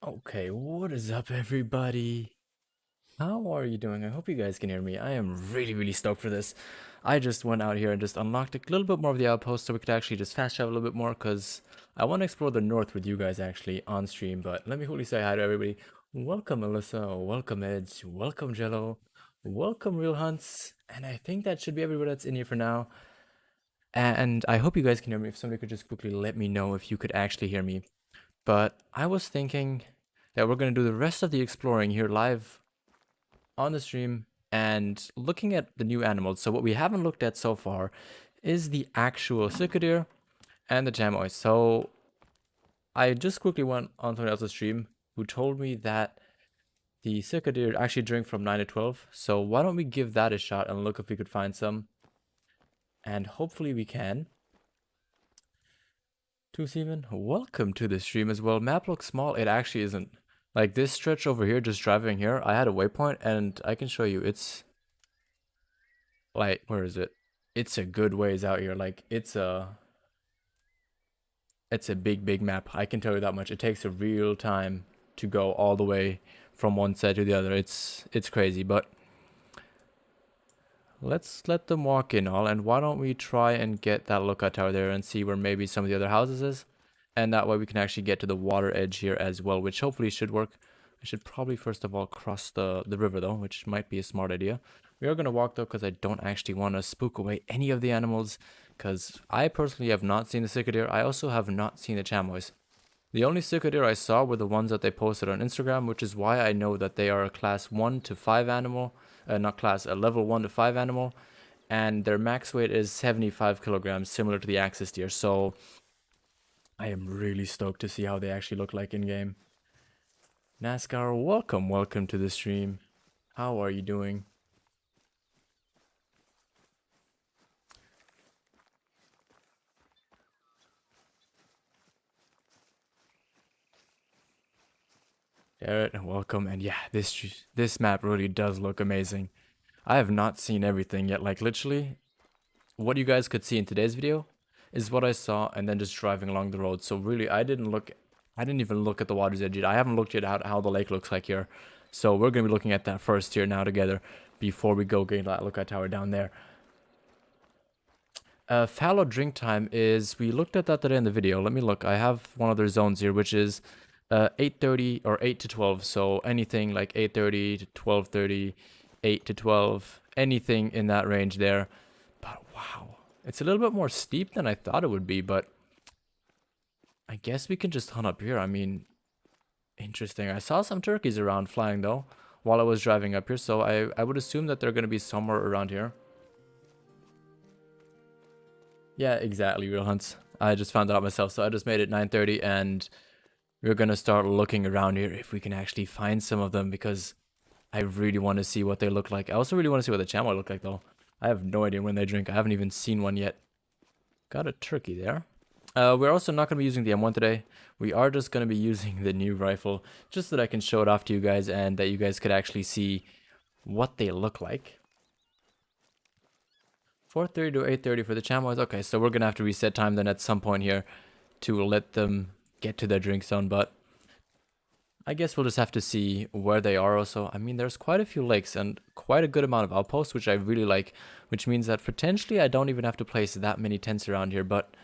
Okay, what is up, everybody? How are you doing? I hope you guys can hear me. I am really stoked for this. I just went out here and just unlocked a little bit more of the outpost so we could actually just fast travel a little bit more because I want to explore the north with you guys actually on stream. But let me quickly say hi to everybody. Welcome, Melissa. Welcome, Edge. Welcome, Jello. Welcome, Real Hunts. And I think that should be everybody that's in here for now. And I hope you guys can hear me. If somebody could just quickly let me know if you could actually hear me. But I was thinking that we're going to do the rest of the exploring here live on the stream and looking at the new animals. So what we haven't looked at so far is the actual cicadeer and the chamois. So I just quickly went on someone else's stream who told me that the cicadeer actually drink from 9 to 12. So why don't we give that a shot and look if we could find some. And hopefully we can. To Steven, welcome to the stream as well. Map looks small. It actually isn't. Like this stretch over here, just driving here, I had a waypoint and I can show you. It's like, where is it? It's a good ways out here. Like it's a big map. I can tell you that much. It takes a real time to go all the way from one side to the other. It's crazy, but let's let them walk in all. And why don't we try and get that lookout tower there and see where maybe some of the other houses is. And that way we can actually get to the water edge here as well, which hopefully should work. I should probably first of all cross the river though, which might be a smart idea. We are going to walk though because I don't actually want to spook away any of the animals because I personally have not seen the cicadeer. I also have not seen the chamois. The only cicadeer I saw were the ones that they posted on Instagram, which is why I know that they are a class 1 to 5 animal, not class, a level 1 to 5 animal, and their max weight is 75 kilograms, similar to the axis deer. So I am really stoked to see how they actually look like in game. NASCAR, welcome to the stream. How are you doing? Garrett, welcome. And yeah, this map really does look amazing. I have not seen everything yet. Like literally, what you guys could see in today's video is what I saw, and then just driving along the road. So really, I didn't even look at the water's edge yet. I haven't looked yet at how the lake looks like here. So we're gonna be looking at that first here now together before we go get that lookout tower down there. Fallow drink time is, we looked at that today in the video. Let me look. I have one of their zones here, which is 8:30 or 8 to 12. So anything like 8:30 to 12:30, 8 to 12, anything in that range there. But wow, it's a little bit more steep than I thought it would be, but I guess we can just hunt up here. I mean, interesting. I saw some turkeys around flying though while I was driving up here, so I would assume that they're going to be somewhere around here. Yeah, exactly, real hunts. I just found that out myself, so I just made it 9:30 and we're gonna start looking around here if we can actually find some of them because I really want to see what they look like. I also really want to see what the chamois look like though. I have no idea when they drink. I haven't even seen one yet. Got a turkey there. We're also not going to be using the M1 today. We are just going to be using the new rifle just so that I can show it off to you guys and that you guys could actually see what they look like. 4:30 to 8:30 for the chamois. Okay, so we're going to have to reset time then at some point here to let them get to their drink zone, but I guess we'll just have to see where they are also. I mean, there's quite a few lakes and quite a good amount of outposts, which I really like, which means that potentially I don't even have to place that many tents around here, but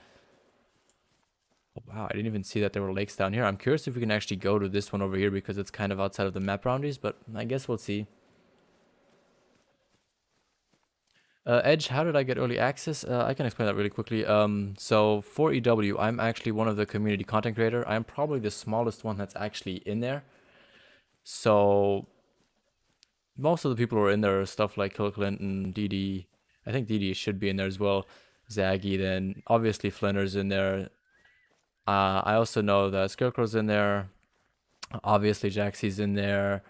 oh, wow, I didn't even see that there were lakes down here. I'm curious if we can actually go to this one over here because it's kind of outside of the map boundaries, but I guess we'll see. Edge, how did I get early access? I can explain that really quickly. So for EW, I'm actually one of the community content creator. I'm probably the smallest one that's actually in there. So most of the people who are in there are stuff like Hill Clinton, DD. I think DD should be in there as well. Zaggy, then obviously Flinter's in there. I also know that Scarecrow's in there. Obviously Jaxie's in there.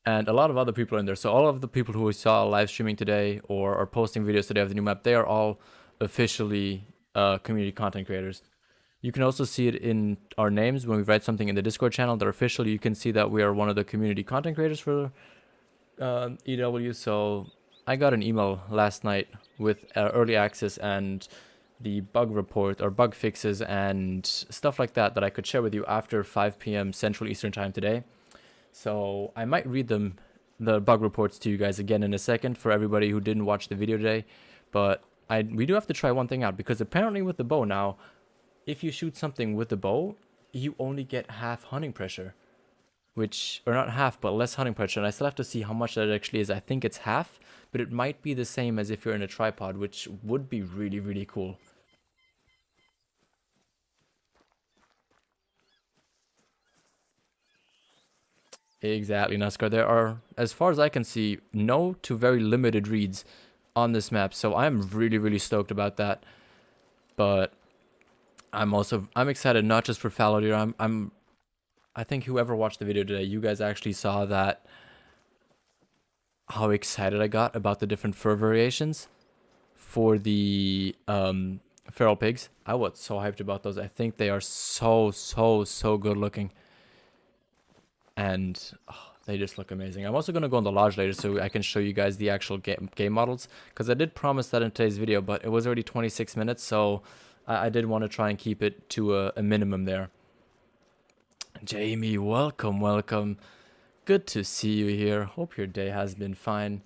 And a lot of other people are in there. So all of the people who we saw live streaming today or are posting videos today of the new map, they are all officially community content creators. You can also see it in our names when we write something in the Discord channel. They're official. You can see that we are one of the community content creators for EW. So I got an email last night with early access and the bug report or bug fixes and stuff like that that I could share with you after 5 p.m. Central Eastern Time today. So I might read them, the bug reports, to you guys again in a second for everybody who didn't watch the video today. But we do have to try one thing out, because apparently with the bow now, if you shoot something with the bow, you only get half hunting pressure. Which, or not half, but less hunting pressure. And I still have to see how much that actually is. I think it's half, but it might be the same as if you're in a tripod, which would be really, really cool. Exactly, NASCAR. There are, as far as I can see, no to very limited reads on this map, so I'm really, really stoked about that. But I'm excited not just for fallow deer. I think whoever watched the video today, you guys actually saw that how excited I got about the different fur variations for the feral pigs. I was so hyped about those. I think they are so, so, so good looking. And oh, they just look amazing. I'm also going to go on the lodge later so I can show you guys the actual game models, because I did promise that in today's video, but it was already 26 minutes, so I did want to try and keep it to a minimum there. Jamie, welcome, welcome. Good to see you here. Hope your day has been fine.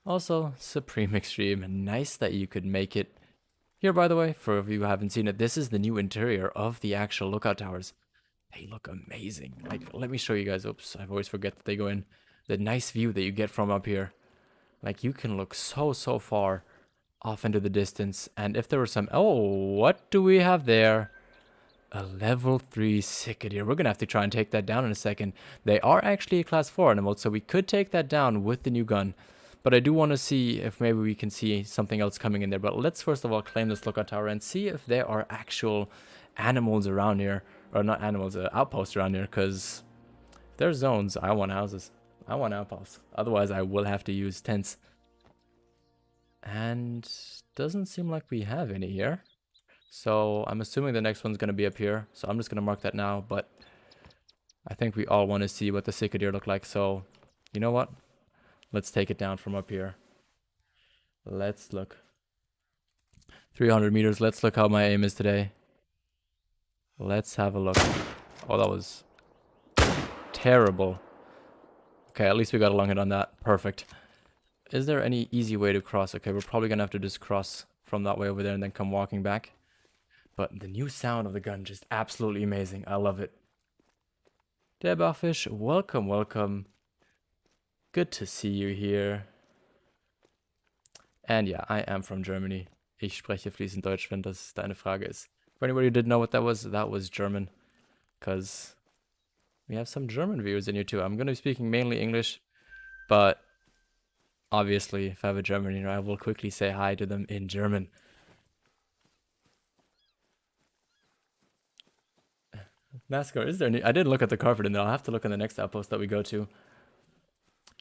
Also, Supreme Extreme, nice that you could make it. Here, by the way, for if you haven't seen it, this is the new interior of the actual lookout towers. They look amazing. Like, let me show you guys. Oops, I always forget that they go in. The nice view that you get from up here. Like, you can look so, so far off into the distance. And if there were some... Oh, what do we have there? A level 3 cicadere. We're going to have to try and take that down in a second. They are actually a class 4 animal, so we could take that down with the new gun. But I do want to see if maybe we can see something else coming in there. But let's first of all claim this lookout tower and see if there are actual animals around here. Or not animals, outposts around here. Because if there's zones, I want houses. I want outposts. Otherwise, I will have to use tents. And doesn't seem like we have any here. So I'm assuming the next one's going to be up here. So I'm just going to mark that now. But I think we all want to see what the cicadere look like. So you know what? Let's take it down from up here. Let's look. 300 meters. Let's look how my aim is today. Let's have a look. Oh, that was terrible. Okay, at least we got a long hit on that. Perfect. Is there any easy way to cross? Okay, we're probably going to have to just cross from that way over there and then come walking back. But the new sound of the gun, just absolutely amazing. I love it. Debarfish, welcome, welcome. Good to see you here. And yeah, I am from Germany. Ich spreche fließend Deutsch, wenn das deine Frage ist. For anybody who didn't know what that was German. Because we have some German viewers in here too. I'm going to be speaking mainly English, but obviously if I have a German here, I will quickly say hi to them in German. NASCAR, is there any... I didn't look at the carpet in there. I'll have to look in the next outpost that we go to.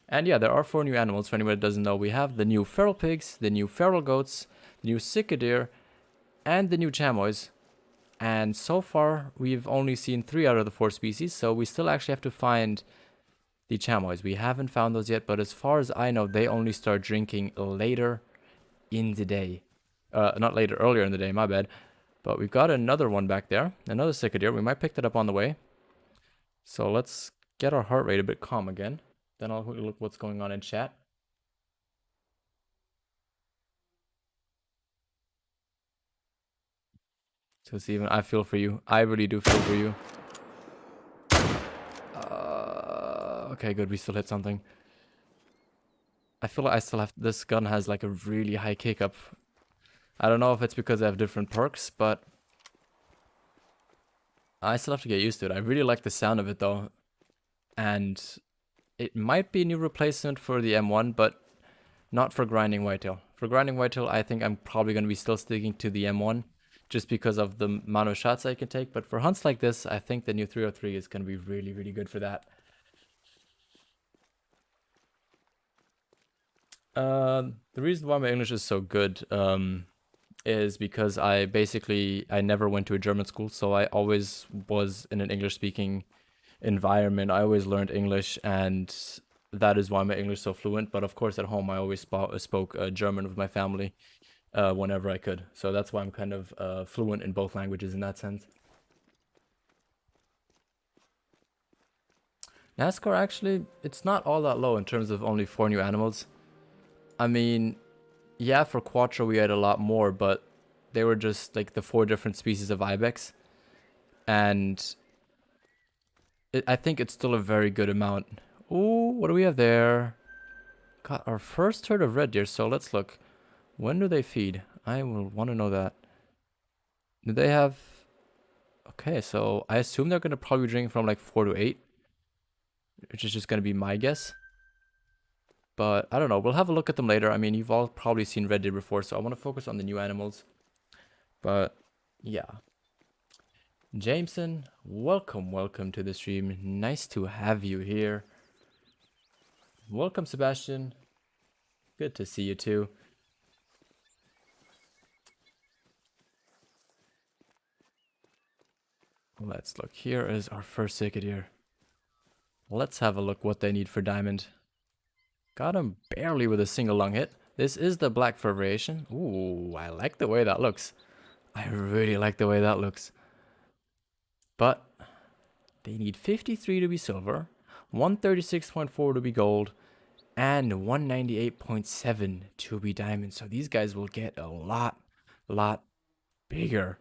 And yeah, there are 4 new animals. For anybody that doesn't know, we have the new feral pigs, the new feral goats, the new cicadere, and the new chamois. And so far, we've only seen 3 out of the 4 species, so we still actually have to find the chamois. We haven't found those yet, but as far as I know, they only start drinking later in the day. Not later, earlier in the day, my bad. But we've got another one back there, another cicadere. We might pick that up on the way. So let's get our heart rate a bit calm again. Then I'll look what's going on in chat. So Steven, I feel for you. I really do feel for you. Okay, good. We still hit something. I feel like I still have... This gun has like a really high kick up. I don't know if it's because I have different perks, but I still have to get used to it. I really like the sound of it though. And it might be a new replacement for the M1, but not for grinding whitetail. For grinding whitetail, I think I'm probably going to be still sticking to the M1 just because of the amount of shots I can take. But for hunts like this, I think the new 303 is going to be really, really good for that. The reason why my English is so good is because I never went to a German school, so I always was in an English-speaking environment. I always learned English, and that is why my English is so fluent. But of course, at home, I always spoke German with my family whenever I could. So that's why I'm kind of fluent in both languages in that sense. NASCAR actually, it's not all that low in terms of only 4 new animals. I mean, yeah, for Quattro we had a lot more, but they were just like the 4 different species of ibex, and I think it's still a very good amount. Ooh, what do we have there? Got our first herd of red deer, so let's look. When do they feed? I will want to know that. Do they have... Okay, so I assume they're going to probably drink from like 4 to 8, which is just going to be my guess. But I don't know. We'll have a look at them later. I mean, you've all probably seen red deer before, so I want to focus on the new animals. But yeah. Jameson, welcome to the stream. Nice to have you here. Welcome, Sebastian. Good to see you too. Let's look. Here is our first Cicadier. Let's have a look what they need for diamond. Got him barely with a single lung hit. This is the black fur variation. Ooh, I like the way that looks. I really like the way that looks. But they need 53 to be silver, 136.4 to be gold, and 198.7 to be diamond. So these guys will get a lot bigger.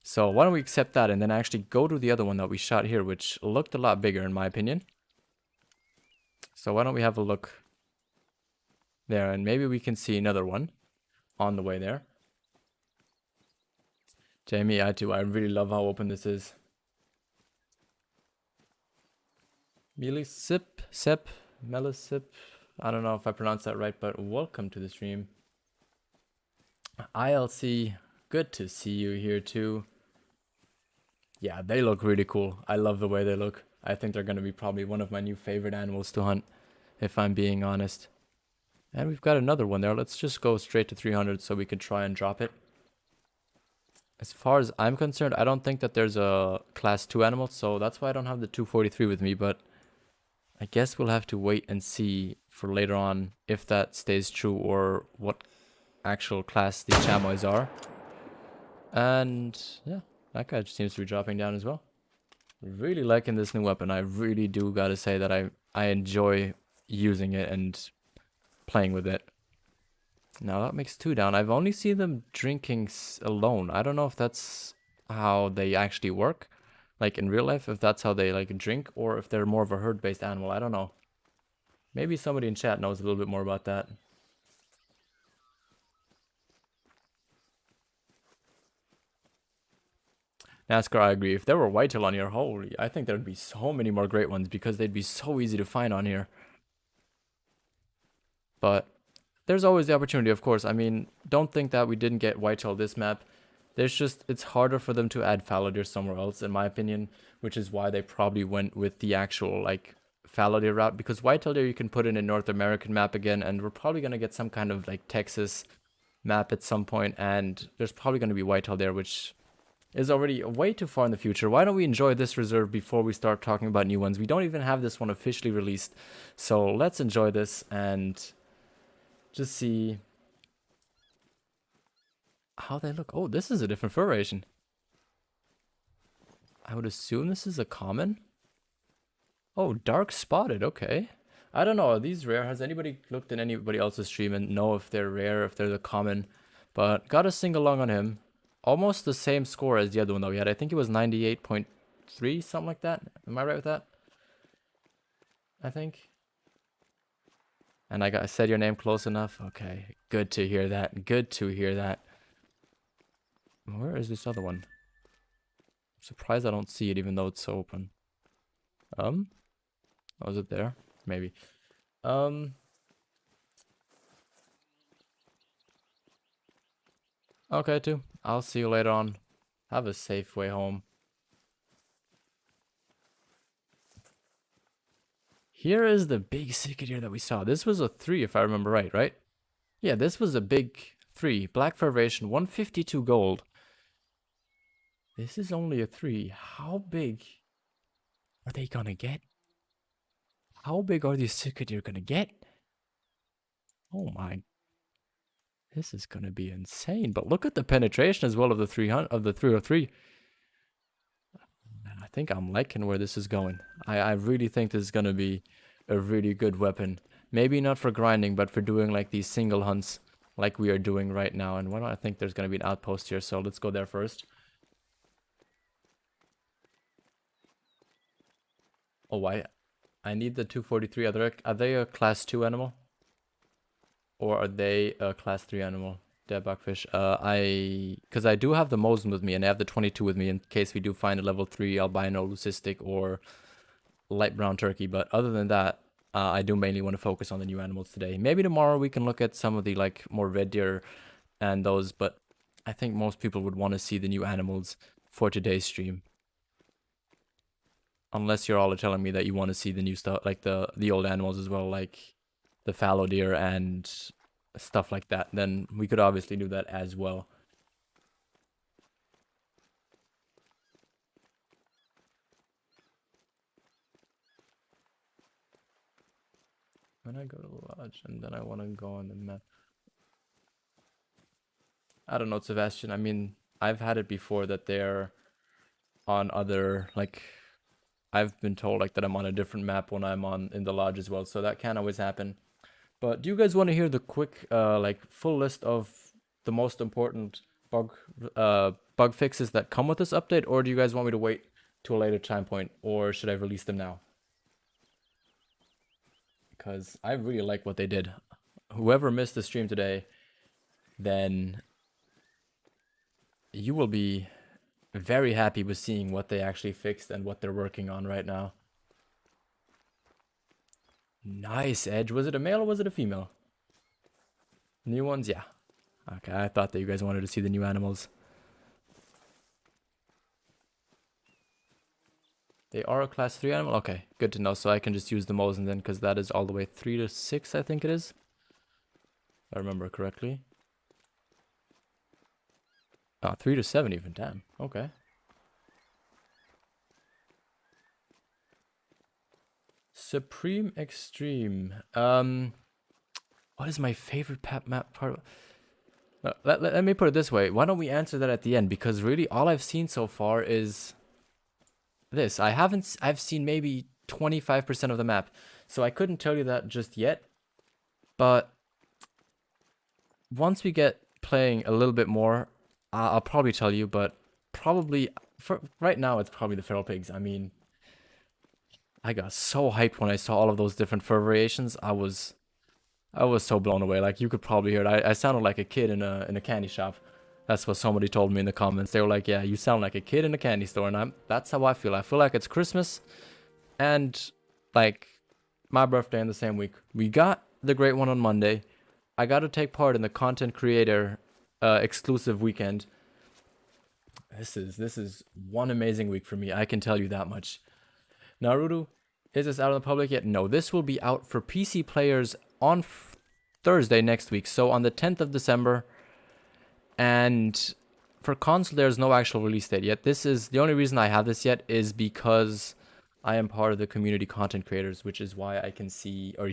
So why don't we accept that and then actually go to the other one that we shot here, which looked a lot bigger in my opinion. So why don't we have a look there, and maybe we can see another one on the way there. Jamie, I too. I really love how open this is. Melisip. I don't know if I pronounced that right, but welcome to the stream. ILC, good to see you here too. Yeah, they look really cool. I love the way they look. I think they're going to be probably one of my new favorite animals to hunt, if I'm being honest. And we've got another one there. Let's just go straight to 300 so we can try and drop it. As far as I'm concerned, I don't think that there's a class 2 animal, so that's why I don't have the 243 with me, but I guess we'll have to wait and see for later on if that stays true or what actual class these chamois are. And yeah, that guy seems to be dropping down as well. Really liking this new weapon. I really do gotta say that I enjoy using it and playing with it. Now that makes 2 down. I've only seen them drinking alone. I don't know if that's how they actually work, like in real life, if that's how they like drink, or if they're more of a herd-based animal. I don't know. Maybe somebody in chat knows a little bit more about that. NASCAR, I agree. If there were whitetail on here, holy, I think there'd be so many more great ones because they'd be so easy to find on here. But there's always the opportunity, of course. I mean, don't think that we didn't get whitetail this map. There's just, it's harder for them to add fallow deer somewhere else, in my opinion, which is why they probably went with the actual, like, fallow deer route. Because whitetail deer you can put in a North American map again, and we're probably going to get some kind of, like, Texas map at some point, and there's probably going to be whitetail there, which is already way too far in the future. Why don't we enjoy this reserve before we start talking about new ones? We don't even have this one officially released, so let's enjoy this and just see how they look. Oh, this is a different fur variation. I would assume this is a common. Oh, dark spotted. Okay. I don't know. Are these rare? Has anybody looked at anybody else's stream and know if they're rare, if they're the common? But got a single lung on him. Almost the same score as the other one that we had. I think it was 98.3, something like that. Am I right with that? I think. And I said your name close enough. Okay. Good to hear that. Good to hear that. Where is this other one? I'm surprised I don't see it even though it's so open. Oh, is it there? Maybe. Okay, too. I'll see you later on. Have a safe way home. Here is the big Cicadier that we saw. This was a 3 if I remember right? Yeah, this was a big 3. Black fur variation, 152 gold. This is only a 3. How big are they gonna get? How big are these Cicadier gonna get? Oh my. This is gonna be insane. But look at the penetration as well of the 300 of the 303. I think I'm liking where this is going. I really think this is gonna be a really good weapon. Maybe not for grinding, but for doing like these single hunts like we are doing right now. And why don't I think there's gonna be an outpost here, so let's go there first. Oh, I need the 243. Are they a class 2 animal? Or are they a class 3 animal? Dead buckfish. Because I do have the Mosin with me, and I have the 22 with me in case we do find a level 3 albino leucistic or light brown turkey. But other than that, I do mainly want to focus on the new animals today. Maybe tomorrow we can look at some of the like more red deer and those, but I think most people would want to see the new animals for today's stream. Unless you're all telling me that you want to see the new stuff, like the old animals as well, like the fallow deer and stuff like that, then we could obviously do that as well. When I go to the lodge and then I want to go on the map. I don't know, Sebastian. I mean, I've had it before that they're on other, like, I've been told like that I'm on a different map when I'm on in the lodge as well, so that can always happen. But do you guys want to hear the quick, like, full list of the most important bug fixes that come with this update, or do you guys want me to wait to a later time point, or should I release them now? Because I really like what they did. Whoever missed the stream today, then you will be very happy with seeing what they actually fixed and what they're working on right now. Nice, Edge. Was it a male or was it a female? New ones? Yeah. Okay, I thought that you guys wanted to see the new animals. They are a class 3 animal? Okay, good to know. So I can just use the Mosin then, because that is all the way 3 to 6, I think it is. If I remember correctly. Oh, 3 to 7 even, damn. Okay. Supreme Extreme. What is my favorite map part? Let me put it this way. Why don't we answer that at the end? Because really, all I've seen so far is this. I've seen maybe 25% of the map. So I couldn't tell you that just yet. But once we get playing a little bit more, I'll probably tell you. But probably, for right now, it's probably the feral pigs. I mean, I got so hyped when I saw all of those different fur variations. I was so blown away. Like, you could probably hear it. I sounded like a kid in a candy shop. That's what somebody told me in the comments. They were like, "Yeah, you sound like a kid in a candy store," and that's how I feel. I feel like it's Christmas, and like my birthday in the same week. We got the great one on Monday. I got to take part in the content creator exclusive weekend. This is one amazing week for me. I can tell you that much. Naruto, is this out in the public yet? No, this will be out for PC players on Thursday next week. So on the 10th of December. And for console, there's no actual release date yet. This is the only reason I have this yet is because I am part of the community content creators, which is why I can see or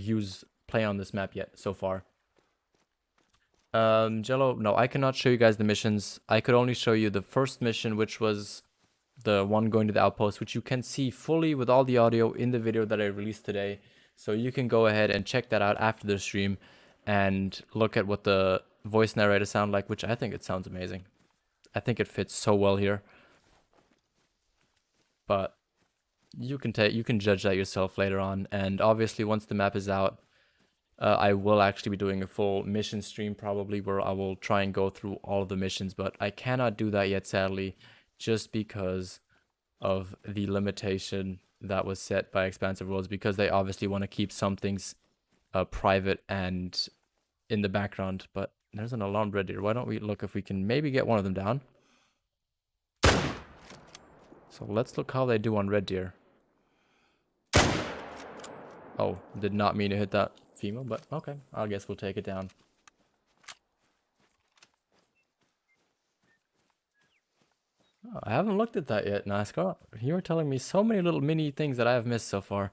play on this map yet so far. Jello, no, I cannot show you guys the missions. I could only show you the first mission, which was the one going to the outpost, which you can see fully with all the audio in the video that I released today. So you can go ahead and check that out after the stream and look at what the voice narrator sound like, which I think it sounds amazing. I think it fits so well here. But you can judge that yourself later on. And obviously, once the map is out, I will actually be doing a full mission stream probably where I will try and go through all of the missions, but I cannot do that yet, sadly, just because of the limitation that was set by Expansive Worlds, because they obviously want to keep some things private and in the background. But there's an alarmed red deer. Why don't we look if we can maybe get one of them down? So let's look how they do on red deer. Oh, did not mean to hit that female, but okay. I guess we'll take it down. Oh, I haven't looked at that yet, NASCAR. You were telling me so many little mini things that I have missed so far.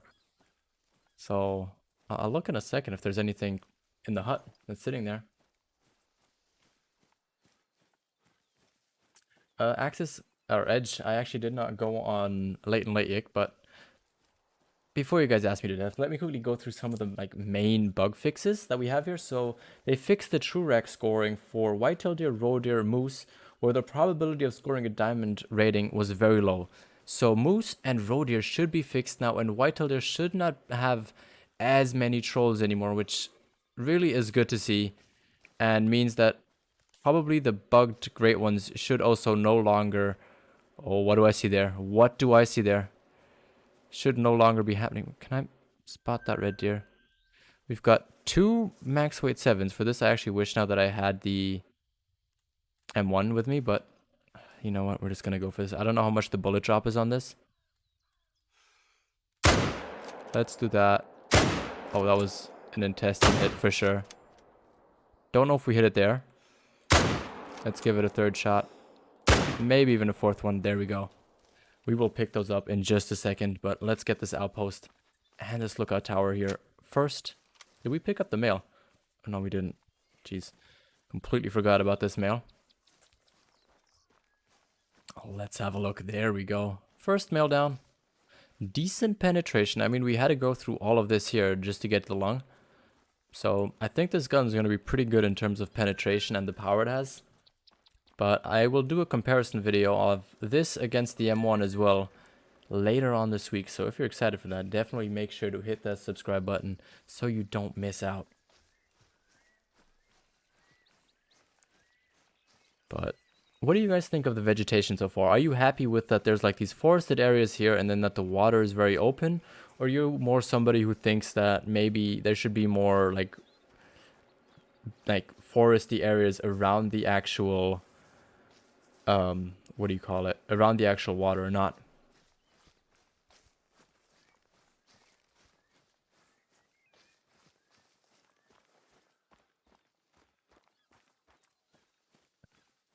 So I'll look in a second if there's anything in the hut that's sitting there. Axis or Edge, I actually did not go on late and late yick, but before you guys ask me to death, let me quickly go through some of the like main bug fixes that we have here. So they fixed the true rack scoring for whitetail deer, roe deer, moose, where the probability of scoring a diamond rating was very low. So moose and roe deer should be fixed now, and whitetail deer should not have as many trolls anymore, which really is good to see, and means that probably the bugged great ones should also no longer. Oh, what do I see there? What do I see there? Should no longer be happening. Can I spot that red deer? We've got 2 max weight 7s. For this, I actually wish now that I had the M1 with me, but you know what? We're just going to go for this. I don't know how much the bullet drop is on this. Let's do that. Oh, that was an intestine hit for sure. Don't know if we hit it there. Let's give it a 3rd shot. Maybe even a 4th one. There we go. We will pick those up in just a second, but let's get this outpost and this lookout tower here first. Did we pick up the mail? Oh, no, we didn't. Jeez. Completely forgot about this mail. Oh, let's have a look. There we go. First mail down. Decent penetration. I mean, we had to go through all of this here just to get the lung. So I think this gun is going to be pretty good in terms of penetration and the power it has. But I will do a comparison video of this against the M1 as well later on this week. So if you're excited for that, definitely make sure to hit that subscribe button so you don't miss out. But what do you guys think of the vegetation so far? Are you happy with that there's like these forested areas here and then that the water is very open? Or are you more somebody who thinks that maybe there should be more like foresty areas around the actual what do you call it, around the actual water or not?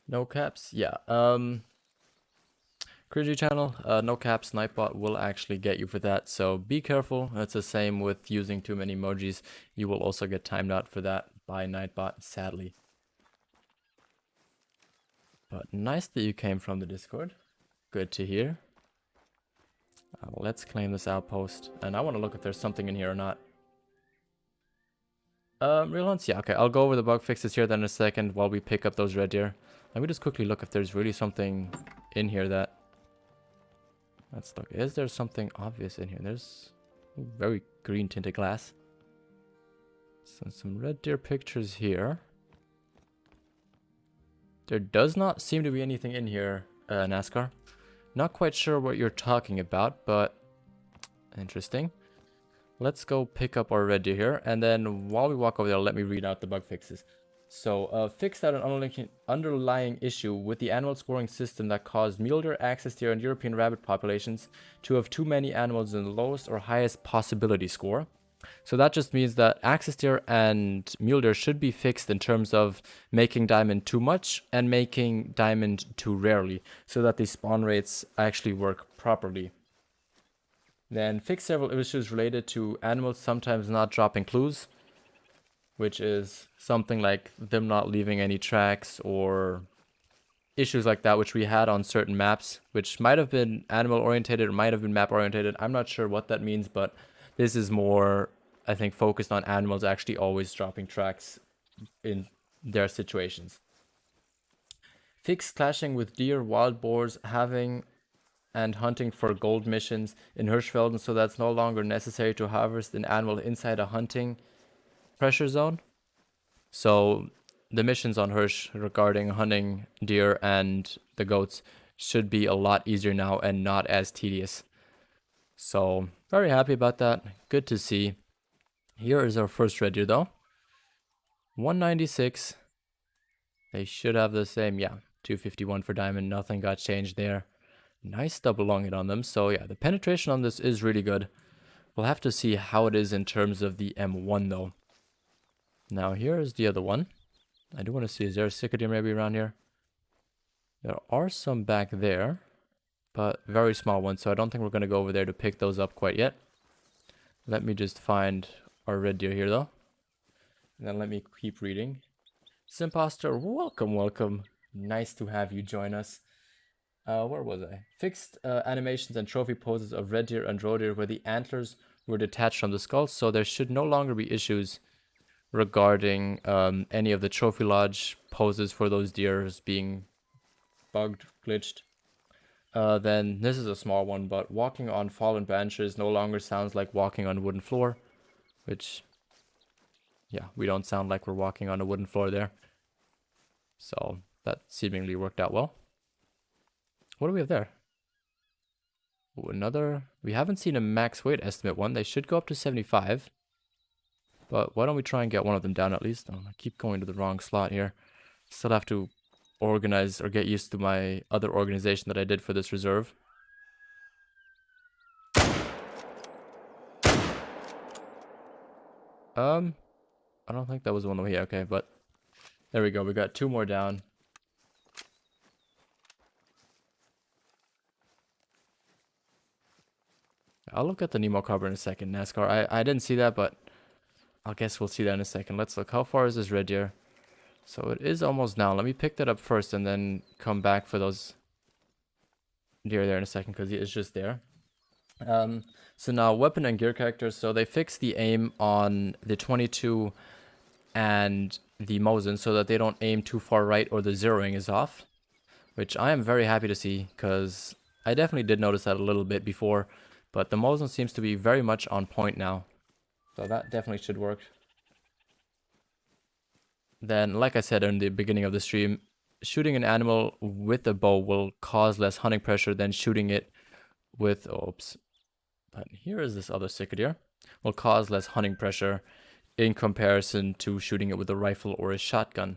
No caps? Yeah. Cringy channel, no caps, Nightbot will actually get you for that, so be careful. It's the same with using too many emojis. You will also get timed out for that by Nightbot, sadly. But nice that you came from the Discord. Good to hear. Let's claim this outpost. And I want to look if there's something in here or not. Real hunts? Yeah, okay. I'll go over the bug fixes here then in a second while we pick up those red deer. Let me just quickly look if there's really something in here that... Let's look. Is there something obvious in here? There's very green tinted glass. So some red deer pictures here. There does not seem to be anything in here, NASCAR. Not quite sure what you're talking about, but interesting. Let's go pick up our red deer here, and then while we walk over there, let me read out the bug fixes. So, fixed out an underlying issue with the animal scoring system that caused mule deer, axis deer, and European rabbit populations to have too many animals in the lowest or highest possibility score. So that just means that axis deer and mule deer should be fixed in terms of making diamond too much and making diamond too rarely, so that the spawn rates actually work properly. Then fix several issues related to animals sometimes not dropping clues, which is something like them not leaving any tracks or issues like that, which we had on certain maps, which might have been animal orientated or might have been map orientated. I'm not sure what that means, but this is more, I think, focused on animals actually always dropping tracks in their situations. Fix clashing with deer, wild boars, having and hunting for gold missions in Hirschfelden, so that's no longer necessary to harvest an animal inside a hunting pressure zone. So the missions on Hirsch regarding hunting deer and the goats should be a lot easier now and not as tedious. So very happy about that. Good to see. Here is our first red deer though. 196. They should have the same, yeah. 251 for diamond. Nothing got changed there. Nice double lung hit on them. So yeah, the penetration on this is really good. We'll have to see how it is in terms of the M1 though. Now here is the other one. I do want to see, is there a sicker deer maybe around here? There are some back there, but very small ones, so I don't think we're going to go over there to pick those up quite yet. Let me just find our red deer here though. And then let me keep reading. Simposter, welcome, welcome. Nice to have you join us. Where was I? Fixed animations and trophy poses of red deer and roe deer where the antlers were detached from the skull, so there should no longer be issues regarding any of the trophy lodge poses for those deers being bugged, glitched. Then this is a small one, but walking on fallen branches no longer sounds like walking on wooden floor, which, yeah, we don't sound like we're walking on a wooden floor there. So that seemingly worked out well. What do we have there? Ooh, another. We haven't seen a max weight estimate one. They should go up to 75. But why don't we try and get one of them down at least? Oh, I keep going to the wrong slot here. Still have to organize or get used to my other organization that I did for this reserve. I don't think that was the one that we, okay, but there we go. We got 2 more down. I'll look at the Nemo cover in a second, NASCAR. I didn't see that, but I guess we'll see that in a second. Let's look. How far is this red deer? So it is almost down. Let me pick that up first and then come back for those deer there in a second because it's just there. So now weapon and gear characters. So they fixed the aim on the 22 and the Mosin so that they don't aim too far right or the zeroing is off, which I am very happy to see because I definitely did notice that a little bit before, but the Mosin seems to be very much on point now. So that definitely should work. Then, like I said in the beginning of the stream, shooting an animal with a bow will cause less hunting pressure than shooting it with, oops, but here is this other cicadeer, will cause less hunting pressure in comparison to shooting it with a rifle or a shotgun.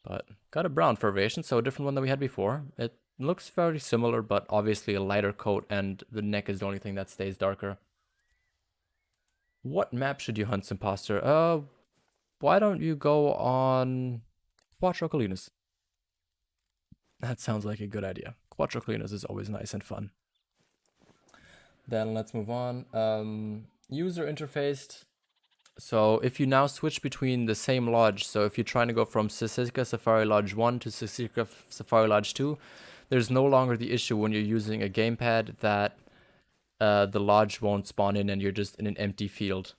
But got a brown fur variation, so a different one than we had before. It looks very similar, but obviously a lighter coat, and the neck is the only thing that stays darker. What map should you hunt, Imposter? Why don't you go on Quattro Colinas? That sounds like a good idea. Quattro Colinas is always nice and fun. Then let's move on. User interface. So if you now switch between the same lodge, so if you're trying to go from Sisika Safari Lodge 1 to Sisika Safari Lodge 2, there's no longer the issue when you're using a gamepad that the lodge won't spawn in and you're just in an empty field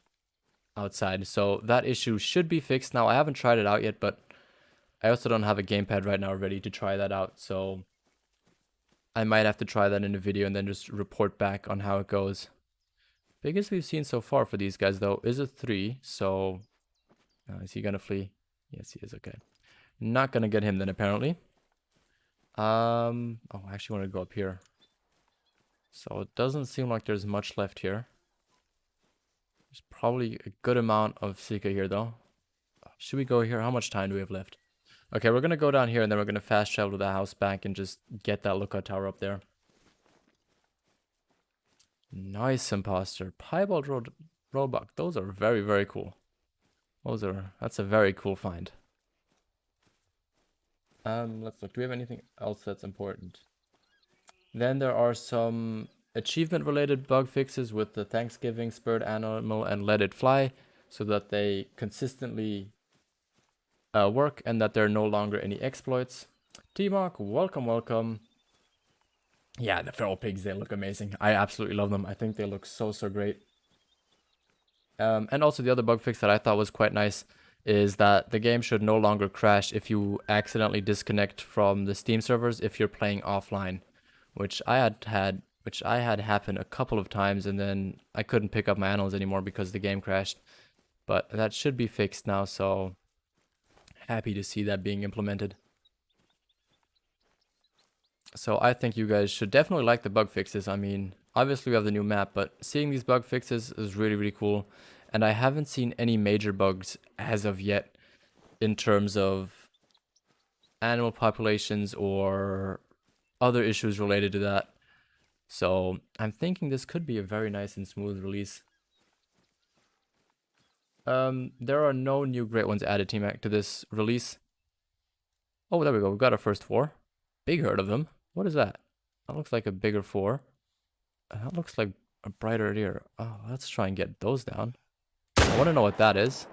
outside. So that issue should be fixed now. I haven't tried it out yet, but I also don't have a gamepad right now ready to try that out. So I might have to try that in a video and then just report back on how it goes. Biggest we've seen so far for these guys, though, is a 3. So, is he gonna flee? Yes, he is. Okay. Not gonna get him then, apparently. Oh, I actually want to go up here. So it doesn't seem like there's much left here. There's probably a good amount of Sika here, though. Should we go here? How much time do we have left? Okay, we're gonna go down here and then we're gonna fast travel to the house back and just get that lookout tower up there. Nice, Imposter. Piebald Roebuck. Those are very, very cool. That's a very cool find. Let's look. Do we have anything else that's important? Then there are some achievement-related bug fixes with the Thanksgiving, Spurred Animal, and Let It Fly, so that they consistently work and that there are no longer any exploits. T-Mark, welcome, welcome. Yeah, the feral pigs, they look amazing. I absolutely love them. I think they look so, so great. And also the other bug fix that I thought was quite nice is that the game should no longer crash if you accidentally disconnect from the Steam servers if you're playing offline, which I had happen a couple of times, and then I couldn't pick up my animals anymore because the game crashed. But that should be fixed now, so happy to see that being implemented. So I think you guys should definitely like the bug fixes. I mean, obviously we have the new map, but seeing these bug fixes is really, really cool. And I haven't seen any major bugs as of yet in terms of animal populations or other issues related to that. So I'm thinking this could be a very nice and smooth release. There are no new great ones added to this release. Oh, there we go. We've got our first 4. Big herd of them. What is that? That looks like a bigger 4. That looks like a brighter deer. Oh, let's try and get those down. I want to know what that is.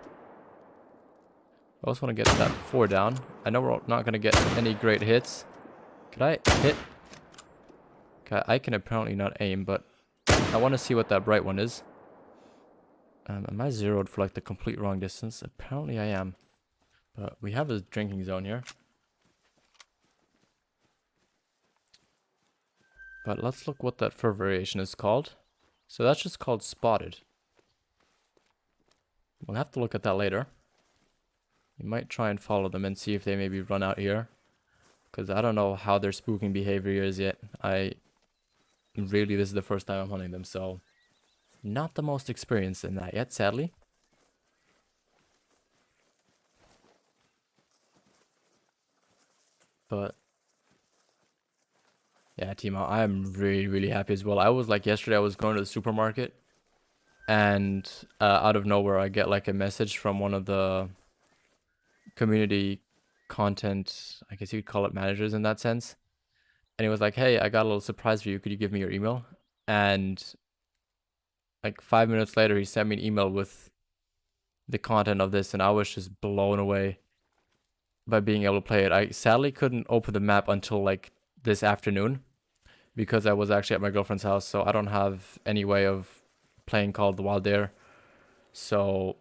I also want to get that 4 down. I know we're not going to get any great hits. Could I hit? Okay, I can apparently not aim, but I want to see what that bright one is. Am I zeroed for like the complete wrong distance? Apparently I am. But we have a drinking zone here. But let's look what that fur variation is called. So that's just called spotted. We'll have to look at that later. We might try and follow them and see if they maybe run out here. Because I don't know how their spooking behavior is yet. Really, this is the first time I'm hunting them, so not the most experienced in that yet, sadly. But yeah, Timo, I'm really, really happy as well. I was like yesterday, I was going to the supermarket, and out of nowhere, I get like a message from one of the community content, I guess you could call it managers in that sense. And he was like, "Hey, I got a little surprise for you. Could you give me your email?" And like 5 minutes later, he sent me an email with the content of this, and I was just blown away by being able to play it. I sadly couldn't open the map until like this afternoon because I was actually at my girlfriend's house, so I don't have any way of playing Call of the Wild there. So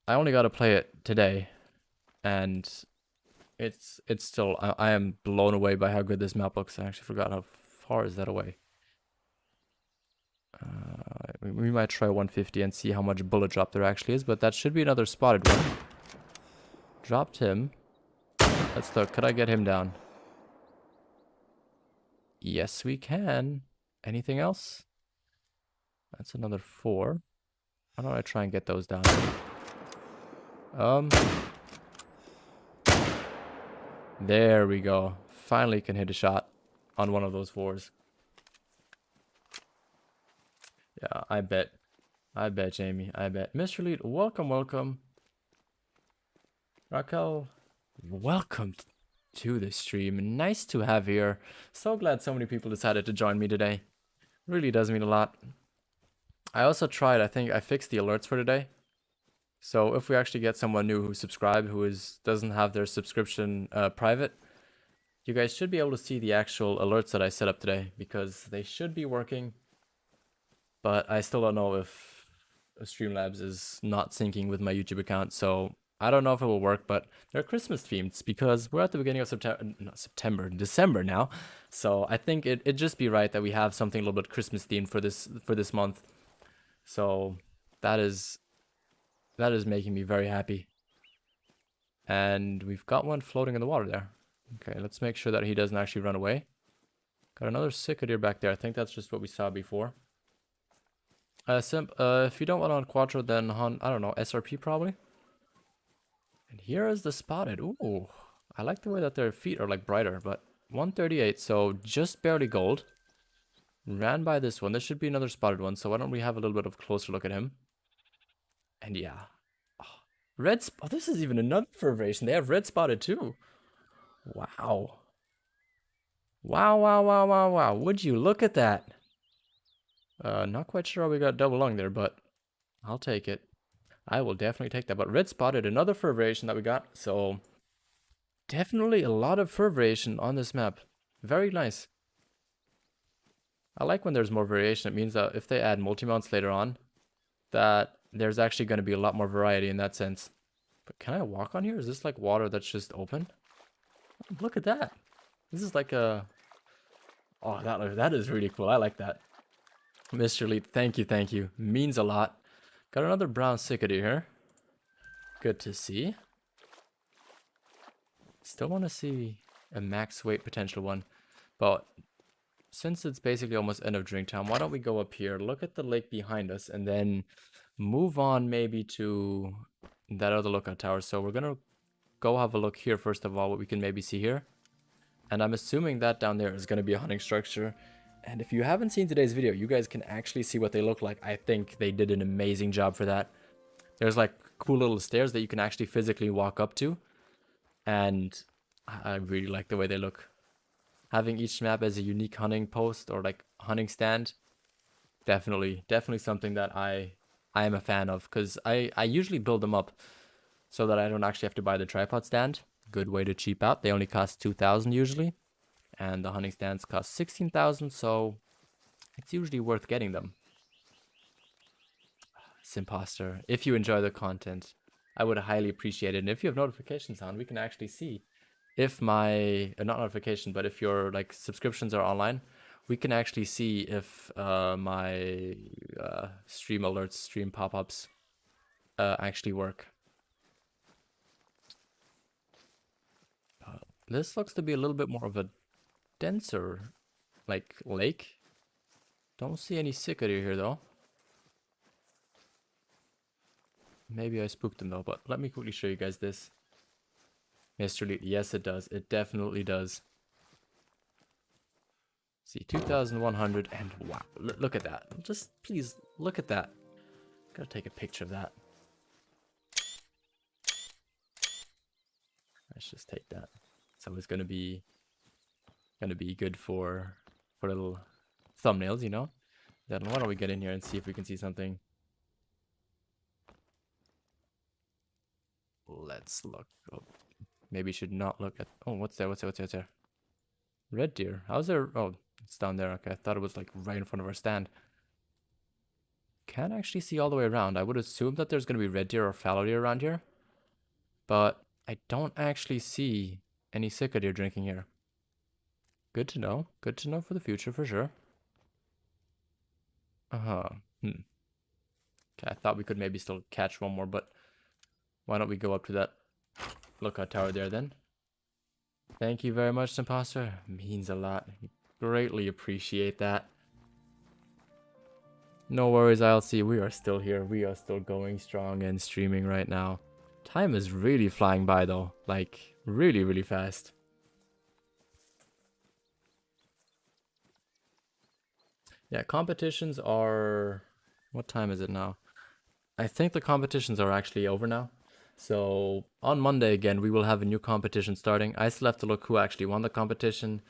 I only got to play it today, and it's still I am blown away by how good this map looks. I actually forgot how far is that away. We might try 150 and see how much bullet drop there actually is, but that should be another spotted one. Dropped him. Let's look. Could I get him down? Yes, we can. Anything else? That's another 4. How do I try and get those down? There we go. Finally can hit a shot on one of those 4s. Yeah, I bet. I bet, Jamie. I bet. Mr. Lead, welcome, welcome. Raquel, welcome to the stream. Nice to have you here. So glad so many people decided to join me today. Really does mean a lot. I also tried, I think I fixed the alerts for today. So if we actually get someone new who subscribed, who doesn't have their subscription private, you guys should be able to see the actual alerts that I set up today, because they should be working. But I still don't know if Streamlabs is not syncing with my YouTube account, so I don't know if it will work, but they're Christmas themed because we're at the beginning of December now. So I think it'd just be right that we have something a little bit Christmas themed for this month. So that is making me very happy. And we've got one floating in the water there. Okay, let's make sure that he doesn't actually run away. Got another cicada back there. I think that's just what we saw before. If you don't want on Quattro, then on, I don't know, SRP probably. And here is the spotted. Ooh, I like the way that their feet are like brighter, but 138, so just barely gold. Ran by this one. This should be another spotted one, so why don't we have a little bit of a closer look at him? And yeah. Oh, this is even another fur variation. They have red spotted too. Wow. Wow, wow, wow, wow, wow. Would you look at that? Not quite sure how we got double lung there, but I'll take it. I will definitely take that. But red spotted, another fur variation that we got. So definitely a lot of fur variation on this map. Very nice. I like when there's more variation. It means that if they add multi-mounts later on, that there's actually going to be a lot more variety in that sense. But can I walk on here? Is this like water that's just open? Look at that. This is like a... Oh, that is really cool. I like that. Mr. Lead, thank you. Means a lot. Got another brown cicada here. Good to see. Still want to see a max weight potential one. But since it's basically almost end of drink time, why don't we go up here, look at the lake behind us, and then move on maybe to that other lookout tower. So we're going to go have a look here first of all, what we can maybe see here. And I'm assuming that down there is going to be a hunting structure. And if you haven't seen today's video, you guys can actually see what they look like. I think they did an amazing job for that. There's like cool little stairs that you can actually physically walk up to. And I really like the way they look. Having each map as a unique hunting post or like hunting stand, definitely something that I am a fan of. Because I usually build them up so that I don't actually have to buy the tripod stand. Good way to cheap out. They only cost 2,000 usually. and the hunting stands cost 16,000, so it's usually worth getting them. Simposter, if you enjoy the content, I would highly appreciate it. And if you have notifications on, we can actually see if my not notification, but if your like subscriptions are online, we can actually see if my stream alerts, stream pop-ups actually work. This looks to be a little bit more of a denser like lake. Don't see any cicada here though. Maybe I spooked them though, but let me quickly show you guys this. Mr. Lee, yes it does. It definitely does. See, 2,100 and wow, look at that. Just please look at that. Gotta take a picture of that. Let's just take that. So it's gonna be good for little thumbnails, you know. Then why don't we get in here and see if we can see something. Let's look. Oh, maybe we should not look at. Oh, what's there? What's there? Red deer. How's there? Oh, it's down there. Okay, I thought it was like right in front of our stand. Can't actually see all the way around. I would assume that there's gonna be red deer or fallow deer around here, but I don't actually see any cicada deer drinking here. Good to know. Good to know for the future for sure. Okay, I thought we could maybe still catch one more, but why don't we go up to that lookout tower there then? Thank you very much, Imposter. Means a lot. Greatly appreciate that. No worries, ILC. We are still here. We are still going strong and streaming right now. Time is really flying by though. Like, really, really fast. Yeah, competitions are... What time is it now? I think the competitions are actually over now. So on Monday again, we will have a new competition starting. I still have to look who actually won the competition.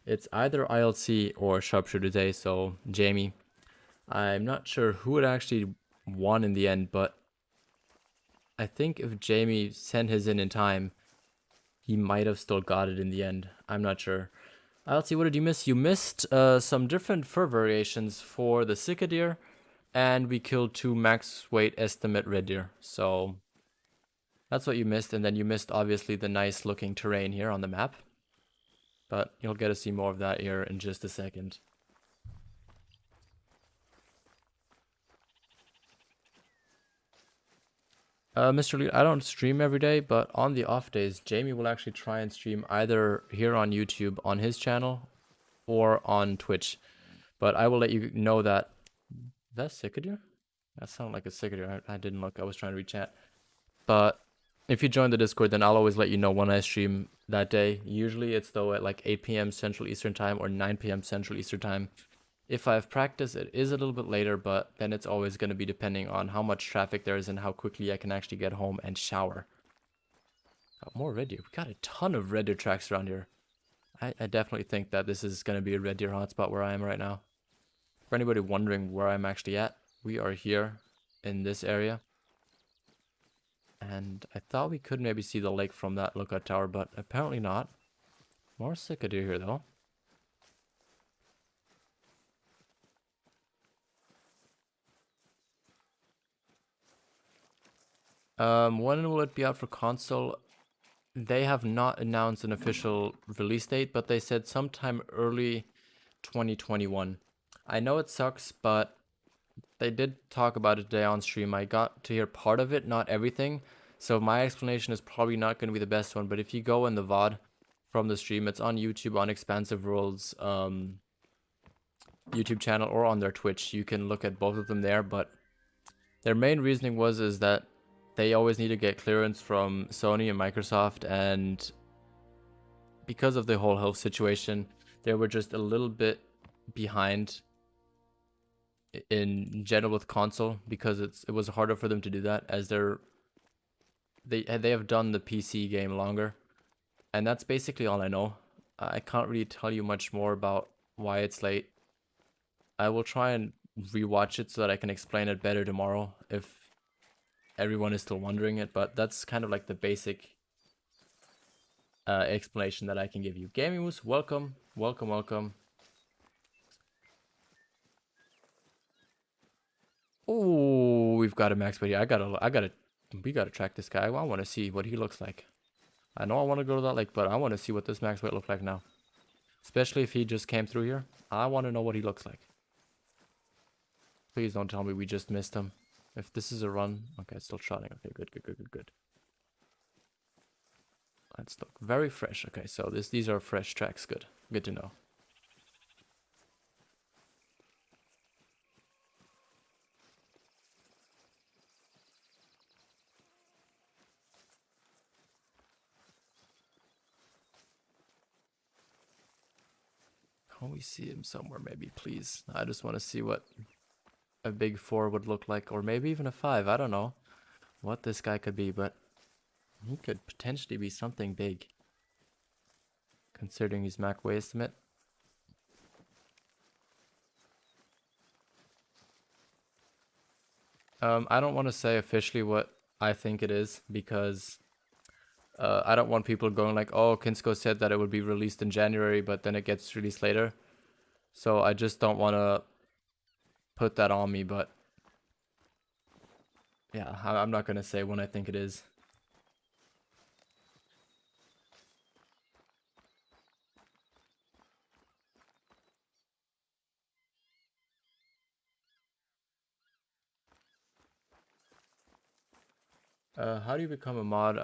It's either ILC or Sharpshooter Day, so Jamie. I'm not sure who it actually won in the end, but I think if Jamie sent his in time, he might have still got it in the end. I'm not sure. ILC, what did you miss? You missed some different fur variations for the cicada deer, and we killed 2 max weight estimate red deer. So that's what you missed, and then you missed obviously the nice looking terrain here on the map. But you'll get to see more of that here in just a second. Mr. Lee, I don't stream every day, but on the off days, Jamie will actually try and stream either here on YouTube on his channel or on Twitch. But I will let you know that... That's cicada deer? That sounded like a cicada deer. I didn't look. I was trying to read chat. But if you join the Discord, then I'll always let you know when I stream that day. Usually it's though at like 8 p.m. Central Eastern Time or 9 p.m. Central Eastern Time. If I have practice, it is a little bit later, but then it's always going to be depending on how much traffic there is and how quickly I can actually get home and shower. Oh, more red deer. We got a ton of red deer tracks around here. I definitely think that this is going to be a red deer hotspot where I am right now. For anybody wondering where I'm actually at, we are here in this area. And I thought we could maybe see the lake from that lookout tower, but apparently not. More cicada deer here though. When will it be out for console? They have not announced an official release date, but they said sometime early 2021. I know it sucks, but they did talk about it today on stream. I got to hear part of it, not everything. So my explanation is probably not going to be the best one, but if you go in the VOD from the stream, it's on YouTube, on Expansive World's YouTube channel, or on their Twitch. You can look at both of them there, but their main reasoning is that they always need to get clearance from Sony and Microsoft, and because of the whole health situation, they were just a little bit behind in general with console, because it was harder for them to do that, as they have done the PC game longer, and that's basically all I know. I can't really tell you much more about why it's late. I will try and rewatch it so that I can explain it better tomorrow if everyone is still wondering it, but that's kind of like the basic explanation that I can give you. Gaming Moose, welcome Welcome, welcome. Oh, we've got a max buddy. We gotta track this guy. I want to see what he looks like. I know I want to go to that lake, but I want to see what this max weight look like now. Especially if he just came through here. I want to know what he looks like. Please don't tell me we just missed him. If this is a run. Okay, it's still trotting. Okay, good, good, good, good, good. Let's look. Very fresh. Okay, so these are fresh tracks. Good. Good to know. Can we see him somewhere maybe, please? I just want to see what a big 4 would look like. Or maybe even a 5. I don't know what this guy could be, but he could potentially be something big. Considering his max weight estimate. I don't want to say officially what I think it is because I don't want people going like, oh, Kinsko said that it would be released in January, but then it gets released later. So I just don't want to put that on me, but yeah, I'm not going to say when I think it is. How do you become a mod?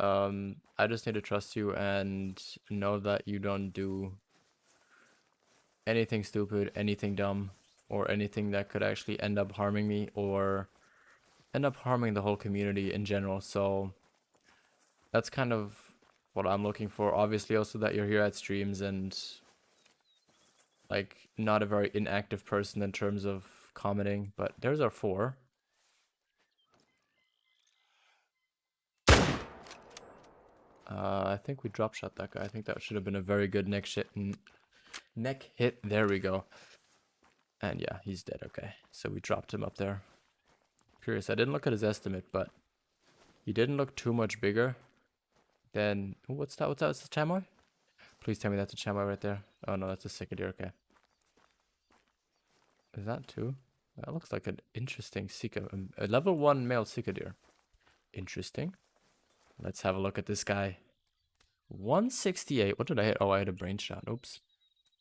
I just need to trust you and know that you don't do anything stupid, anything dumb, or anything that could actually end up harming me or end up harming the whole community in general. So that's kind of what I'm looking for. Obviously, also that you're here at streams and like not a very inactive person in terms of commenting. But there's our 4. I think we drop shot that guy. I think that should have been a very good neck hit. There we go. And yeah, he's dead. Okay, so we dropped him up there. Curious. I didn't look at his estimate, but he didn't look too much bigger than. Ooh, what's that? What's that? It's a chamois? Please tell me that's a chamois right there. Oh no, that's a cicadeer. Okay. Is that 2? That looks like an interesting a level 1 male cicadeer. Interesting. Let's have a look at this guy. 168. What did I hit? Oh, I hit a brain shot. Oops.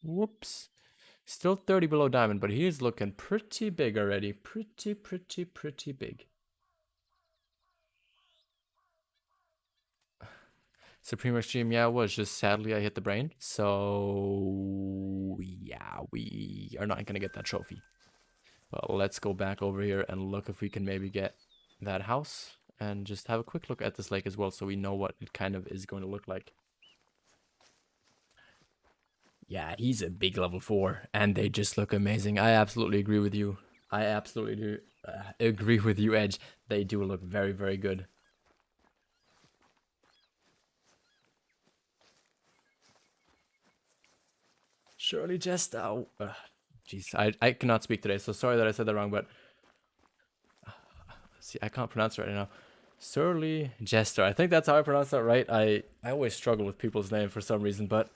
Whoops. Still 30 below diamond, but he is looking pretty big already. Pretty big. Supreme Extreme, yeah, it was just sadly I hit the brain. So, yeah, we are not going to get that trophy. Well, let's go back over here and look if we can maybe get that house. And just have a quick look at this lake as well so we know what it kind of is going to look like. Yeah, he's a big level 4 and they just look amazing. I absolutely agree with you. I absolutely do agree with you, Edge. They do look very, very good. Shirley Jester. Jeez, I cannot speak today, so sorry that I said that wrong, but see, I can't pronounce it right now. Shirley Jester. I think that's how I pronounce that right. I always struggle with people's names for some reason, but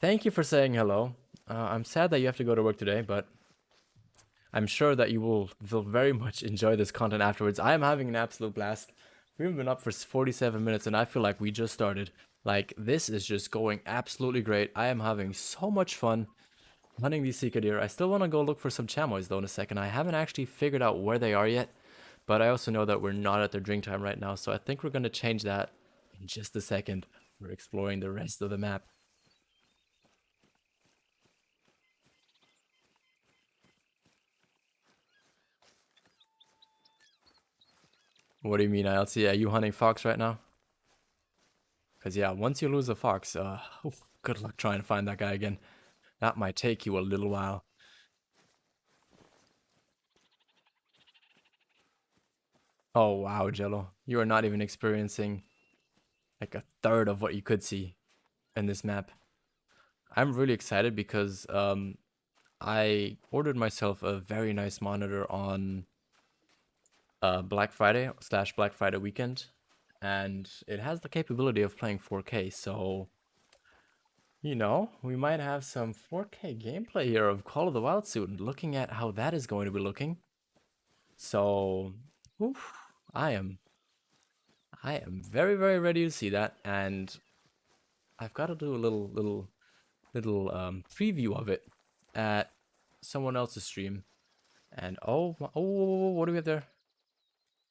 thank you for saying hello. I'm sad that you have to go to work today, but I'm sure that you will very much enjoy this content afterwards. I am having an absolute blast. We've been up for 47 minutes and I feel like we just started. Like, this is just going absolutely great. I am having so much fun hunting these Sika deer. I still want to go look for some chamois though in a second. I haven't actually figured out where they are yet, but I also know that we're not at their drink time right now, so I think we're going to change that in just a second. We're exploring the rest of the map. What do you mean, ILC? Are you hunting fox right now? Because, yeah, once you lose a fox, good luck trying to find that guy again. That might take you a little while. Oh, wow, Jello. You are not even experiencing like a third of what you could see in this map. I'm really excited because I ordered myself a very nice monitor on Black Friday / Black Friday weekend, and it has the capability of playing 4K. So You know, we might have some 4K gameplay here of Call of the Wild soon, looking at how that is going to be looking. So, oof, I am very, very ready to see that, and I've got to do a little preview of it at someone else's stream. And oh, what do we have there?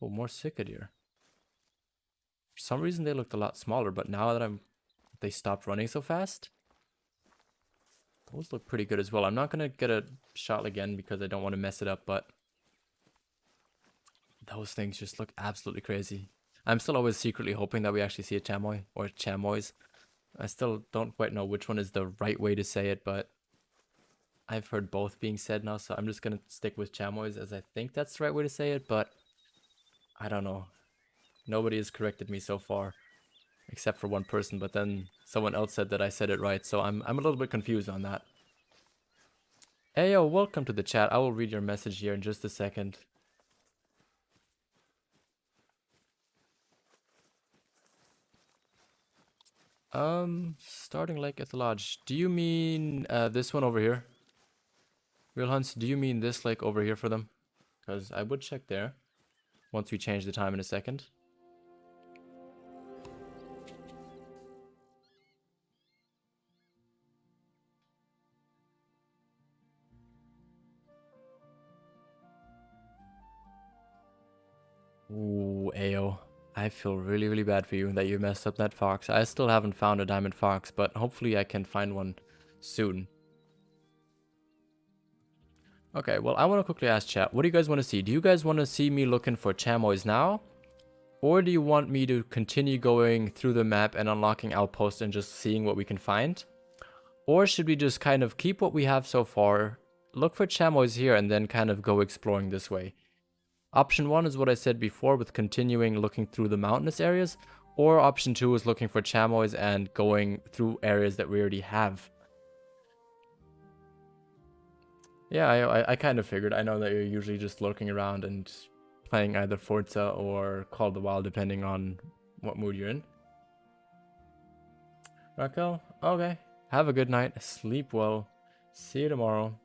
Oh, more cicada. For some reason they looked a lot smaller, but now that they stopped running so fast, those look pretty good as well. I'm not gonna get a shot again because I don't want to mess it up, but those things just look absolutely crazy. I'm still always secretly hoping that we actually see a chamois or chamois. I still don't quite know which one is the right way to say it, but I've heard both being said now, so I'm just gonna stick with chamois as I think that's the right way to say it, but I don't know. Nobody has corrected me so far, except for one person, but then someone else said that I said it right, so I'm a little bit confused on that. Hey yo, welcome to the chat. I will read your message here in just a second. Starting Lake at the Lodge. Do you mean this one over here? Real Hunts, do you mean this lake over here for them? Because I would check there once we change the time in a second. Ooh, Ayo. I feel really, really bad for you that you messed up that fox. I still haven't found a diamond fox, but hopefully I can find one soon. Okay, well, I want to quickly ask chat, what do you guys want to see? Do you guys want to see me looking for chamois now? Or do you want me to continue going through the map and unlocking outposts and just seeing what we can find? Or should we just kind of keep what we have so far, look for chamois here, and then kind of go exploring this way? Option 1 is what I said before with continuing looking through the mountainous areas, or option 2 is looking for chamois and going through areas that we already have. Yeah, I kind of figured. I know that you're usually just lurking around and playing either Forza or Call of the Wild depending on what mood you're in. Raquel, okay. Have a good night. Sleep well. See you tomorrow.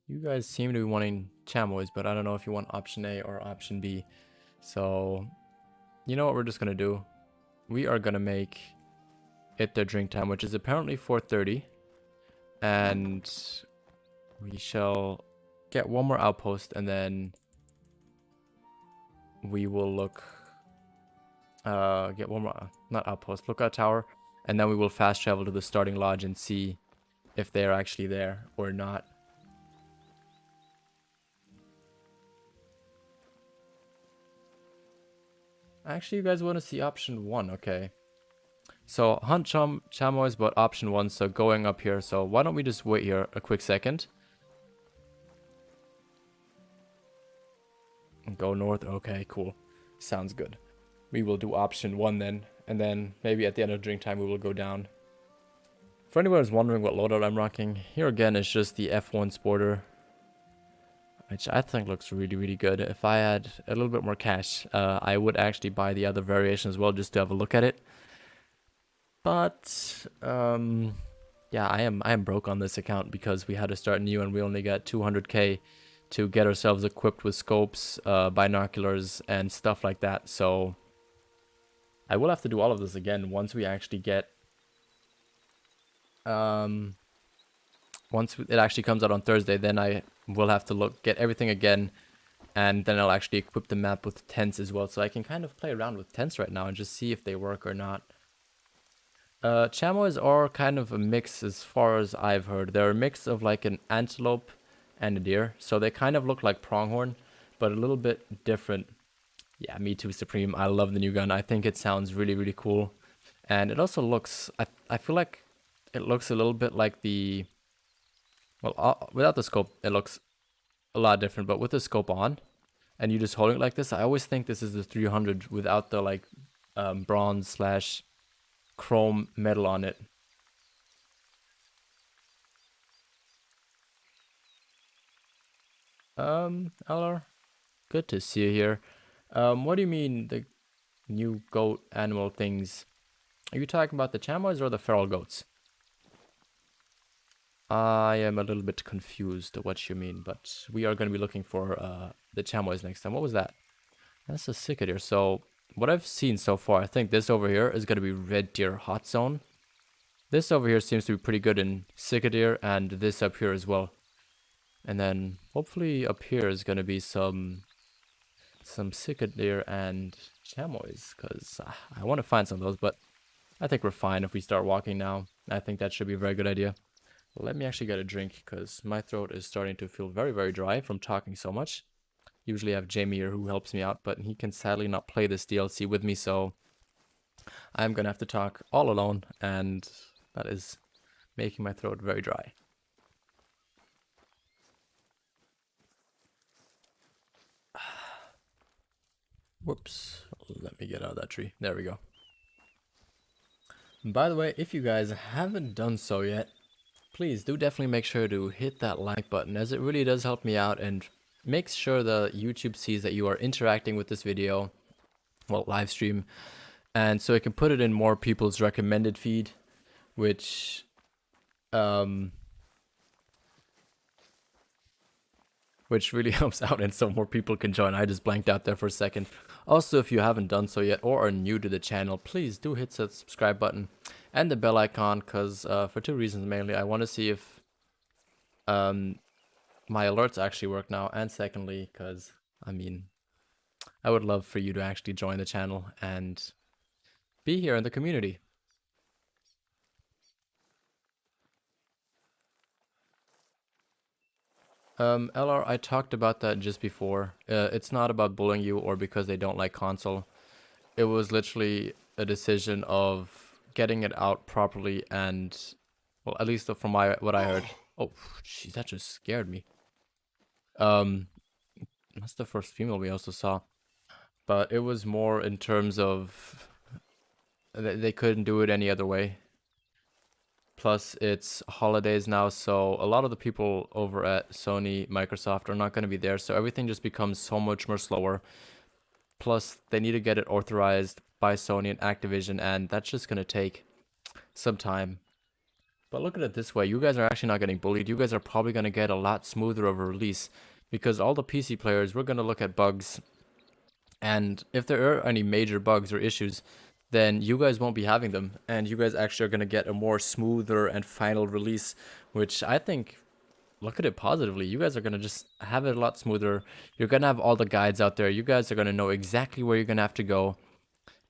You guys seem to be wanting chamois, but I don't know if you want option A or option B. So, you know what we're just going to do? We are going to make it their drink time, which is apparently 4:30. And we shall get one more outpost, and then we will look... get one more... Not outpost, lookout tower. And then we will fast travel to the starting lodge and see if they're actually there or not. Actually, you guys want to see option 1, okay. So, hunt chamois, but option 1, so going up here. So, why don't we just wait here a quick second. Go north, okay, cool. Sounds good. We will do option 1 then, and then maybe at the end of drink time we will go down. For anyone who's wondering what loadout I'm rocking, here again is just the F1 Sporter, which I think looks really, really good. If I had a little bit more cash, I would actually buy the other variation as well just to have a look at it. But, yeah, I am broke on this account because we had to start new and we only got 200k to get ourselves equipped with scopes, binoculars, and stuff like that. So, I will have to do all of this again once we actually get... once it actually comes out on Thursday, then I will have to get everything again, and then I'll actually equip the map with tents as well, so I can kind of play around with tents right now and just see if they work or not. Chamois are kind of a mix as far as I've heard. They're a mix of like an antelope and a deer, so they kind of look like pronghorn, but a little bit different. Yeah, me too, Supreme. I love the new gun. I think it sounds really, really cool. And it also looks, I feel like it looks a little bit like the... Well, without the scope, it looks a lot different, but with the scope on, and you just holding it like this, I always think this is the 300 without the, like, bronze slash chrome metal on it. LR, good to see you here. What do you mean the new goat animal things? Are you talking about the chamois or the feral goats? I am a little bit confused what you mean, but we are going to be looking for the chamois next time. What was that? That's a cicada. So what I've seen so far, I think this over here is going to be red deer hot zone. This over here seems to be pretty good in cicada, and this up here as well. And then hopefully up here is going to be some cicada and chamois, because I want to find some of those, but I think we're fine if we start walking now. I think that should be a very good idea. Let me actually get a drink, because my throat is starting to feel very, very dry from talking so much. Usually I have Jamie here who helps me out, but he can sadly not play this DLC with me, so I'm gonna have to talk all alone, and that is making my throat very dry. Whoops, let me get out of that tree. There we go. By the way, if you guys haven't done so yet, please do definitely make sure to hit that like button, as it really does help me out and makes sure the YouTube sees that you are interacting with this video, well, live stream, and so it can put it in more people's recommended feed, which really helps out, and so more people can join. I just blanked out there for a second. Also, if you haven't done so yet or are new to the channel, please do hit that subscribe button and the bell icon, because for two reasons mainly. I want to see if my alerts actually work now, and secondly, because I mean, I would love for you to actually join the channel and be here in the community. LR, I talked about that just before. It's not about bullying you or because they don't like console. It was literally a decision of getting it out properly, and, well, at least from what I heard. Oh, jeez, that just scared me. That's the first female we also saw. But it was more in terms of they couldn't do it any other way. Plus, it's holidays now, so a lot of the people over at Sony, Microsoft are not going to be there, so everything just becomes so much more slower. Plus, they need to get it authorized by Sony and Activision, and that's just going to take some time. But look at it this way, you guys are actually not getting bullied. You guys are probably going to get a lot smoother of a release, because all the PC players, we're going to look at bugs, and if there are any major bugs or issues, then you guys won't be having them, and you guys actually are going to get a more smoother and final release, which I think, look at it positively. You guys are going to just have it a lot smoother. You're going to have all the guides out there. You guys are going to know exactly where you're going to have to go,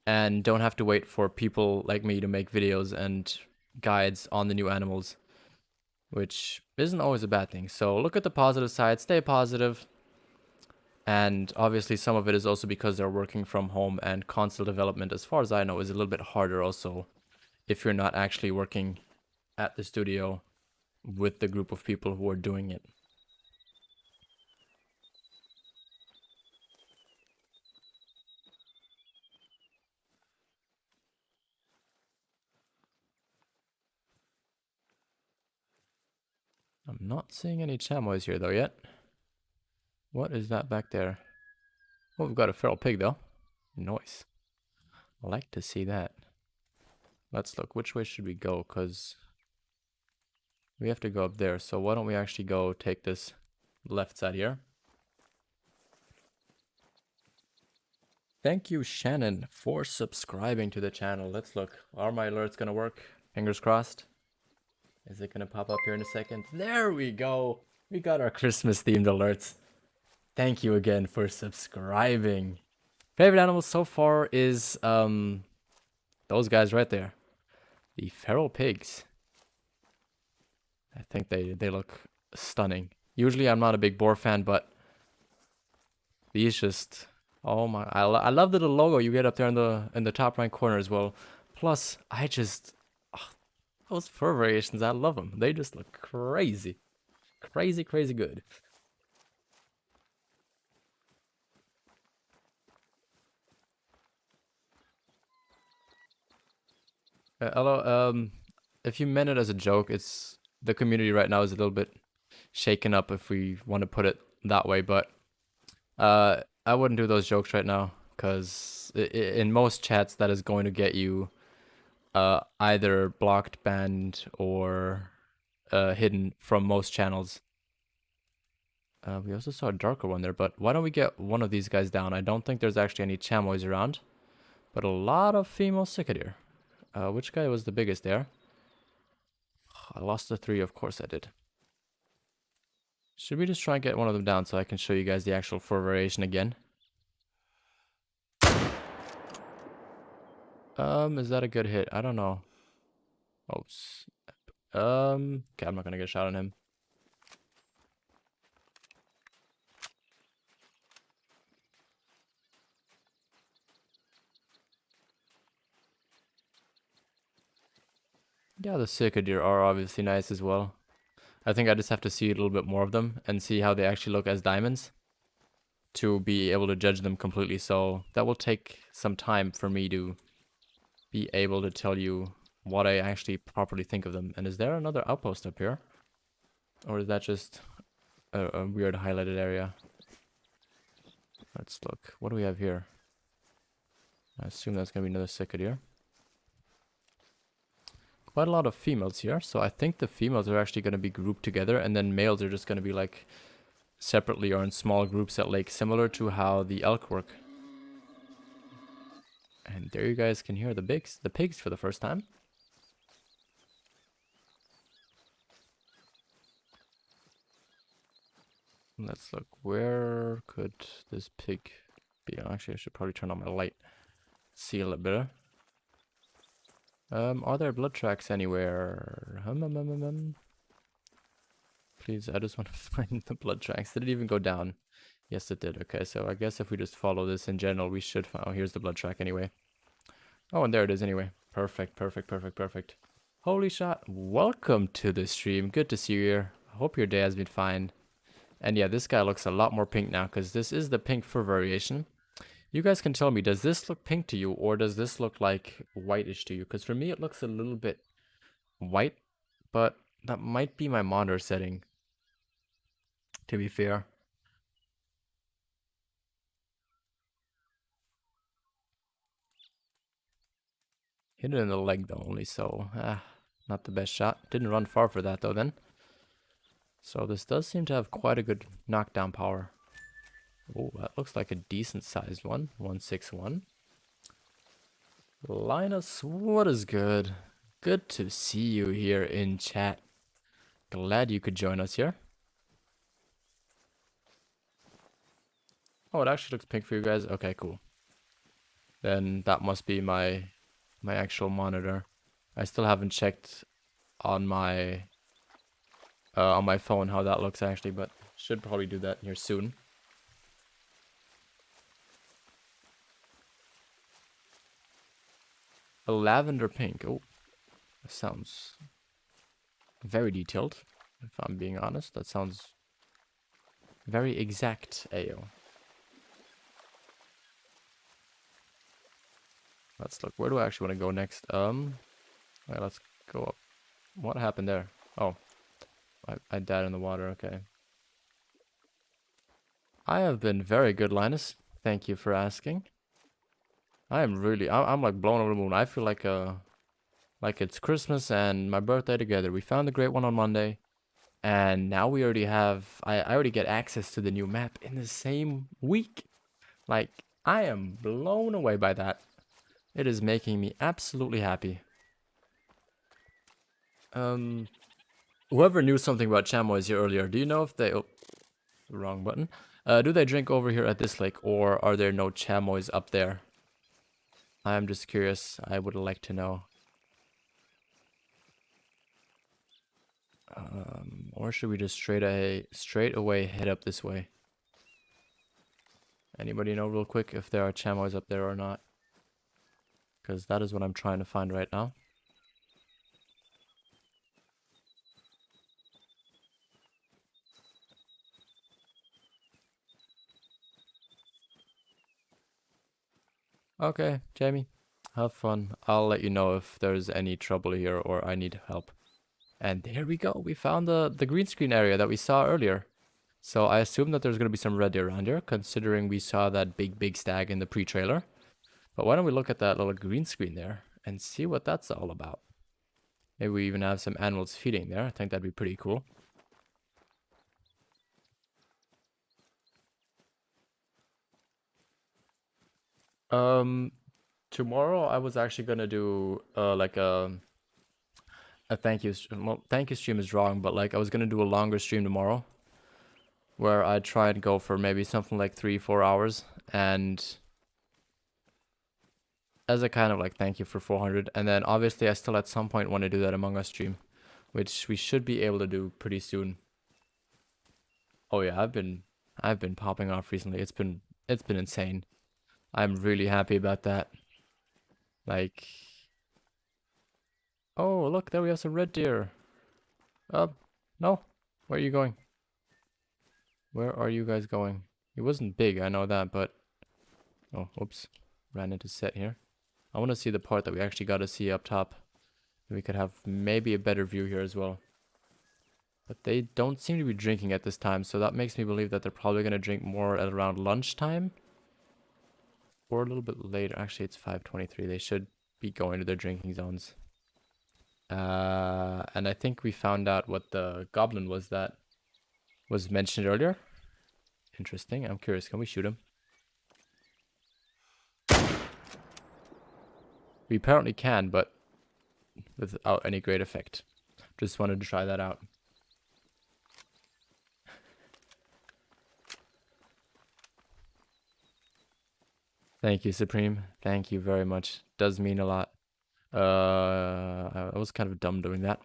and don't have to wait for people like me to make videos and guides on the new animals, which isn't always a bad thing. So look at the positive side, stay positive. And obviously some of it is also because they're working from home, and console development, as far as I know, is a little bit harder also if you're not actually working at the studio with the group of people who are doing it. I'm not seeing any chamois here though yet. What is that back there? Oh, we've got a feral pig though. Nice. I like to see that. Let's look. Which way should we go? Because we have to go up there. So why don't we actually go take this left side here? Thank you, Shannon, for subscribing to the channel. Let's look. Are my alerts gonna work? Fingers crossed. Is it gonna pop up here in a second? There we go. We got our Christmas themed alerts. Thank you again for subscribing. Favorite animal so far is those guys right there. The feral pigs. I think they look stunning. Usually I'm not a big boar fan, but these just, oh my, I love the little logo you get up there in the top right corner as well. Plus, I just, those fur variations, I love them. They just look crazy. Crazy, crazy good. Hello, if you meant it as a joke, it's, the community right now is a little bit shaken up, if we want to put it that way, but I wouldn't do those jokes right now, because in most chats that is going to get you either blocked, banned, or hidden from most channels. We also saw a darker one there, but why don't we get one of these guys down? I don't think there's actually any chamois around, but a lot of female cicadeer. Which guy was the biggest there? I lost the 3, of course I did. Should we just try and get one of them down so I can show you guys the actual fur variation again? Is that a good hit? I don't know. Oh, okay, I'm not gonna get a shot on him. Yeah, the cicadeer are obviously nice as well. I think I just have to see a little bit more of them and see how they actually look as diamonds to be able to judge them completely. So that will take some time for me to be able to tell you what I actually properly think of them. And is there another outpost up here? Or is that just a weird highlighted area? Let's look. What do we have here? I assume that's going to be another cicadeer. Quite a lot of females here, so I think the females are actually going to be grouped together, and then males are just going to be like separately or in small groups at lake, similar to how the elk work. And there you guys can hear the pigs for the first time. Let's look. Where could this pig be? Actually, I should probably turn on my light. See a little better. Are there blood tracks anywhere? Please, I just want to find the blood tracks. Did it even go down? Yes, it did. Okay, so I guess if we just follow this in general, we should find... Oh, here's the blood track anyway. Oh, and there it is anyway. Perfect, perfect, perfect, perfect. Holy shot. Welcome to the stream. Good to see you here. I hope your day has been fine. And yeah, this guy looks a lot more pink now, because this is the pink fur variation. You guys can tell me, does this look pink to you, or does this look like whitish to you? Because for me, it looks a little bit white, but that might be my monitor setting, to be fair. Hit it in the leg though, only, so not the best shot. Didn't run far for that though then. So this does seem to have quite a good knockdown power. Oh, that looks like a decent sized one. 161. Linus, what is good? Good to see you here in chat. Glad you could join us here. Oh, it actually looks pink for you guys. Okay, cool. Then that must be my actual monitor. I still haven't checked on my phone how that looks actually, but should probably do that here soon. A lavender pink. Oh, that sounds very detailed, if I'm being honest. That sounds very exact, Ayo. Let's look. Where do I actually want to go next? Alright, let's go up. What happened there? Oh, I died in the water. Okay. I have been very good, Linus. Thank you for asking. I'm like blown over the moon. I feel like it's Christmas and my birthday together. We found the great one on Monday, and now we already have. I already get access to the new map in the same week. Like, I am blown away by that. It is making me absolutely happy. Whoever knew something about chamois here earlier, do you know if they... Oh, wrong button. Do they drink over here at this lake, or are there no chamois up there? I'm just curious. I would like to know. Or should we just straight away head up this way? Anybody know real quick if there are chamois up there or not? Because that is what I'm trying to find right now. Okay, Jamie, have fun. I'll let you know if there's any trouble here or I need help. And there we go. We found the green screen area that we saw earlier. So I assume that there's going to be some red deer around here, considering we saw that big stag in the pre-trailer. But why don't we look at that little green screen there and see what that's all about? Maybe we even have some animals feeding there. I think that'd be pretty cool. Tomorrow I was actually gonna do like a thank you. Well, thank you stream is wrong, but like I was gonna do a longer stream tomorrow, where I'd try and go for maybe something like 3-4 hours, and as a kind of like thank you for 400. And then obviously I still at some point want to do that Among Us stream, which we should be able to do pretty soon. Oh yeah, I've been popping off recently. It's been insane. I'm really happy about that. Like, oh look, there we have some red deer. No, where are you going? Where are you guys going? It wasn't big, I know that, but oh, oops, ran into set here. I want to see the part that we actually got to see up top. We could have maybe a better view here as well. But they don't seem to be drinking at this time, so that makes me believe that they're probably going to drink more at around lunchtime. Or a little bit later. Actually, it's 5:23. They should be going to their drinking zones. And I think we found out what the goblin was that was mentioned earlier. Interesting. I'm curious. Can we shoot him? We apparently can, but without any great effect. Just wanted to try that out. Thank you, Supreme. Thank you very much. Does mean a lot. I was kind of dumb doing that.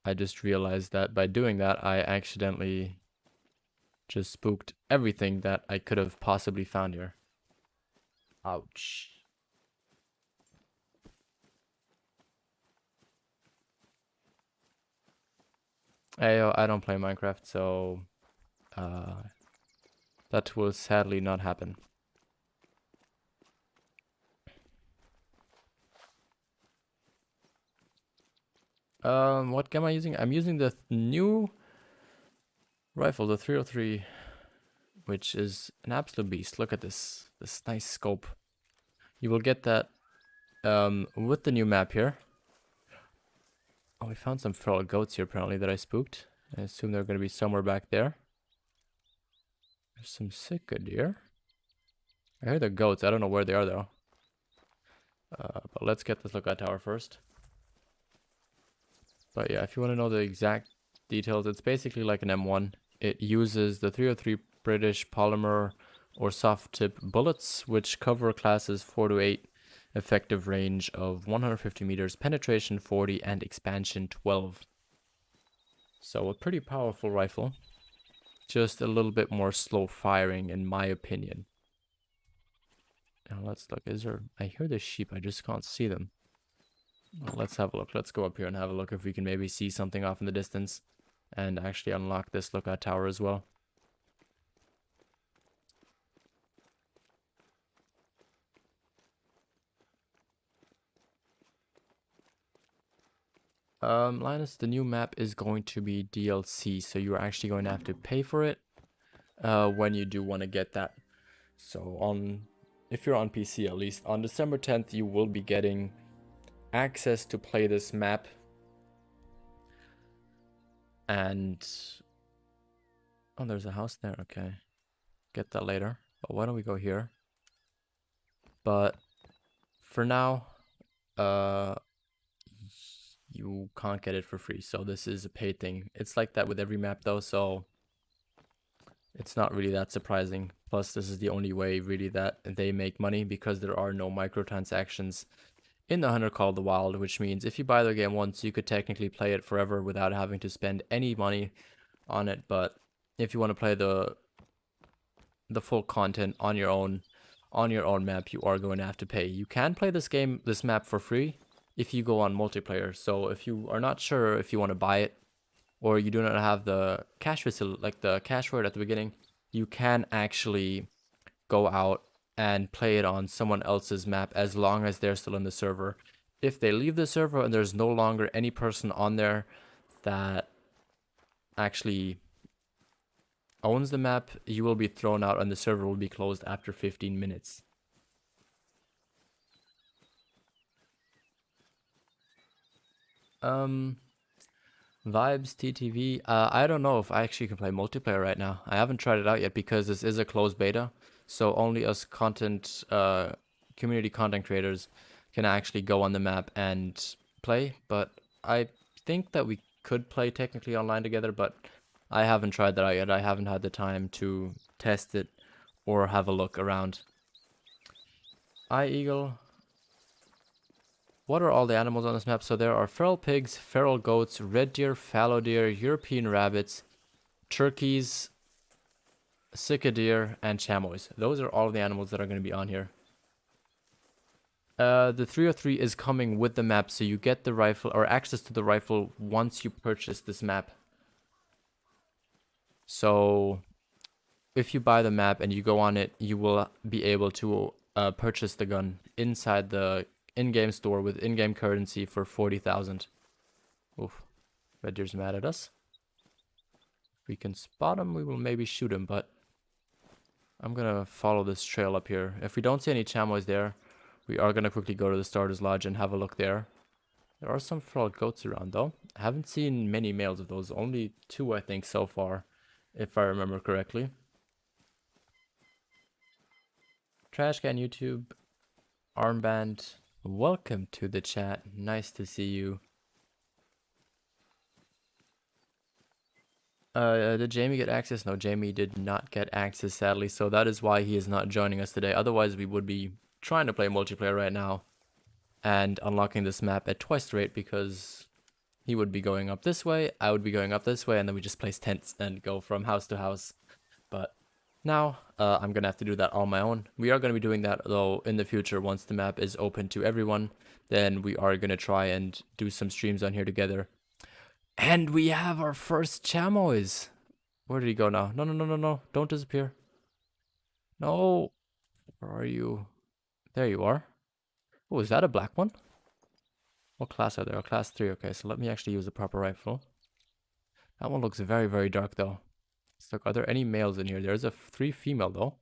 I just realized that by doing that, I accidentally just spooked everything that I could have possibly found here. Ouch. I don't play Minecraft, so that will sadly not happen. What am I using? I'm using the new rifle, the 303, which is an absolute beast. Look at this nice scope. You will get that with the new map here. Oh, we found some feral goats here apparently that I spooked. I assume they're going to be somewhere back there. There's some sick deer. I hear the goats. I don't know where they are though. But let's get this lookout tower first. But yeah, if you want to know the exact details, it's basically like an M1. It uses the 303 British polymer or soft tip bullets, which cover classes 4 to 8, effective range of 150 meters, penetration 40, and expansion 12. So a pretty powerful rifle. Just a little bit more slow firing in my opinion. Now let's look. I hear the sheep, I just can't see them. Well, let's have a look. Let's go up here and have a look if we can maybe see something off in the distance. And actually unlock this lookout tower as well. Linus, the new map is going to be DLC, so you're actually going to have to pay for it when you do want to get that. So if you're on PC at least, on December 10th you will be getting access to play this map. And oh, there's a house there. Okay, get that later. But why don't we go here? But for now, you can't get it for free, so this is a paid thing. It's like that with every map though, so it's not really that surprising. Plus, this is the only way really that they make money, because there are no microtransactions in the Hunter Call of the Wild, which means if you buy the game once, you could technically play it forever without having to spend any money on it. But if you want to play the full content on your own map, you are going to have to pay. You can play this map for free if you go on multiplayer. So if you are not sure if you want to buy it, or you do not have the cash facility, like the cash for it at the beginning, you can actually go out and play it on someone else's map as long as they're still in the server. If they leave the server and there's no longer any person on there that actually owns the map, you will be thrown out and the server will be closed after 15 minutes. Vibes TTV. I don't know if I actually can play multiplayer right now. I haven't tried it out yet because this is a closed beta. So only us community content creators can actually go on the map and play. But I think that we could play technically online together, but I haven't tried that out yet. I haven't had the time to test it or have a look around. Eagle. What are all the animals on this map? So there are feral pigs, feral goats, red deer, fallow deer, European rabbits, turkeys, sika deer, and chamois. Those are all the animals that are going to be on here. The 303 is coming with the map, so you get the rifle or access to the rifle once you purchase this map. So if you buy the map and you go on it, you will be able to purchase the gun inside the in-game store with in-game currency for 40,000. Oof, red deer's mad at us. If we can spot him, we will maybe shoot him, but I'm gonna follow this trail up here. If we don't see any chamois there, we are gonna quickly go to the starter's lodge and have a look there. There are some feral goats around though. I haven't seen many males of those, only 2 I think so far, if I remember correctly. Trashcan YouTube, armband, welcome to the chat. Nice to see you. Did Jamie get access? No, Jamie did not get access, sadly, so that is why he is not joining us today. Otherwise, we would be trying to play multiplayer right now and unlocking this map at twice the rate because he would be going up this way, I would be going up this way, and then we just place tents and go from house to house. But now, I'm gonna have to do that on my own. We are gonna be doing that, though, in the future once the map is open to everyone. Then we are gonna try and do some streams on here together. And we have our first chamois. Where did he go now? No, no, no, no, no. Don't disappear. No. Where are you? There you are. Oh, is that a black one? What class are there? Oh, class 3. Okay, so let me actually use the proper rifle. That one looks very, very dark, though. Let's look. Are there any males in here? There's a 3 female, though.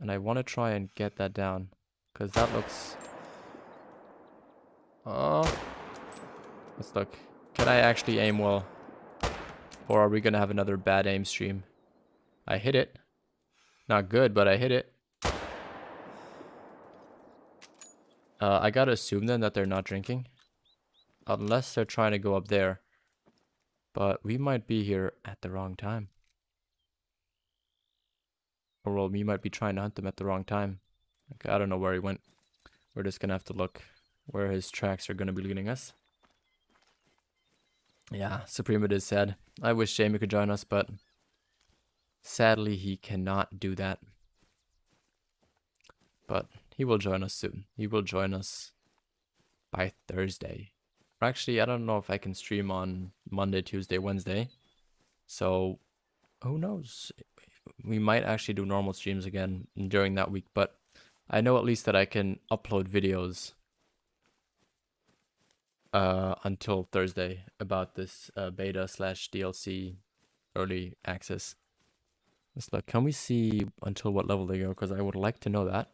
And I want to try and get that down. Because that looks... Oh. Let's look. Can I actually aim well? Or are we going to have another bad aim stream? I hit it. Not good, but I hit it. I gotta assume then that they're not drinking. Unless they're trying to go up there. But we might be here at the wrong time. Or well, we might be trying to hunt them at the wrong time. Okay, I don't know where he went. We're just gonna have to look where his tracks are gonna be leading us. Yeah, Supreme, it is sad. I wish Jamie could join us, but sadly he cannot do that. But he will join us soon. He will join us by Thursday. Or actually, I don't know if I can stream on Monday, Tuesday, Wednesday. So, who knows? We might actually do normal streams again during that week. But I know at least that I can upload videos until Thursday about this beta / DLC early access. Let's look. Can we see until what level they go? Because I would like to know that.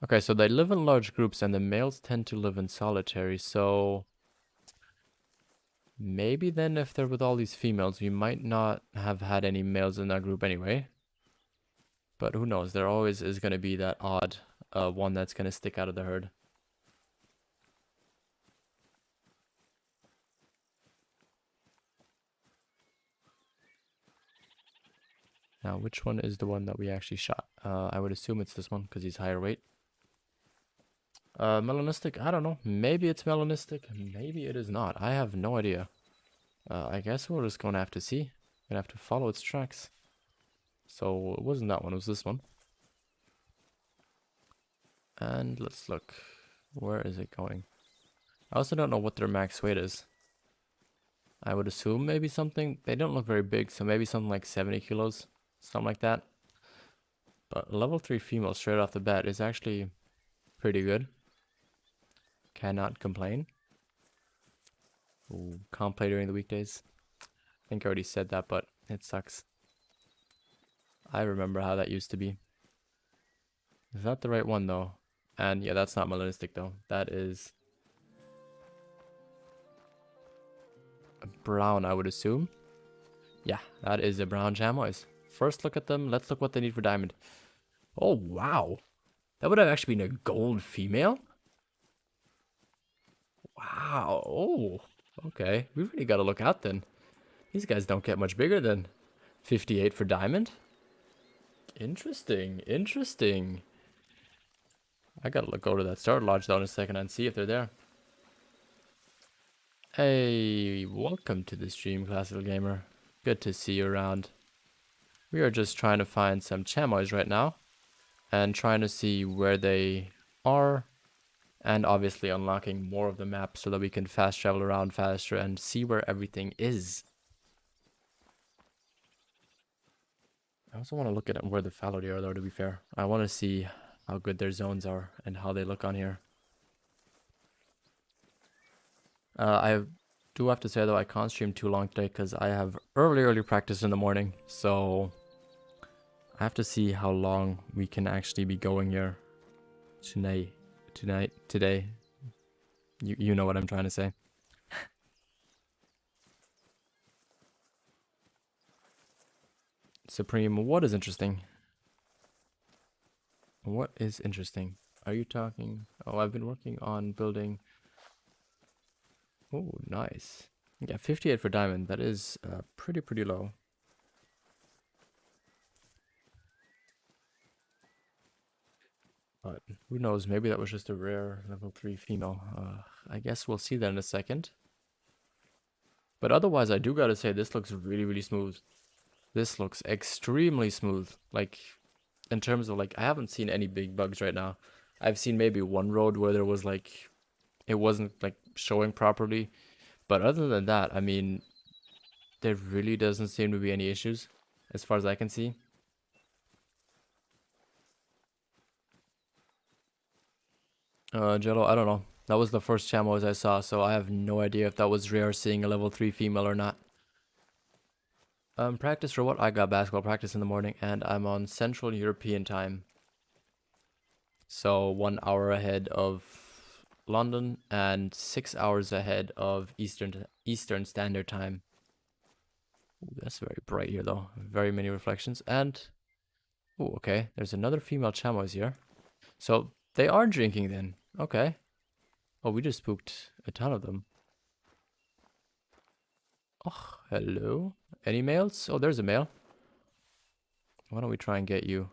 Okay, so they live in large groups and the males tend to live in solitary, so maybe then if they're with all these females, we might not have had any males in that group anyway. But who knows, there always is going to be that odd one that's going to stick out of the herd. Now, which one is the one that we actually shot? I would assume it's this one because he's higher weight. Melanistic, I don't know. Maybe it's melanistic. Maybe it is not. I have no idea. I guess we're just going to have to see. Gonna have to follow its tracks. So it wasn't that one, it was this one. And let's look. Where is it going? I also don't know what their max weight is. I would assume maybe something... They don't look very big, so maybe something like 70 kilos. Something like that. But level 3 female straight off the bat is actually pretty good. Cannot complain. Ooh, can't play during the weekdays. I think I already said that, but it sucks. I remember how that used to be. Is that the right one though? And yeah, that's not melanistic though. That is a brown, I would assume. Yeah, that is a brown chamois. First look at them. Let's look what they need for diamond. Oh, wow. That would have actually been a gold female? Wow. Oh, okay. We really got to look out then. These guys don't get much bigger than 58 for diamond. Interesting. Interesting. I got to go to that starter lodge though in a second and see if they're there. Hey, welcome to the stream, Classical Gamer. Good to see you around. We are just trying to find some chamois right now and trying to see where they are, and obviously unlocking more of the map so that we can fast travel around faster and see where everything is. I also want to look at where the fallow deer are though, to be fair. I want to see how good their zones are and how they look on here. I do have to say though, I can't stream too long today because I have early practice in the morning, so I have to see how long we can actually be going here today. You know what I'm trying to say. Supreme, what is interesting? What is interesting? Are you talking? Oh, I've been working on building. Oh, nice. Yeah, 58 for diamond. That is pretty low. But who knows? Maybe that was just a rare level 3 female. I guess we'll see that in a second. But otherwise, I do gotta say, this looks really smooth. This looks extremely smooth. Like, in terms of, like, I haven't seen any big bugs right now. I've seen maybe one road where there was, like, it wasn't, like, showing properly. But other than that, I mean, there really doesn't seem to be any issues, as far as I can see. Jello, I don't know. That was the first chamois I saw, so I have no idea if that was rare seeing a level 3 female or not. Practice for what? I got basketball practice in the morning, and I'm on Central European time. So 1 hour ahead of London and 6 hours ahead of Eastern Standard Time. Ooh, that's very bright here though. Very many reflections. And oh, okay. There's another female chamois here. So they are drinking then. Okay. Oh, we just spooked a ton of them. Oh, hello. Any males? Oh, there's a male. Why don't we try and get you?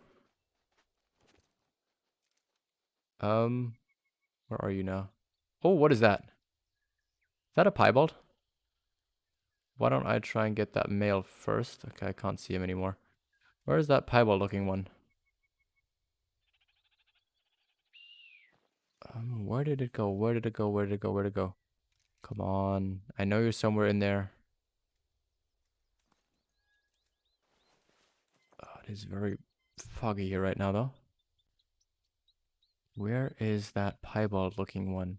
Where are you now? Oh, what is that? Is that a piebald? Why don't I try and get that male first? Okay, I can't see him anymore. Where is that piebald looking one? Where did it go? Where did it go? Where did it go? Where did it go? Come on. I know you're somewhere in there. Oh, it is very foggy here right now, though. Where is that piebald looking one?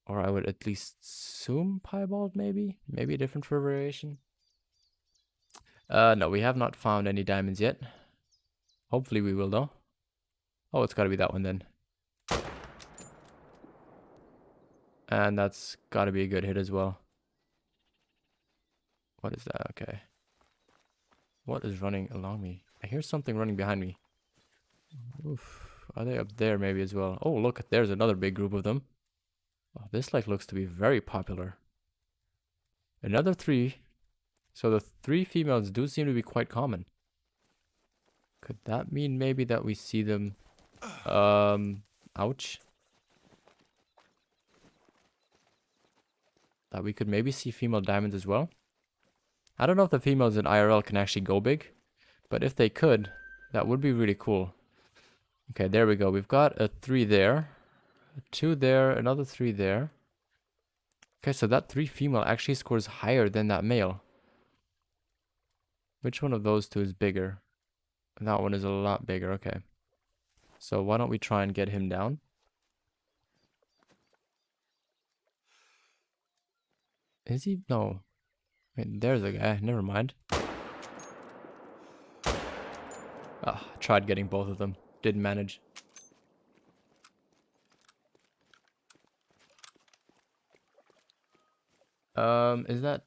Or I would at least assume piebald, maybe? Maybe a different variation? No, we have not found any diamonds yet. Hopefully we will, though. Oh, it's gotta be that one then. And that's gotta be a good hit as well. What is that? Okay. What is running along me? I hear something running behind me. Oof. Are they up there maybe as well? Oh, look, there's another big group of them. Oh, this like looks to be very popular. Another 3. So the 3 females do seem to be quite common. Could that mean maybe that we see them? Ouch. That we could maybe see female diamonds as well. I don't know if the females in IRL can actually go big, but if they could, that would be really cool. Okay, there we go. We've got a 3 there, a 2 there, another 3 there. Okay, so that 3 female actually scores higher than that male. Which one of those 2 is bigger? That one is a lot bigger, okay. So why don't we try and get him down? Is he? No. Wait, there's a guy. Never mind. Ah, tried getting both of them. Didn't manage. Is that...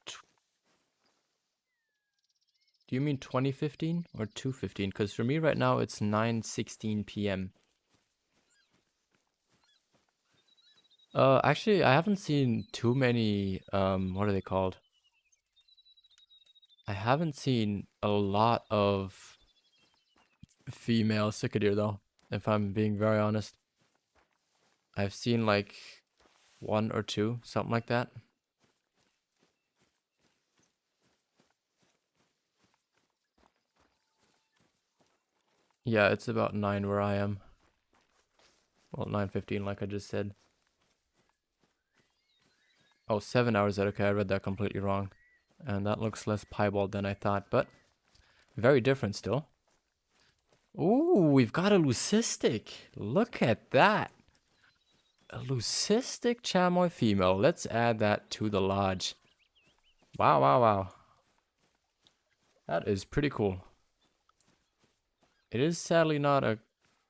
Do you mean 2015 or 2:15? Because for me right now it's 9:16 p.m. Actually, I haven't seen too many, what are they called? I haven't seen a lot of female cicadere though, if I'm being very honest. I've seen like one or two, something like that. Yeah, it's about 9 where I am. Well, 9:15 like I just said. Oh, 7 hours out. Okay, I read that completely wrong. And that looks less piebald than I thought, but very different still. Ooh, we've got a leucistic. Look at that. A leucistic chamois female. Let's add that to the lodge. Wow, wow, wow. That is pretty cool. It is sadly not a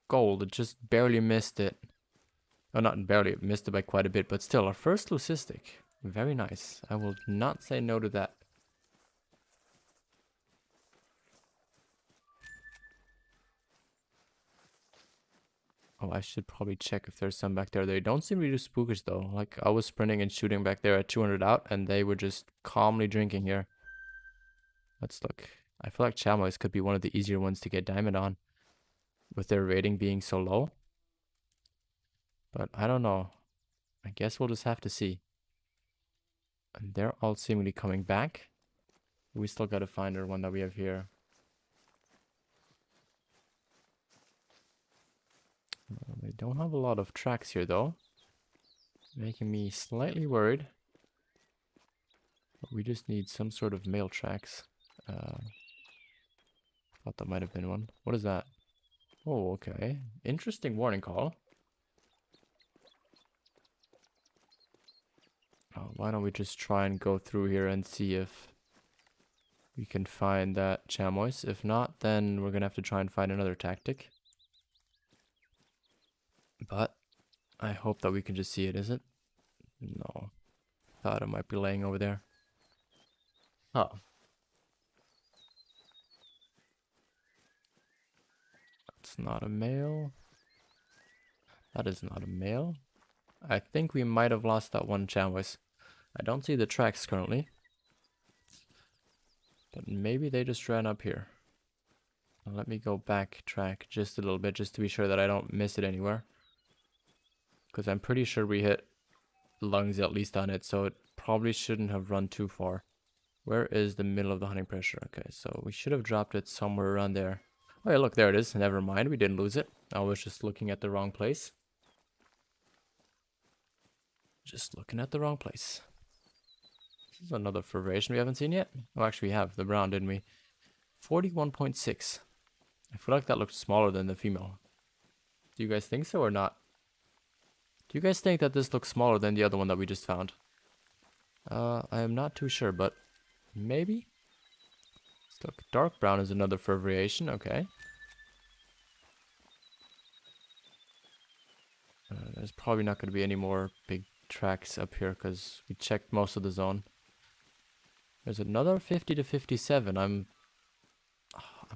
gold. It just barely missed it. Oh, not barely. It missed it by quite a bit, but still, our first leucistic. Very nice. I will not say no to that. Oh, I should probably check if there's some back there. They don't seem really spookish though. Like, I was sprinting and shooting back there at 200 out, and they were just calmly drinking here. Let's look. I feel like chamois could be one of the easier ones to get diamond on, with their rating being so low. But I don't know. I guess we'll just have to see. And they're all seemingly coming back. We still gotta find our one that we have here. They don't have a lot of tracks here though, making me slightly worried. But we just need some sort of male tracks. Thought that might have been one. What is that? Oh, okay. Interesting warning call. Why don't we just try and go through here and see if we can find that chamois. If not, then we're gonna have to try and find another tactic. But I hope that we can just see it, is it? No. Thought it might be laying over there. Oh. That's not a male. That is not a male. I think we might have lost that one chamois. I don't see the tracks currently. But maybe they just ran up here. Let me go backtrack just a little bit just to be sure that I don't miss it anywhere. Because I'm pretty sure we hit lungs at least on it, so it probably shouldn't have run too far. Where is the middle of the hunting pressure? Okay, so we should have dropped it somewhere around there. Oh yeah, look, there it is. Never mind, we didn't lose it. I was just looking at the wrong place. Just looking at the wrong place. This is another variation we haven't seen yet. Oh, actually we have the brown, didn't we? 41.6. I feel like that looked smaller than the female. Do you guys think so or not? Do you guys think that this looks smaller than the other one that we just found? I am not too sure, but maybe? Let's look. Dark brown is another fur variation. Okay. There's probably not going to be any more big tracks up here because we checked most of the zone. There's another 50 to 57. I'm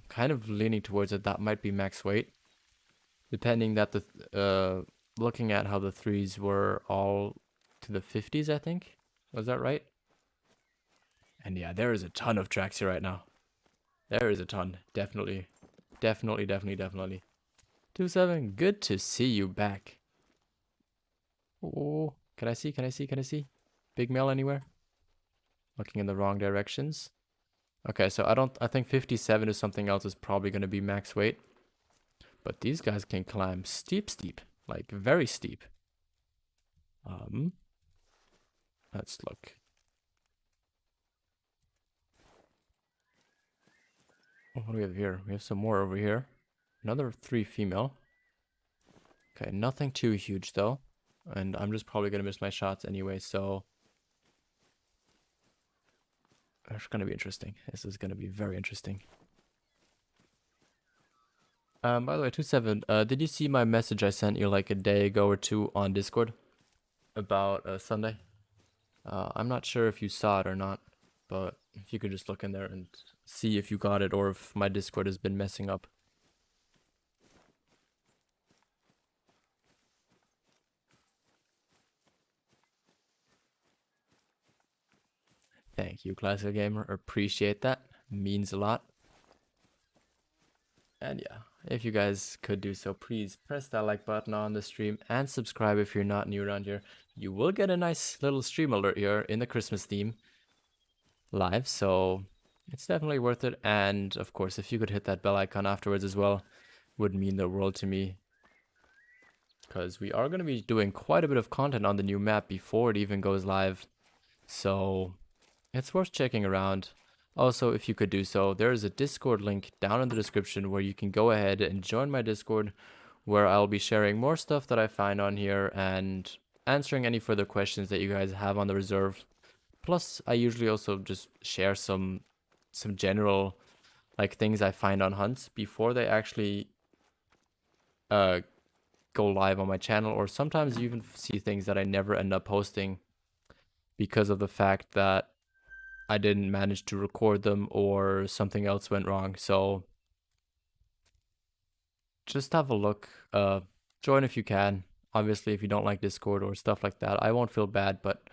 kind of leaning towards it. That might be max weight, depending that the looking at how the threes were all to the 50s, I think. Was that right? And yeah, there is a ton of tracks here right now. There is a ton. Definitely. Definitely, definitely, definitely. 27, good to see you back. Oh, can I see? Can I see? Can I see? Big male anywhere? Looking in the wrong directions. Okay, so I think 57 is something else is probably going to be max weight. But these guys can climb steep. Like, very steep. Let's look. Oh, what do we have here? We have some more over here. Another 3 female. Okay, nothing too huge though. And I'm just probably going to miss my shots anyway, so... It's gonna be interesting. This is gonna be very interesting. By the way, 27, did you see my message I sent you like a day ago or two on Discord about Sunday? I'm not sure if you saw it or not, but if you could just look in there and see if you got it or if my Discord has been messing up. Thank you, Classical Gamer. Appreciate that. Means a lot. And yeah, if you guys could do so, please press that like button on the stream and subscribe if you're not new around here. You will get a nice little stream alert here in the Christmas theme live, so it's definitely worth it. And of course, if you could hit that bell icon afterwards as well, would mean the world to me. Because we are going to be doing quite a bit of content on the new map before it even goes live. So it's worth checking around. Also, if you could do so, there is a Discord link down in the description where you can go ahead and join my Discord, where I'll be sharing more stuff that I find on here and answering any further questions that you guys have on the reserve. Plus, I usually also just share some general like things I find on hunts before they actually go live on my channel, or sometimes you even see things that I never end up posting because of the fact that I didn't manage to record them or something else went wrong. So just have a look. Join if you can. Obviously, if you don't like Discord or stuff like that, I won't feel bad, but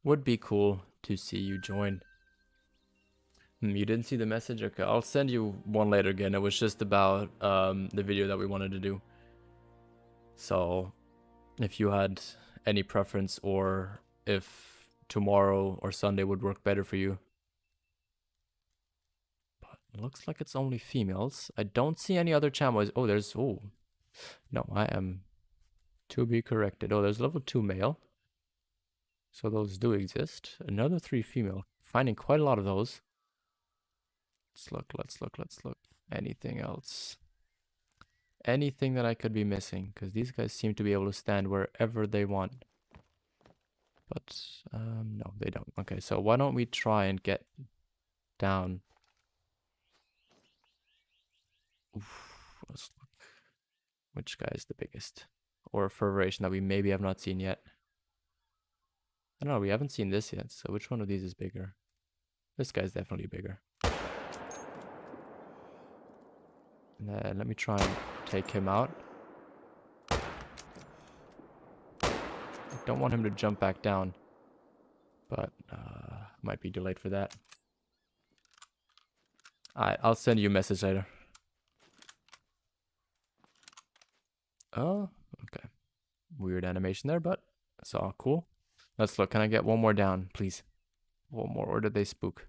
would be cool to see you join. You didn't see the message? Okay, I'll send you one later again. It was just about the video that we wanted to do. So if you had any preference or if tomorrow or Sunday would work better for you. But it looks like it's only females. I don't see any other chamois. Oh, there's... Oh, no, I am to be corrected. Oh, there's level 2 male. So those do exist. Another 3 female. Finding quite a lot of those. Let's look. Anything else? Anything that I could be missing? Because these guys seem to be able to stand wherever they want. But, no, they don't. Okay, so why don't we try and get down? Oof, let's look. Which guy is the biggest? Or a furberation that we maybe have not seen yet? I don't know, we haven't seen this yet, so which one of these is bigger? This guy's definitely bigger. Let me try and take him out. I don't want him to jump back down, but might be delayed for that. Alright, I'll send you a message later. Oh, okay. Weird animation there, but it's all cool. Let's look. Can I get one more down, please? One more, or did they spook?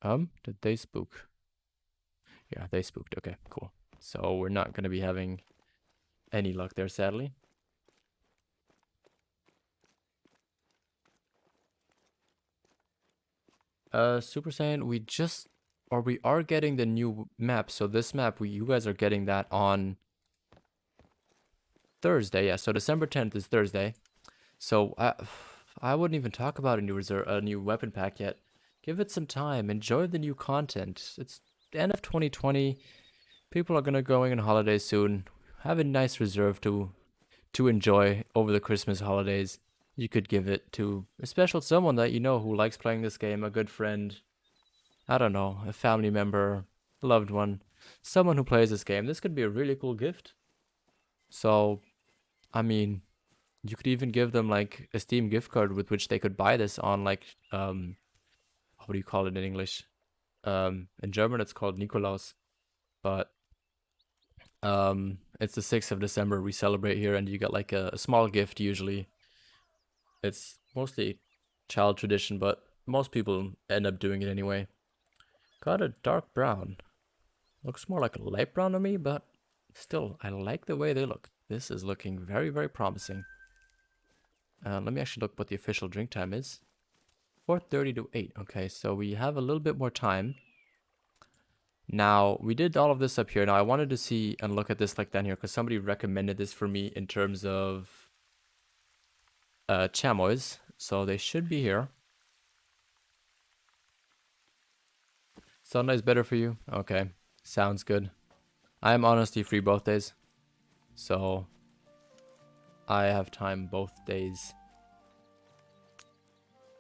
Did they spook? Yeah, they spooked. Okay, cool. So we're not going to be having any luck there, sadly. Super Saiyan, we are getting the new map. So this map, you guys are getting that on Thursday. Yeah, so December 10th is Thursday. So I wouldn't even talk about a new weapon pack yet. Give it some time. Enjoy the new content. It's the end of 2020. People are gonna going on holidays soon. Have a nice reserve to enjoy over the Christmas holidays. You could give it to a special someone that you know who likes playing this game, a good friend. I don't know, a family member, a loved one, someone who plays this game. This could be a really cool gift. So, I mean, you could even give them like a Steam gift card with which they could buy this on like what do you call it in English? In German it's called Nikolaus, but it's the 6th of December we celebrate here, and you get like a small gift usually. It's mostly child tradition, but most people end up doing it anyway. Got a dark brown. Looks more like a light brown to me, but still, I like the way they look. This is looking very, very promising. Let me actually look what the official drink time is. 4:30 to 8. Okay, so we have a little bit more time. Now, we did all of this up here. Now, I wanted to see and look at this like down here because somebody recommended this for me in terms of chamois. So they should be here. Sunday's better for you? Okay. Sounds good. I'm honestly free both days. So I have time both days.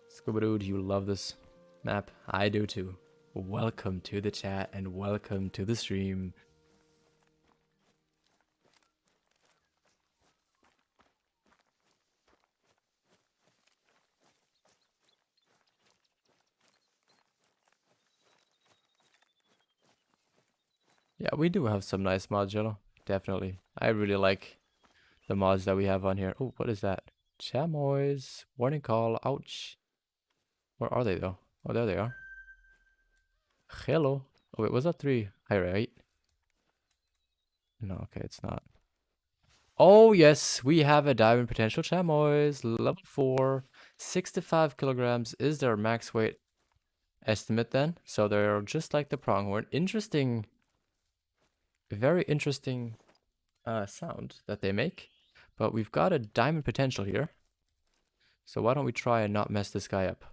Scooby-Doo, you love this map? I do too. Welcome to the chat and welcome to the stream. Yeah, we do have some nice mods, Jello. Definitely. I really like the mods that we have on here. Oh, what is that? Chamois. Warning call. Ouch. Where are they, though? Oh, there they are. Hello. Oh, wait, was that 3? Hi, right? No, okay, it's not. Oh, yes, we have a diamond potential chamois. Level 4. 65 kilograms is their max weight estimate then. So they're just like the pronghorn. Interesting. Very interesting sound that they make. But we've got a diamond potential here. So why don't we try and not mess this guy up?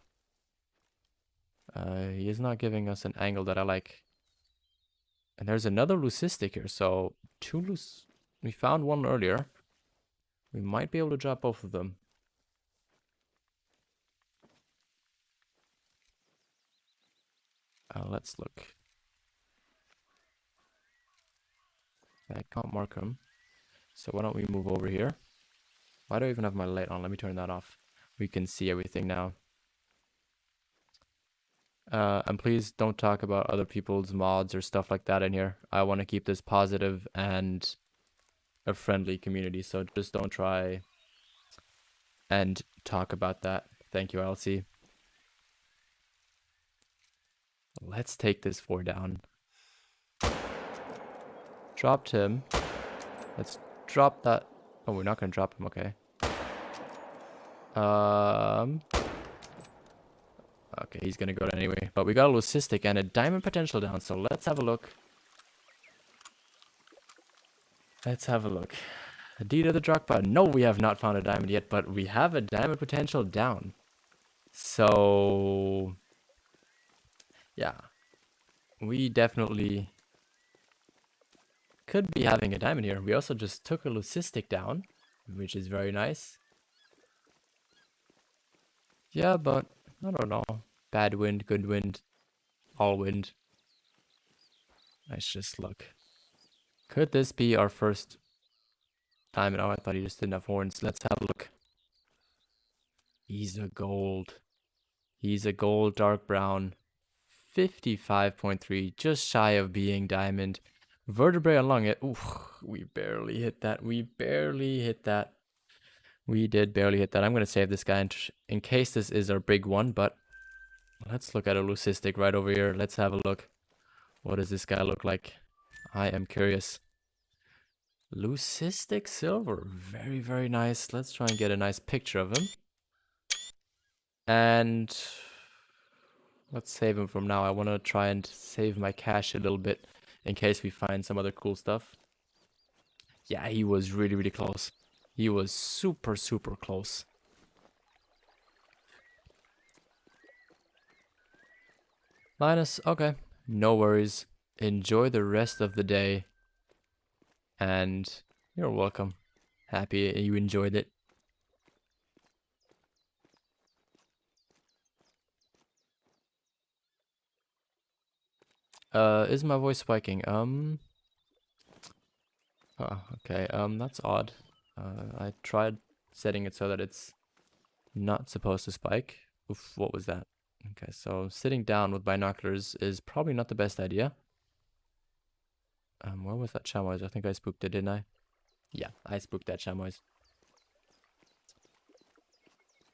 He is not giving us an angle that I like. And there's another leucistic here. So we found one earlier. We might be able to drop both of them. Let's look. I can't mark them. So why don't we move over here? Why do I even have my light on? Let me turn that off. We can see everything now. And please don't talk about other people's mods or stuff like that in here. I want to keep this positive and a friendly community. So just don't try and talk about that. Thank you, LC. Let's take this 4 down. Dropped him. Let's drop that. Oh, we're not going to drop him. Okay. Okay, he's going to go down anyway. But we got a leucistic and a diamond potential down. So let's have a look. Let's have a look. Deed of the Drogba. No, we have not found a diamond yet, but we have a diamond potential down. So, yeah. We definitely could be having a diamond here. We also just took a leucistic down, which is very nice. Yeah, but I don't know. Bad wind, good wind, all wind. Let's just look. Could this be our first diamond? Oh, I thought he just didn't have horns. Let's have a look. He's a gold. He's a gold, dark brown. 55.3, just shy of being diamond. Vertebrae along it. Ooh, we barely hit that. We barely hit that. We did barely hit that. I'm going to save this guy in case this is our big one, but let's look at a leucistic right over here. Let's have a look. What does this guy look like? I am curious. Leucistic silver. Very, very nice. Let's try and get a nice picture of him. And let's save him from now. I want to try and save my cash a little bit in case we find some other cool stuff. Yeah, he was really, really close. He was super, super close. Linus, okay. No worries. Enjoy the rest of the day. And you're welcome. Happy you enjoyed it. Is my voice spiking? Oh, okay. That's odd. I tried setting it so that it's not supposed to spike. Oof, what was that? Okay, so sitting down with binoculars is probably not the best idea. Where was that chamois? I think I spooked it, didn't I? Yeah, I spooked that chamois.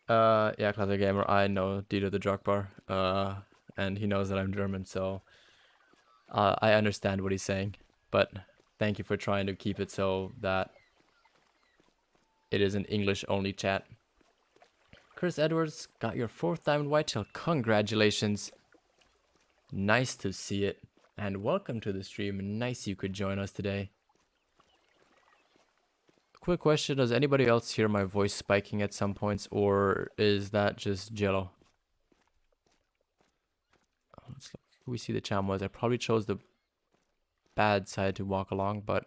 Yeah, Classic Gamer, I know Dieter the Drogbar. And he knows that I'm German, so I understand what he's saying. But thank you for trying to keep it so that it is an English-only chat. Chris Edwards, got your 4th diamond whitetail. Congratulations. Nice to see it. And welcome to the stream. Nice you could join us today. Quick question, does anybody else hear my voice spiking at some points, or is that just Jello? Let's look. we see the chamois. I probably chose the bad side to walk along, but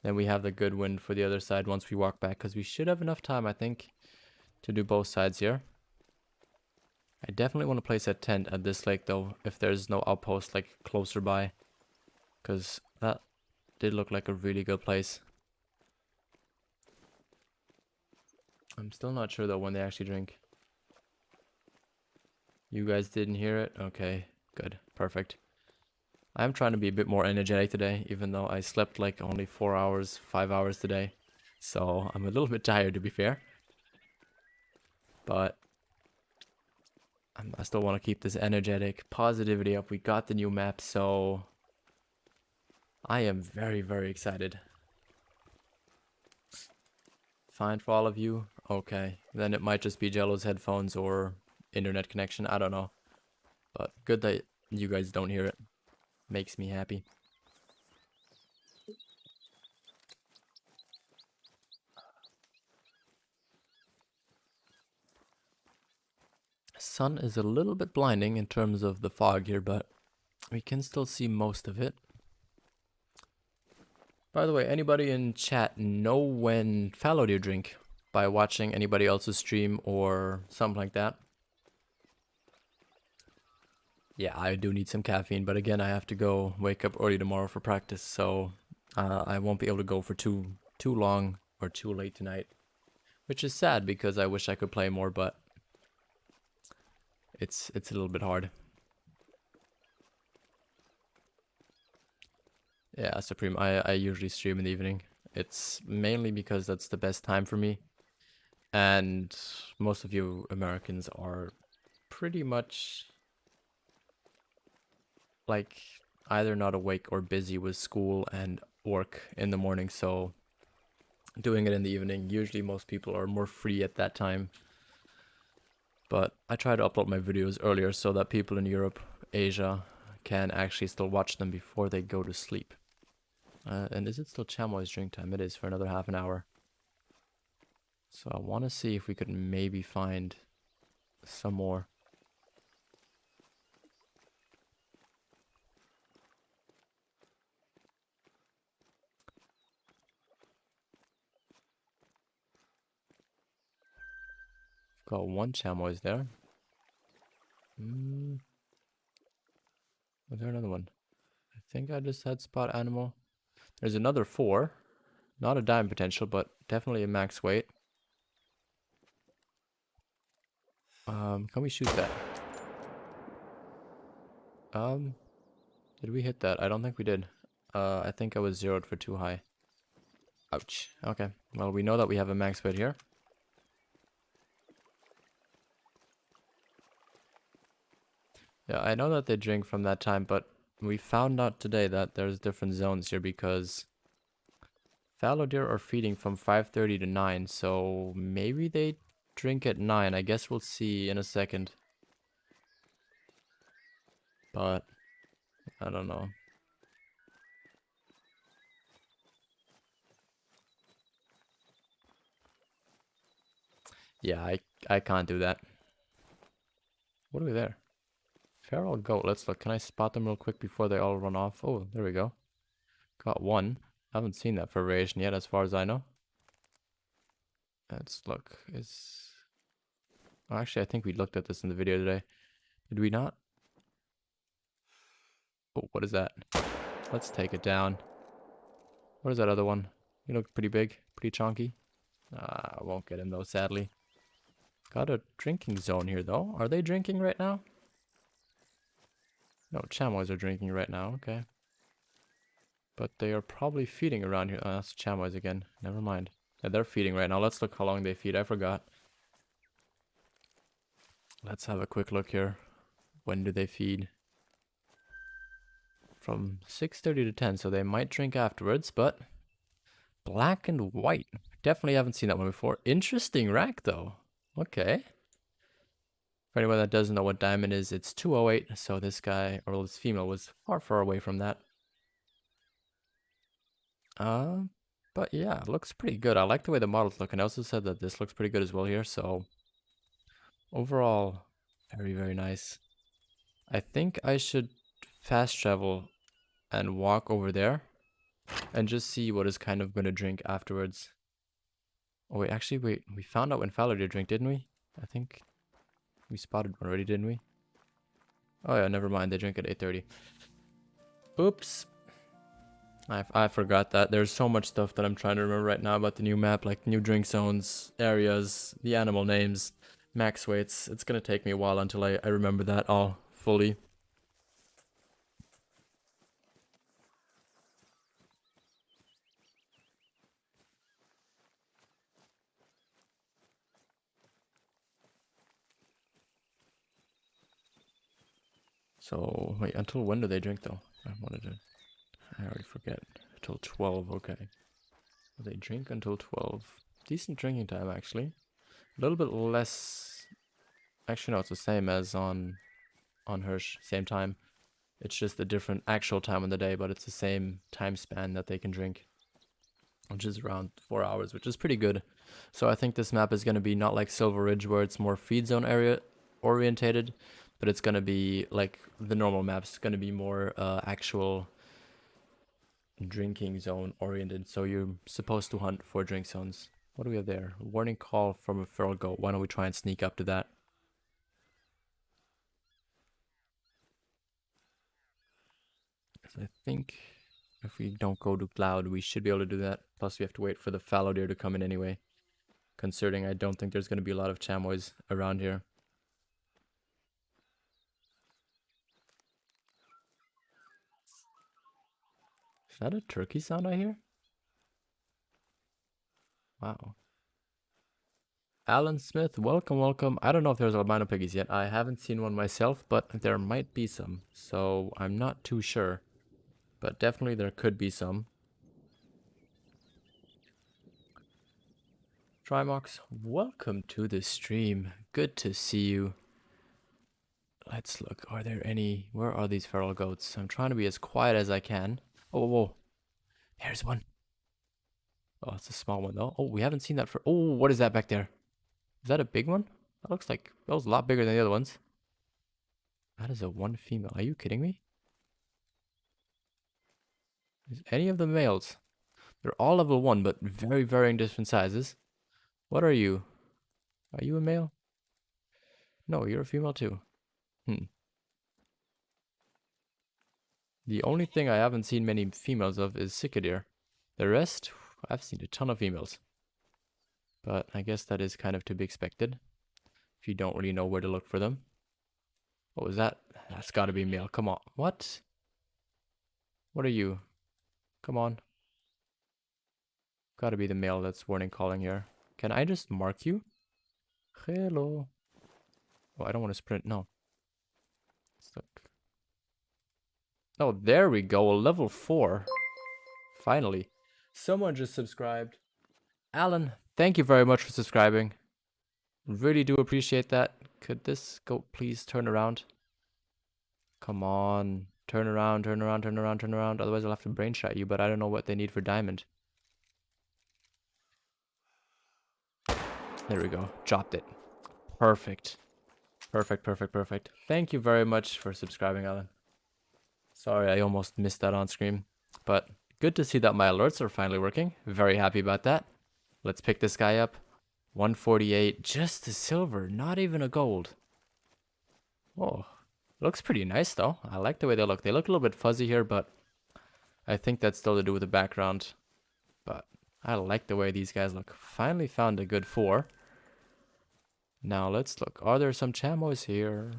then we have the good wind for the other side once we walk back, because we should have enough time, I think, to do both sides here. I definitely want to place a tent at this lake, though, if there's no outpost, like, closer by. Because that did look like a really good place. I'm still not sure, though, when they actually drink. You guys didn't hear it? Okay, good. Perfect. I'm trying to be a bit more energetic today, even though I slept, like, only 4 hours, 5 hours today. So, I'm a little bit tired, to be fair. But I still want to keep this energetic positivity up. We got the new map, so I am very, very excited. Fine for all of you? Okay. Then it might just be Jello's headphones or internet connection. I don't know. But good that you guys don't hear it. Makes me happy. Sun is a little bit blinding in terms of the fog here, but we can still see most of it. By the way, anybody in chat know when fallow deer drink by watching anybody else's stream or something like that? Yeah, I do need some caffeine, but again, I have to go wake up early tomorrow for practice, so I won't be able to go for too long or too late tonight, which is sad because I wish I could play more, but it's a little bit hard. Yeah, Supreme, I usually stream in the evening. It's mainly because that's the best time for me. And most of you Americans are pretty much like either not awake or busy with school and work in the morning. So doing it in the evening, usually most people are more free at that time. But I try to upload my videos earlier so that people in Europe, Asia can actually still watch them before they go to sleep. And is it still chamois drink time? It is, for another half an hour. So I want to see if we could maybe find some more. Got one chamois there. Was there another one? I think I just had spot animal. There's another 4. Not a dime potential, but definitely a max weight. Can we shoot that? Did we hit that? I don't think we did. I think I was zeroed for too high. Ouch. Okay. Well, we know that we have a max weight here. Yeah, I know that they drink from that time, but we found out today that there's different zones here because fallow deer are feeding from 5:30 to 9, so maybe they drink at 9. I guess we'll see in a second. But I don't know. Yeah, I can't do that. What are we there? Feral goat. Let's look. Can I spot them real quick before they all run off? Oh, there we go. Got one. I haven't seen that variation yet, as far as I know. Let's look. Actually, I think we looked at this in the video today. Did we not? Oh, what is that? Let's take it down. What is that other one? You look pretty big, pretty chunky. I won't get him though, sadly. Got a drinking zone here though. Are they drinking right now? No, chamois are drinking right now. Okay. But they are probably feeding around here. Oh, that's chamois again. Never mind. Yeah, they're feeding right now. Let's look how long they feed. I forgot. Let's have a quick look here. When do they feed? From 6:30 to 10, so they might drink afterwards, but black and white. Definitely haven't seen that one before. Interesting rack though. Okay. For anyone that doesn't know what diamond is, it's 208, so this guy, or this female, was far away from that. But yeah, it looks pretty good. I like the way the models look, and I also said that this looks pretty good as well here, so overall, very, very nice. I think I should fast travel and walk over there and just see what is kind of gonna drink afterwards. Oh wait, actually wait, we found out when Fowler did drink, didn't we? I think we spotted one already, didn't we? Oh yeah, never mind, they drink at 8:30. Oops. I forgot that. There's so much stuff that I'm trying to remember right now about the new map, like new drink zones, areas, the animal names, max weights. It's gonna take me a while until I remember that all fully. So, wait, until when do they drink though? I already forget. Until 12, okay. They drink until 12. Decent drinking time, actually. A little bit less. Actually, no, it's the same as on Hirsch, same time. It's just a different actual time of the day, but it's the same time span that they can drink, which is around 4 hours, which is pretty good. So I think this map is going to be not like Silver Ridge, where it's more feed zone area orientated, but it's going to be like the normal maps, going to be more actual drinking zone oriented. So you're supposed to hunt for drink zones. What do we have there? Warning call from a feral goat. Why don't we try and sneak up to that? So I think if we don't go to cloud, we should be able to do that. Plus we have to wait for the fallow deer to come in anyway. Considering I don't think there's going to be a lot of chamois around here. Is that a turkey sound I hear? Wow. Alan Smith, welcome, welcome. I don't know if there's albino piggies yet. I haven't seen one myself, but there might be some. So I'm not too sure. But definitely there could be some. Trimox, welcome to the stream. Good to see you. Let's look. Are there any... Where are these feral goats? I'm trying to be as quiet as I can. Oh, whoa. There's one. Oh, it's a small one, though. Oh, we haven't seen that for... Oh, what is that back there? Is that a big one? That looks like... That was a lot bigger than the other ones. That is a one female. Are you kidding me? Is any of the males? They're all level 1, but very varying different sizes. What are you? Are you a male? No, you're a female too. Hmm. The only thing I haven't seen many females of is cicadere. The rest, I've seen a ton of females. But I guess that is kind of to be expected if you don't really know where to look for them. What was that? That's gotta be male. Come on. What? What are you? Come on. Gotta be the male that's warning calling here. Can I just mark you? Hello. Oh, I don't want to sprint. No. Stuck. Oh, there we go. A level 4. Finally. Someone just subscribed. Alan, thank you very much for subscribing. Really do appreciate that. Could this goat please turn around? Come on. Turn around, turn around, turn around, turn around. Otherwise I'll have to brain shot you, but I don't know what they need for diamond. There we go. Dropped it. Perfect. Perfect, perfect, perfect. Thank you very much for subscribing, Alan. Sorry, I almost missed that on screen. But good to see that my alerts are finally working. Very happy about that. Let's pick this guy up. 148. Just a silver, not even a gold. Oh, looks pretty nice though. I like the way they look. They look a little bit fuzzy here, but I think that's still to do with the background. But I like the way these guys look. Finally found a good 4. Now let's look. Are there some chamois here?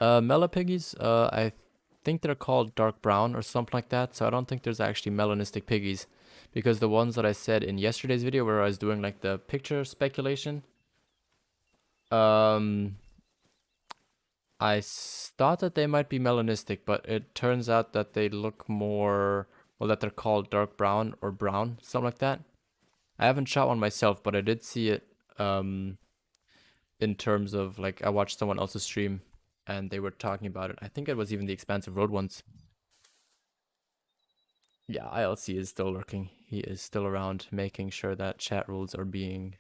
Melopiggies, I think they're called dark brown or something like that. So I don't think there's actually melanistic piggies. Because the ones that I said in yesterday's video where I was doing like the picture speculation, thought that they might be melanistic, but it turns out that they look more, well, that they're called dark brown or brown, something like that. I haven't shot one myself, but I did see it in terms of like I watched someone else's stream and they were talking about it. I think it was even the Expansive Road ones. Yeah, ILC is still lurking. He is still around making sure that chat rules are being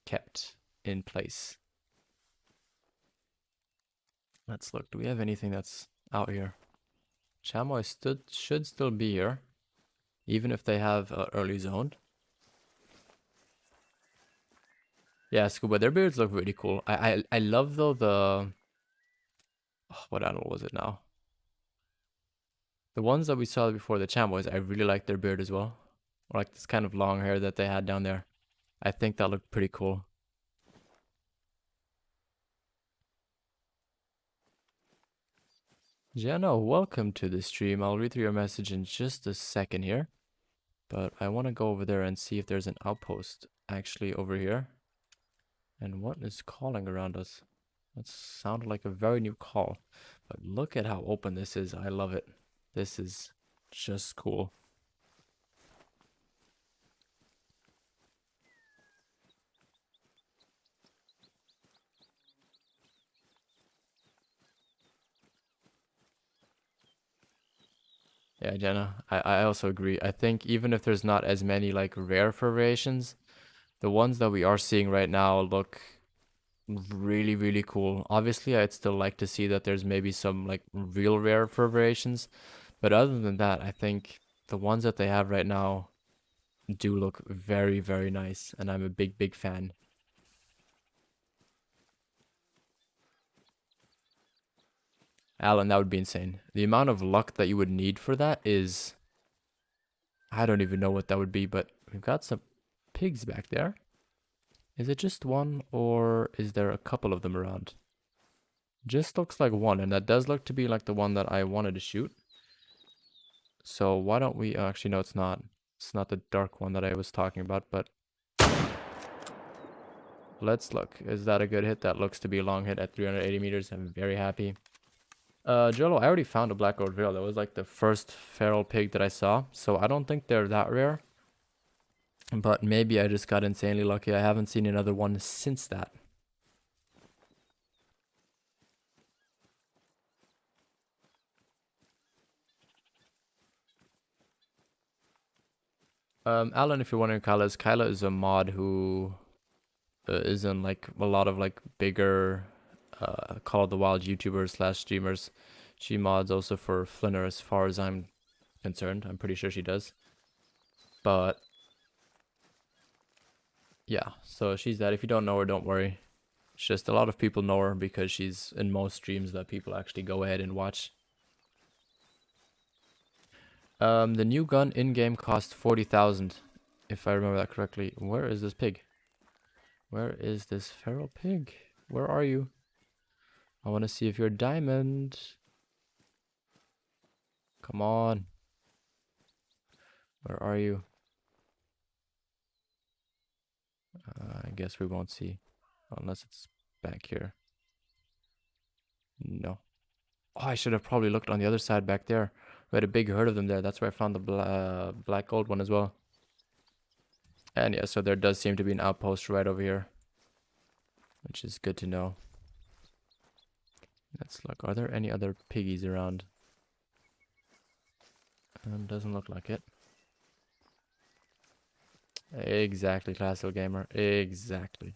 kept in place. Let's look. Do we have anything that's out here? Chamois should still be here, even if they have early zoned. Yeah, scuba. Their beards look really cool. I love though the what animal was it now? The ones that we saw before the chamois, I really like their beard as well. Or like this kind of long hair that they had down there. I think that looked pretty cool. Jano, welcome to the stream. I'll read through your message in just a second here. But I want to go over there and see if there's an outpost actually over here. And what is calling around us? That sounded like a very new call. But look at how open this is. I love it. This is just cool. Yeah, Jenna, I also agree. I think even if there's not as many like rare variations, the ones that we are seeing right now look really, really cool. Obviously, I'd still like to see that there's maybe some like real rare variations, but other than that, I think the ones that they have right now do look very, very nice, and I'm a big, big fan. Alan, that would be insane. The amount of luck that you would need for that is, I don't even know what that would be, but we've got some pigs back there. Is it just one, or is there a couple of them around? Just looks like one, and that does look to be like the one that I wanted to shoot. So why don't we, actually no, it's not. It's not the dark one that I was talking about, but let's look. Is that a good hit? That looks to be a long hit at 380 meters. I'm very happy. Jolo, I already found a black gold veil. That was like the first feral pig that I saw. So I don't think they're that rare. But maybe I just got insanely lucky. I haven't seen another one since that. Alan, if you're wondering, Kyla is a mod who is in like a lot of like bigger Call of the Wild YouTubers slash streamers. She mods also for Flinner as far as I'm concerned. I'm pretty sure she does. But yeah, so she's that. If you don't know her, don't worry. It's just a lot of people know her because she's in most streams that people actually go ahead and watch. The new gun in-game cost 40,000, if I remember that correctly. Where is this pig? Where is this feral pig? Where are you? I want to see if you're diamond. Come on. Where are you? I guess we won't see. Unless it's back here. No. Oh, I should have probably looked on the other side back there. We had a big herd of them there. That's where I found the black gold one as well. And yeah, so there does seem to be an outpost right over here. Which is good to know. Let's look. Are there any other piggies around? Doesn't look like it. Exactly, Classical Gamer. Exactly.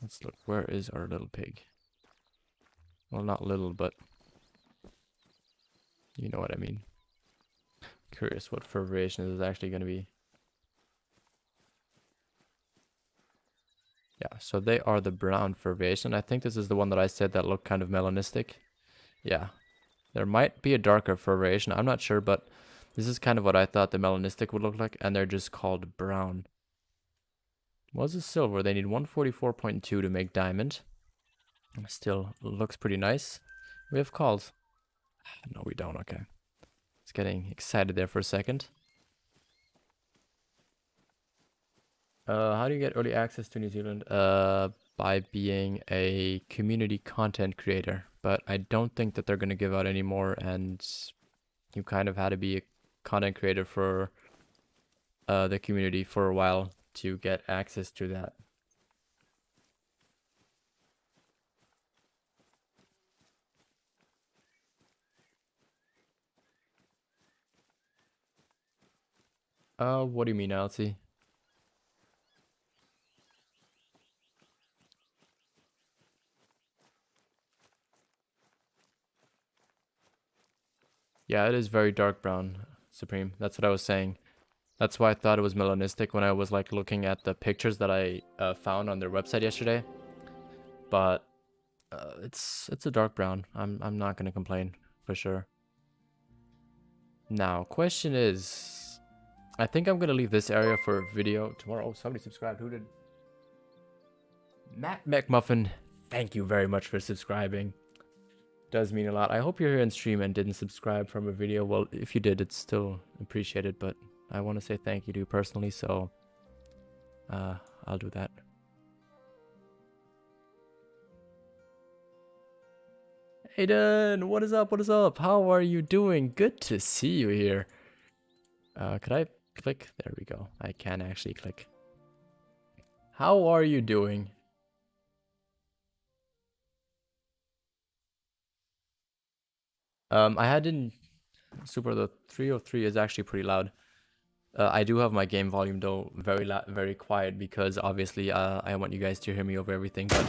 Let's look. Where is our little pig? Well, not little, but you know what I mean. Curious what variation this is actually going to be. Yeah, so they are the brown variation. I think this is the one that I said that looked kind of melanistic. Yeah, there might be a darker variation. I'm not sure, but this is kind of what I thought the melanistic would look like, and they're just called brown. Was this silver? They need 144.2 to make diamond. Still looks pretty nice. We have calls. No, we don't. Okay. It's getting excited there for a second. How do you get early access to New Zealand? By being a community content creator. But I don't think that they're going to give out any more, and you kind of had to be a content creator for the community for a while to get access to that. What do you mean, Elsie? Yeah, it is very dark brown, Supreme. That's what I was saying. That's why I thought it was melanistic when I was like looking at the pictures that I found on their website yesterday. But it's a dark brown. I'm not gonna complain for sure. Now, question is, I think I'm gonna leave this area for video tomorrow. Oh, somebody subscribed. Who did? Matt McMuffin. Thank you very much for subscribing. Does mean a lot. I hope you're here in stream and didn't subscribe from a video. Well, if you did, it's still appreciated. But I want to say thank you to you personally, so I'll do that. Aiden, what is up? What is up? How are you doing? Good to see you here. Could I click? There we go. I can actually click. How are you doing? I had in Super, the 303 is actually pretty loud. I do have my game volume though very quiet because obviously I want you guys to hear me over everything, but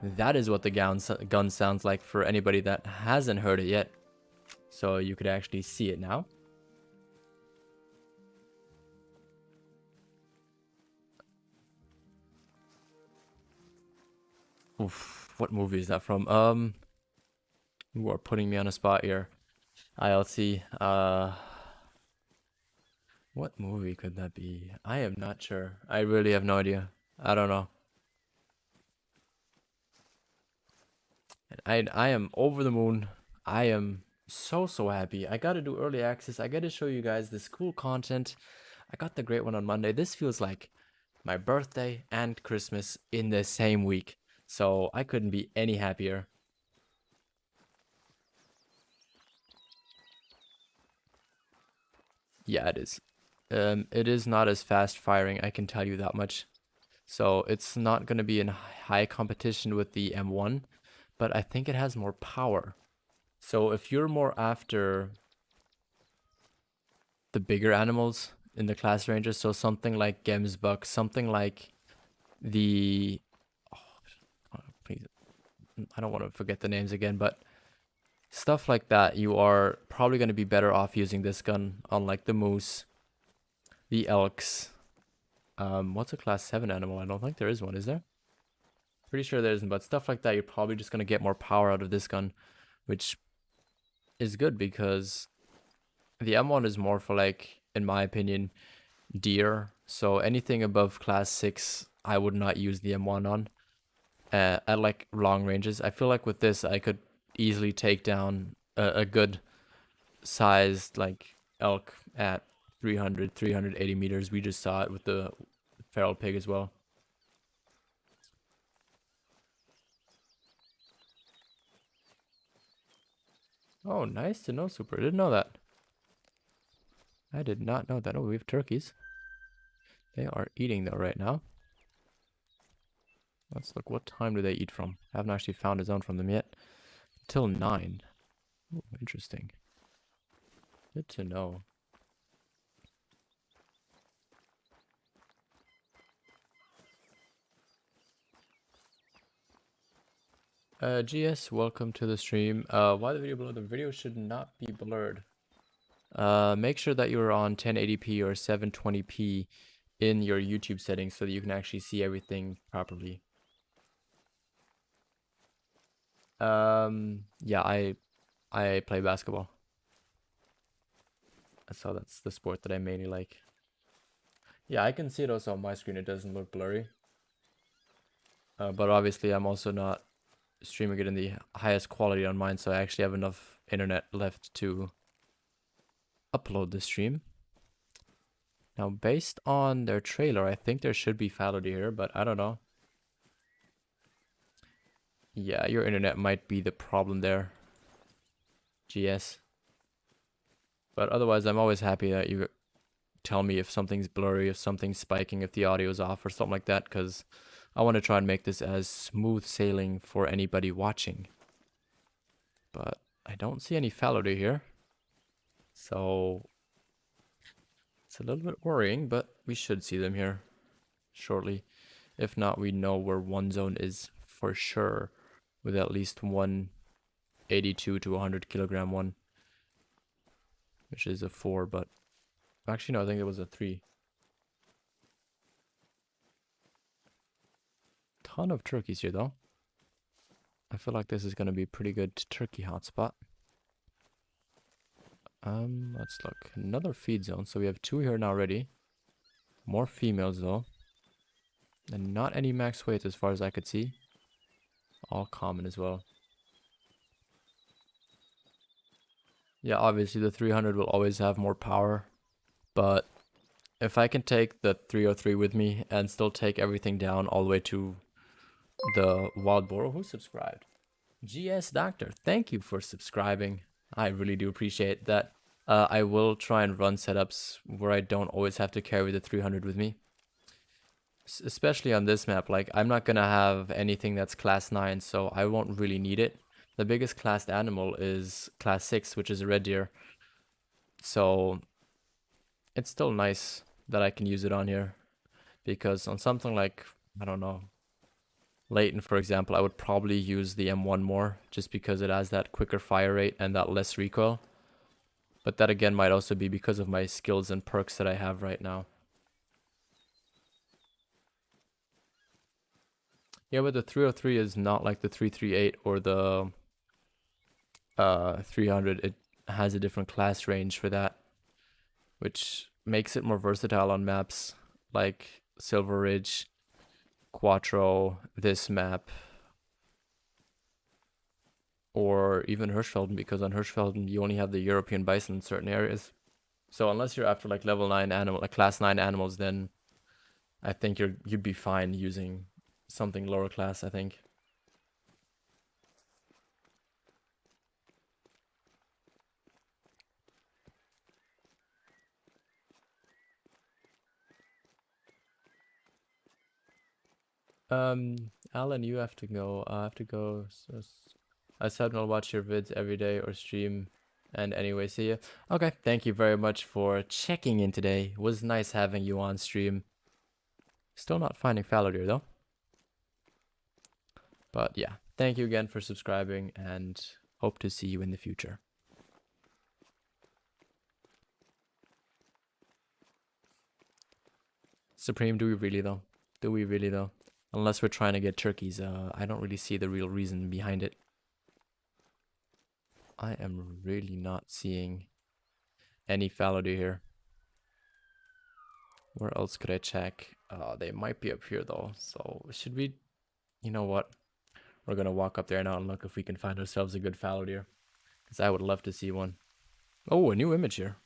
that is what the gun sounds like for anybody that hasn't heard it yet. So you could actually see it now. Oof, what movie is that from? You are putting me on a spot here. ILC. What movie could that be? I am not sure. I really have no idea. I don't know. I am over the moon. I am so happy. I got to do early access. I got to show you guys this cool content. I got the great one on Monday. This feels like my birthday and Christmas in the same week. So I couldn't be any happier. Yeah, it is. It is not as fast firing, I can tell you that much. So it's not going to be in high competition with the M1, but I think it has more power. So if you're more after the bigger animals in the class ranges, so something like Gemsbuck, something like the... Oh, please, I don't want to forget the names again, but stuff like that, you are probably going to be better off using this gun, unlike the moose, the elks. What's a class 7 animal? I don't think there is one, is there? Pretty sure there isn't, but stuff like that, you're probably just going to get more power out of this gun, which is good because the M1 is more for, like, in my opinion, deer. So anything above class 6, I would not use the M1 on. At like long ranges, I feel like with this, I could easily take down a good sized like elk at 380 meters. We just saw it with the feral pig as well. Oh, nice to know, Super. I didn't know that. I did not know that. Oh, we have turkeys. They are eating though right now. Let's look. What time do they eat from? I haven't actually found a zone from them yet. Till 9. Oh, interesting. Good to know. GS, welcome to the stream. Why the video below? The video should not be blurred. Make sure that you're on 1080p or 720p in your YouTube settings so that you can actually see everything properly. Yeah, I play basketball. So that's the sport that I mainly like. Yeah, I can see it also on my screen. It doesn't look blurry. But obviously I'm also not streaming it in the highest quality on mine, so I actually have enough internet left to upload the stream. Now, based on their trailer, I think there should be fallow deer here, but I don't know. Yeah, your internet might be the problem there, GS. But otherwise, I'm always happy that you tell me if something's blurry, if something's spiking, if the audio's off or something like that, because I want to try and make this as smooth sailing for anybody watching. But I don't see any fallow deer here. So it's a little bit worrying, but we should see them here shortly. If not, we know where one zone is for sure, with at least one 82 to 100 kilogram one. which is a 4, but actually no, I think it was a 3. Ton of turkeys here though. I feel like this is gonna be a pretty good turkey hotspot. Let's look. Another feed zone. So we have 2 here now already. More females though. And not any max weights as far as I could see. All common as well. Yeah, obviously the 300 will always have more power. But if I can take the 303 with me and still take everything down all the way to the wild boar, who subscribed? GS Doctor, thank you for subscribing. I really do appreciate that. I will try and run setups where I don't always have to carry the 300 with me. Especially on this map, like I'm not gonna have anything that's class 9, so I won't really need it. The biggest classed animal is class 6, which is a red deer. So it's still nice that I can use it on here. Because on something like, I don't know, Leighton, for example, I would probably use the M1 more, just because it has that quicker fire rate and that less recoil. But that again might also be because of my skills and perks that I have right now. Yeah, but the 303 is not like the 338 or the 300. It has a different class range for that, which makes it more versatile on maps like Silver Ridge, Quattro, this map, or even Hirschfelden, because on Hirschfelden you only have the European bison in certain areas. So unless you're after like level 9 animal, like class 9 animals, then I think you'd be fine using something lower class, I think. Alan, you have to go. I have to go. I said I'll watch your vids every day or stream. And anyway, see ya. Okay, thank you very much for checking in today. It was nice having you on stream. Still not finding fallow deer though. But yeah, thank you again for subscribing and hope to see you in the future. Supreme, do we really though? Do we really though? Unless we're trying to get turkeys, I don't really see the real reason behind it. I am really not seeing any fallow deer here. Where else could I check? They might be up here though. So should we, you know what? We're gonna walk up there now and look if we can find ourselves a good fallow deer. Because I would love to see one. Oh, a new image here.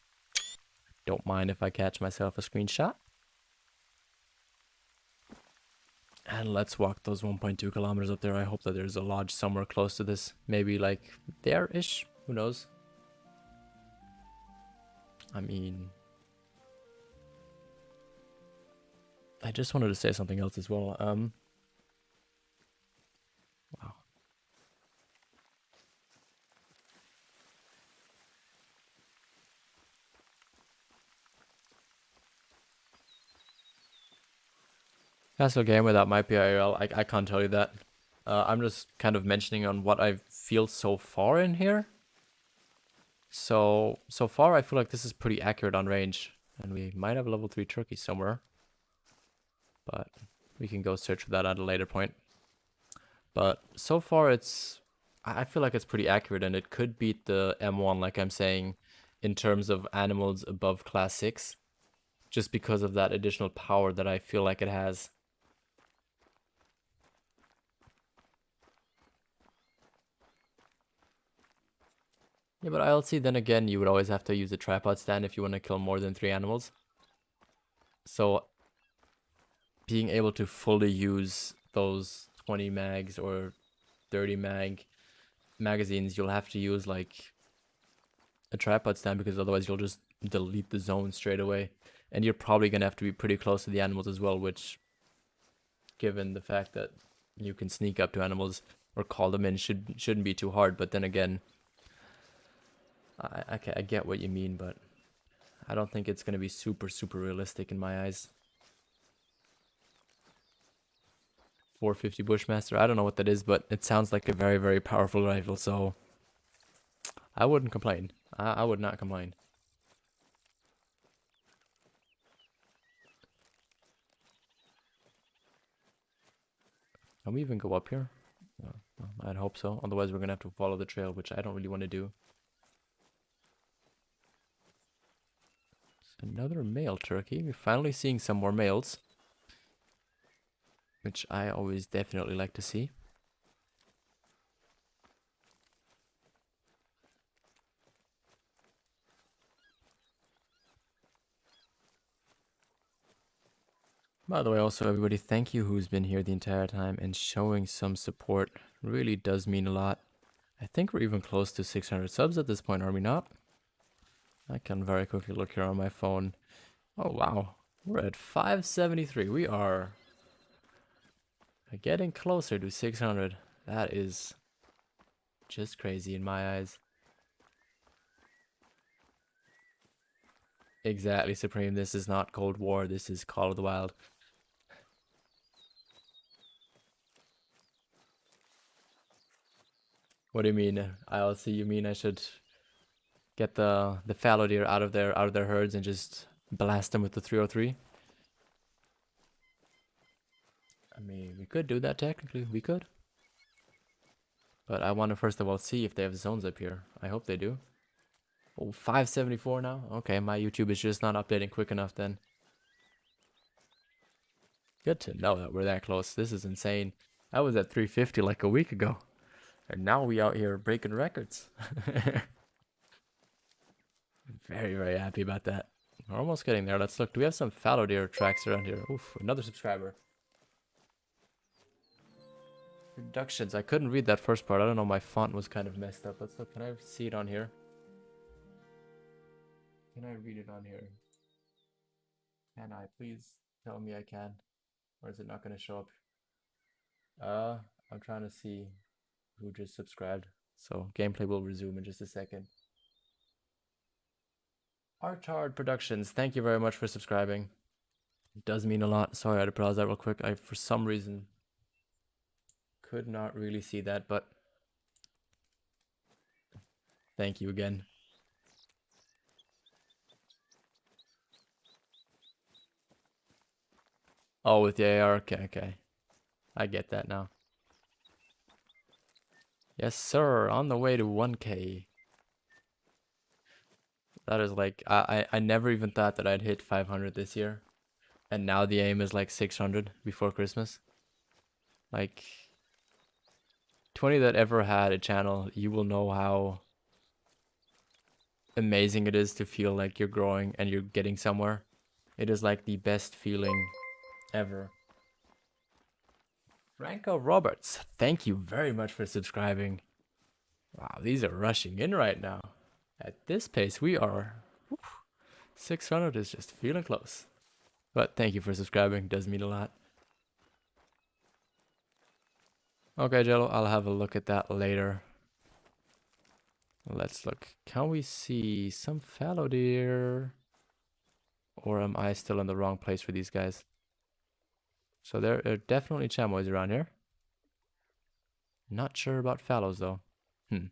Don't mind if I catch myself a screenshot. And let's walk those 1.2 kilometers up there. I hope that there's a lodge somewhere close to this. Maybe like there-ish. Who knows? I mean, I just wanted to say something else as well. Wow. Castle Gamer, that might be IRL. I can't tell you that. I'm just kind of mentioning on what I feel so far in here. So far I feel like this is pretty accurate on range. And we might have a level 3 turkey somewhere. But we can go search for that at a later point. But so far I feel like it's pretty accurate, and it could beat the M1, like I'm saying, in terms of animals above class 6. Just because of that additional power that I feel like it has. Yeah, but ILC, then again, you would always have to use a tripod stand if you want to kill more than 3 animals. So being able to fully use those 20 mags or 30 magazines, you'll have to use like a tripod stand, because otherwise you'll just delete the zone straight away. And you're probably going to have to be pretty close to the animals as well, which, given the fact that you can sneak up to animals or call them in, shouldn't be too hard. But then again, I get what you mean, but I don't think it's going to be super realistic in my eyes. 450 Bushmaster, I don't know what that is, but it sounds like a very powerful rifle, so I wouldn't complain. I would not complain. Can we even go up here? No, I'd hope so. Otherwise, we're gonna have to follow the trail, which I don't really want to do. Another male turkey. We're finally seeing some more males, which I always definitely like to see. By the way, also everybody, thank you who's been here the entire time and showing some support. Really does mean a lot. I think we're even close to 600 subs at this point, are we not? I can very quickly look here on my phone. Oh wow, we're at 573. We are getting closer to 600. That is just crazy in my eyes. Exactly, Supreme. This is not Cold War. This is Call of the Wild. What do you mean? ILC? You mean I should get the fallow deer out of their herds and just blast them with the 303? I mean, we could do that technically. We could. But I want to first of all see if they have zones up here. I hope they do. Oh, 574 now? Okay, my YouTube is just not updating quick enough then. Good to know that we're that close. This is insane. I was at 350 like a week ago. And now we out here breaking records. Very, very happy about that. We're almost getting there. Let's look. Do we have some fallow deer tracks around here? Oof, another subscriber. Reductions. I couldn't read that first part. I don't know. My font was kind of messed up. Let's look. Can I see it on here? Can I read it on here? Can I? Please tell me I can. Or is it not going to show up? I'm trying to see who just subscribed. So gameplay will resume in just a second. Archard Productions, thank you very much for subscribing. It does mean a lot. Sorry, I had to browse that real quick. I, for some reason, could not really see that, but thank you again. Oh, with the AR, okay. I get that now. Yes, sir, on the way to 1K. That is like, I never even thought that I'd hit 500 this year. And now the aim is like 600 before Christmas. Like, 20 that ever had a channel, you will know how amazing it is to feel like you're growing and you're getting somewhere. It is like the best feeling ever. Franco Roberts, thank you very much for subscribing. Wow, these are rushing in right now. At this pace, we are... 600 is just feeling close. But thank you for subscribing, does mean a lot. Okay, Jello, I'll have a look at that later. Let's look. Can we see some fallow deer? Or am I still in the wrong place for these guys? So there are definitely chamois around here. Not sure about fallows though. Are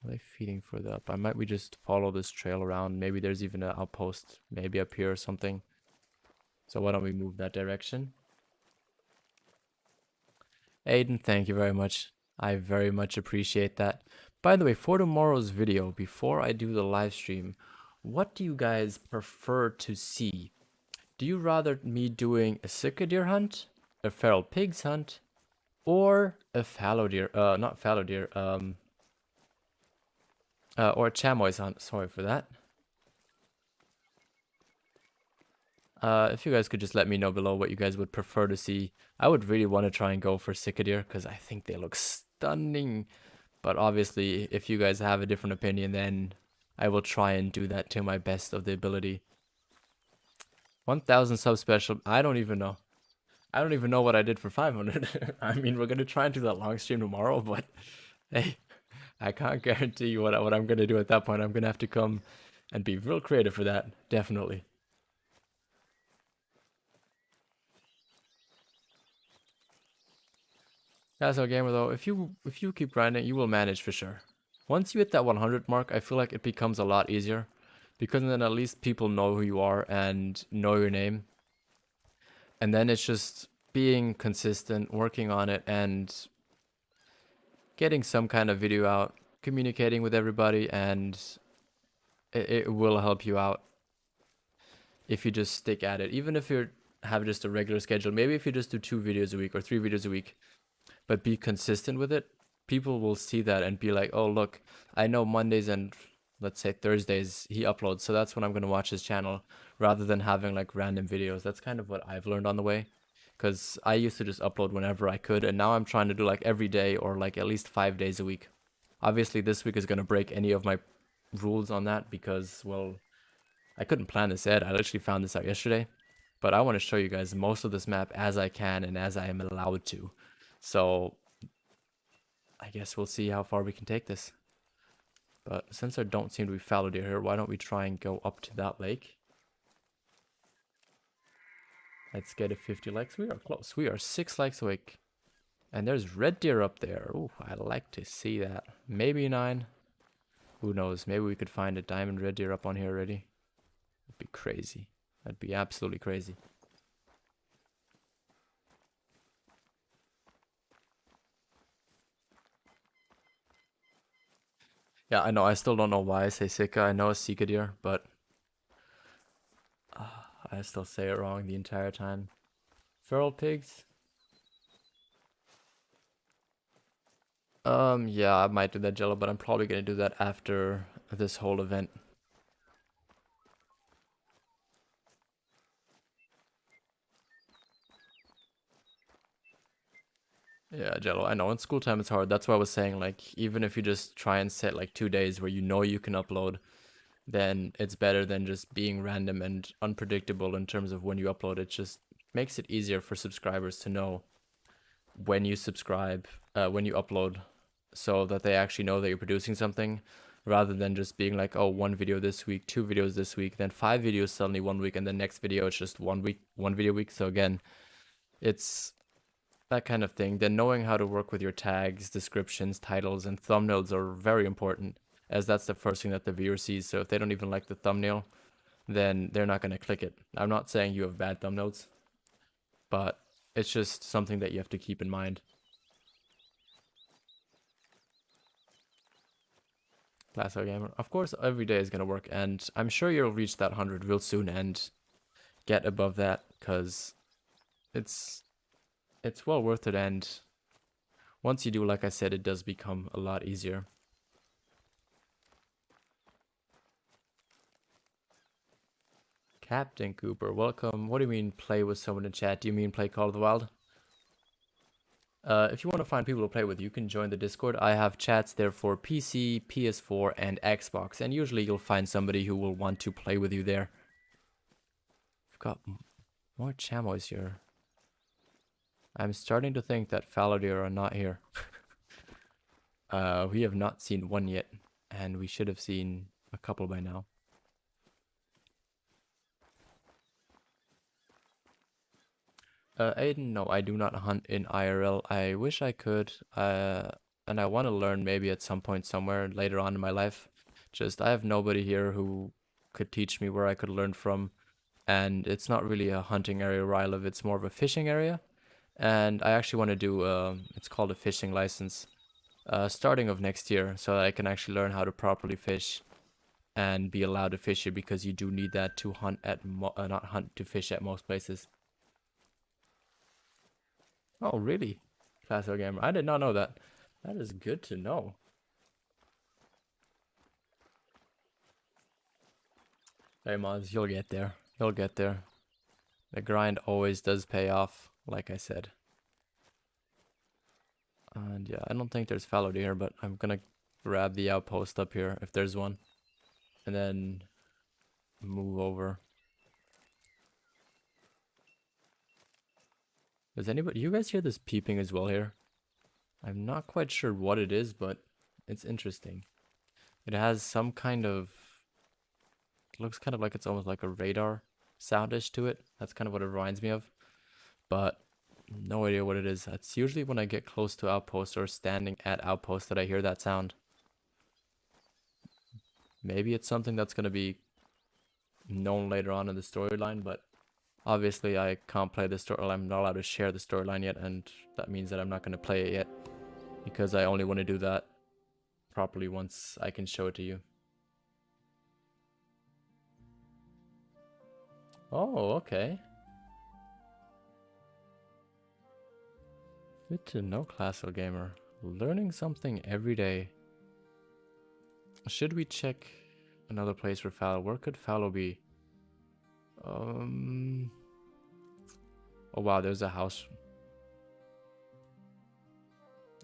they feeding further up? We just follow this trail around. Maybe there's even an outpost, maybe up here or something. So why don't we move that direction? Aiden, thank you very much. I very much appreciate that. By the way, for tomorrow's video, before I do the live stream, what do you guys prefer to see? Do you rather me doing a sika deer hunt, a feral pigs hunt, or a fallow deer, not fallow deer, or a chamois hunt, sorry for that. If you guys could just let me know below what you guys would prefer to see. I would really want to try and go for sika deer because I think they look stunning. But obviously, if you guys have a different opinion, then I will try and do that to my best of the ability. 1,000 sub special. I don't even know. I don't even know what I did for 500. I mean, we're gonna try and do that long stream tomorrow, but hey, I can't guarantee you what I'm gonna do at that point. I'm gonna have to come and be real creative for that, definitely. That's our gamer though. If you keep grinding, you will manage for sure. Once you hit that 100 mark, I feel like it becomes a lot easier because then at least people know who you are and know your name. And then it's just being consistent, working on it, and getting some kind of video out, communicating with everybody, and it will help you out if you just stick at it. Even if you have just a regular schedule, maybe if you just do 2 videos a week or 3 videos a week, but be consistent with it, people will see that and be like, oh, look, I know Mondays and let's say Thursdays he uploads, so that's when I'm going to watch his channel, rather than having like random videos. That's kind of what I've learned on the way, because I used to just upload whenever I could, and now I'm trying to do like every day or like at least 5 days a week. Obviously, this week is going to break any of my rules on that because, well, I couldn't plan this yet. I literally found this out yesterday, but I want to show you guys most of this map as I can and as I am allowed to. So I guess we'll see how far we can take this. But since there don't seem to be fallow deer here, why don't we try and go up to that lake? Let's get a 50 likes. We are close. We are 6 likes away. And there's red deer up there. Ooh, I like to see that. Maybe 9. Who knows? Maybe we could find a diamond red deer up on here already. That'd be crazy. That'd be absolutely crazy. Yeah, I know. I still don't know why I say Sika. I know it's Sika deer, but I still say it wrong the entire time. Feral pigs? Yeah, I might do that, Jello, but I'm probably gonna do that after this whole event. Yeah, Jello, I know in school time it's hard. That's why I was saying, like, even if you just try and set like 2 days where you know you can upload, then it's better than just being random and unpredictable in terms of when you upload. It just makes it easier for subscribers to know when you subscribe, when you upload, so that they actually know that you're producing something, rather than just being like, oh, 1 video this week, 2 videos this week, then 5 videos suddenly 1 week, and the next video it's just 1 week, 1 video a week. So again, it's that kind of thing. Then knowing how to work with your tags, descriptions, titles, and thumbnails are very important, as that's the first thing that the viewer sees. So if they don't even like the thumbnail, then they're not going to click it. I'm not saying you have bad thumbnails, but it's just something that you have to keep in mind. Classic gamer. Of course, every day is going to work, and I'm sure you'll reach that 100 real soon and get above that, because it's it's well worth it, and once you do, like I said, it does become a lot easier. Captain Cooper, welcome. What do you mean play with someone in chat? Do you mean play Call of the Wild? If you want to find people to play with, you can join the Discord. I have chats there for PC, PS4, and Xbox, and usually you'll find somebody who will want to play with you there. We've got more chamois here. I'm starting to think that fallow deer are not here. We have not seen one yet, and we should have seen a couple by now. Aiden, no, I do not hunt in IRL. I wish I could, and I want to learn maybe at some point somewhere later on in my life. Just I have nobody here who could teach me where I could learn from, and it's not really a hunting area where I live. It's more of a fishing area, and I actually want to do it's called a fishing license, starting of next year, so that I can actually learn how to properly fish and be allowed to fish here, because you do need that to hunt at not hunt to fish at most places. Oh, really? Classic gamer. I did not know that. That is good to know. Hey, Moz, you'll get there. You'll get there. The grind always does pay off, like I said. And yeah, I don't think there's fallow deer, but I'm gonna grab the outpost up here, if there's one, and then move over. Does anybody, you guys hear this peeping as well here? I'm not quite sure what it is, but it's interesting. It has some kind of, it looks kind of like it's almost like a radar soundish to it. That's kind of what it reminds me of, but no idea what it is. It's usually when I get close to outpost or standing at outpost that I hear that sound. Maybe it's something that's gonna be known later on in the storyline, but obviously I can't play the story. I'm not allowed to share the storyline yet, and that means that I'm not going to play it yet, because I only want to do that properly once I can show it to you. Oh, okay. Good to know, Classical Gamer. Learning something every day. Should we check another place for Fallow? Where could Fallow be? Oh wow, there's a house.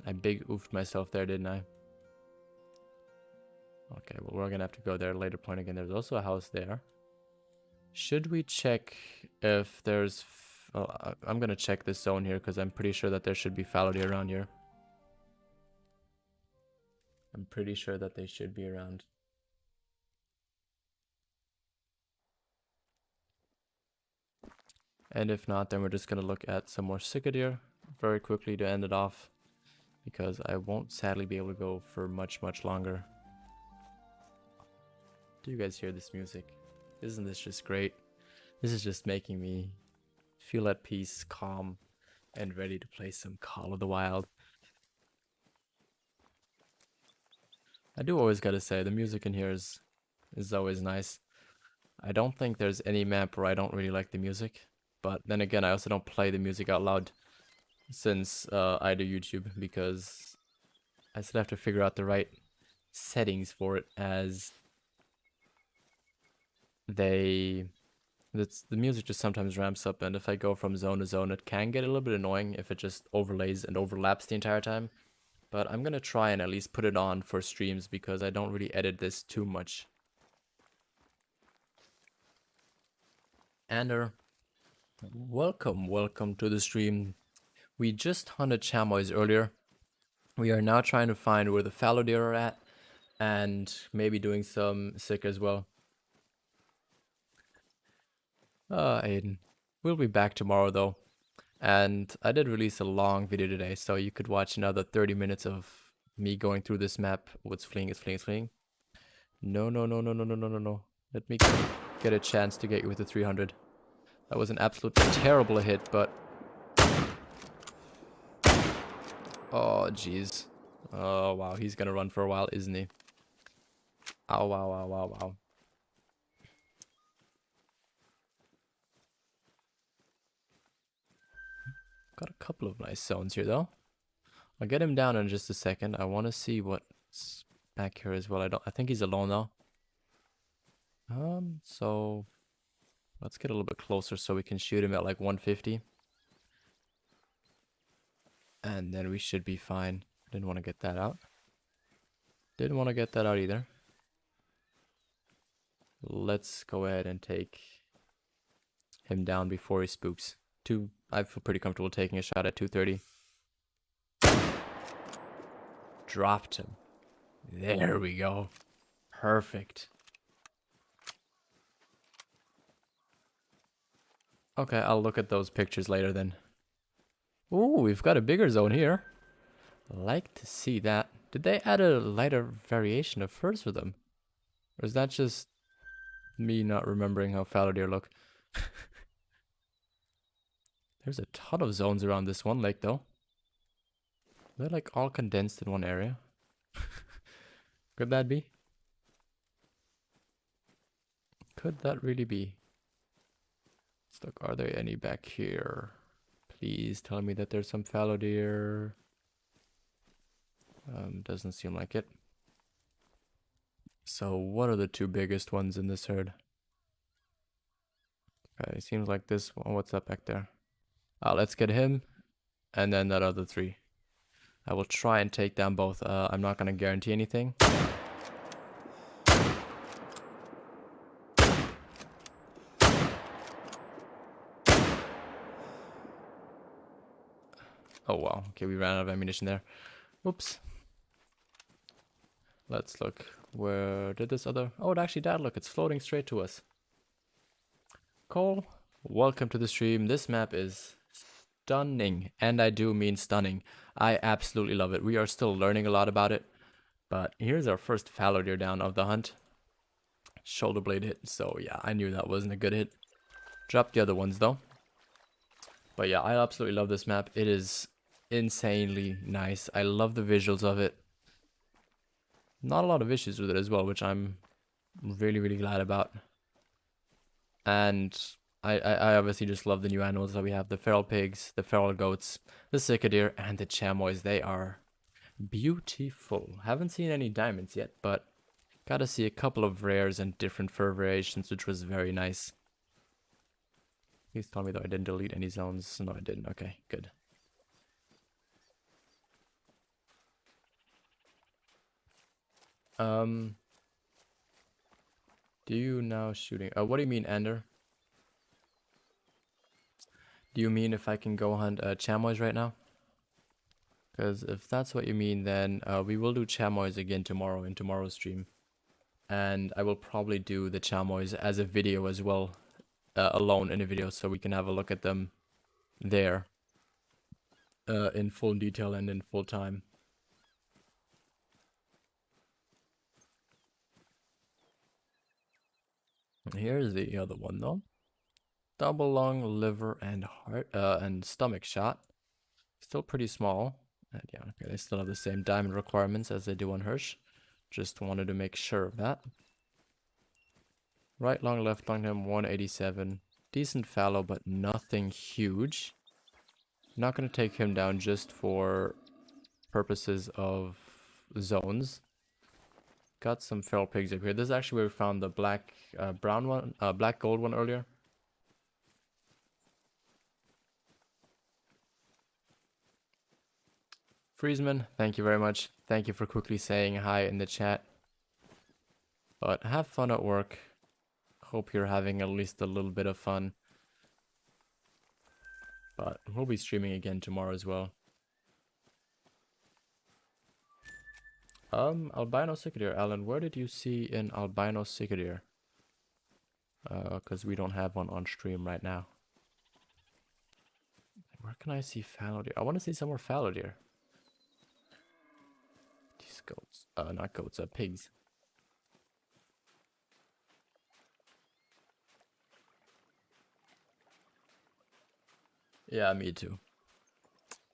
I big oofed myself there, didn't I? Okay, well, we're gonna have to go there later point again. There's also a house there. Should we check if there's... Well, I'm gonna check this zone here because I'm pretty sure that there should be fallow deer around here. I'm pretty sure that they should be around. And if not, then we're just gonna look at some more sika deer very quickly to end it off, because I won't sadly be able to go for much longer. Do you guys hear this music? Isn't this just great? This is just making me feel at peace, calm, and ready to play some Call of the Wild. I do always gotta say, the music in here is always nice. I don't think there's any map where I don't really like the music. But then again, I also don't play the music out loud since I do YouTube, because I still have to figure out the right settings for it, as the music just sometimes ramps up, and if I go from zone to zone, it can get a little bit annoying if it just overlays and overlaps the entire time. But I'm gonna try and at least put it on for streams, because I don't really edit this too much. Ander, welcome to the stream. We just hunted chamois earlier. We are now trying to find where the fallow deer are at, and maybe doing some sick as well. Aiden. We'll be back tomorrow though. And I did release a long video today, so you could watch another 30 minutes of me going through this map. What's fleeing is fleeing is fleeing. No. Let me get a chance to get you with the 300. That was an absolute terrible hit, but... Oh, jeez. Oh, wow. He's gonna run for a while, isn't he? Ow, wow. Got a couple of nice zones here, though. I'll get him down in just a second. I want to see what's back here as well. I think he's alone, though. So... Let's get a little bit closer so we can shoot him at like 150. And then we should be fine. Didn't want to get that out. Didn't want to get that out either. Let's go ahead and take him down before he spooks. I feel pretty comfortable taking a shot at 230. Dropped him. There we go. Perfect. Okay, I'll look at those pictures later then. Ooh, we've got a bigger zone here. Like to see that. Did they add a lighter variation of furs for them? Or is that just me not remembering how fallow deer look? There's a ton of zones around this one lake though. They're like all condensed in one area. Could that be? Could that really be? Let's look, are there any back here? Please tell me that there's some fallow deer. Doesn't seem like it. So what are the two biggest ones in this herd? Okay, seems like this one. What's that back there? Let's get him, and then that other three. I will try and take down both. I'm not gonna guarantee anything. Oh wow, okay, we ran out of ammunition there. Oops. Let's look. Where did this other... Oh, it actually died. Look, it's floating straight to us. Cole, welcome to the stream. This map is stunning, and I do mean stunning. I absolutely love it. We are still learning a lot about it, but here's our first fallow deer down of the hunt. shoulder blade hit. So yeah, I knew that wasn't a good hit. Dropped the other ones though. But yeah, I absolutely love this map. It is insanely nice. I love the visuals of it. Not a lot of issues with it as well, which I'm really, really glad about. And I obviously just love the new animals that we have. The feral pigs, the feral goats, the cicadeer, and the chamois. They are beautiful. Haven't seen any diamonds yet, but got to see a couple of rares and different fur variations, which was very nice. Please tell me though I didn't delete any zones. No, I didn't. Okay, good. Do you now shooting? What do you mean, Ender? Do you mean if I can go hunt chamois right now? Because if that's what you mean, then we will do chamois again tomorrow in tomorrow's stream. And I will probably do the chamois as a video as well, alone in a video, so we can have a look at them there in full detail and in full time. Here's the other one though. Double lung, liver, and heart, and stomach shot. Still pretty small. And yeah, okay, they still have the same diamond requirements as they do on Hirsch. Just wanted to make sure of that. Right lung, left lung, him 187. Decent fallow, but nothing huge. Not going to take him down just for purposes of zones. Got some feral pigs up here. This is actually where we found the black, brown one, black gold one earlier. Friesman, thank you very much. Thank you for quickly saying hi in the chat. But have fun at work. Hope you're having at least a little bit of fun. But we'll be streaming again tomorrow as well. Albino cicadeer. Alan, where did you see an albino cicadeer? Because we don't have one on stream right now. Where can I see fallow deer? I want to see some more fallow deer. These goats. Not goats, pigs. Yeah, me too.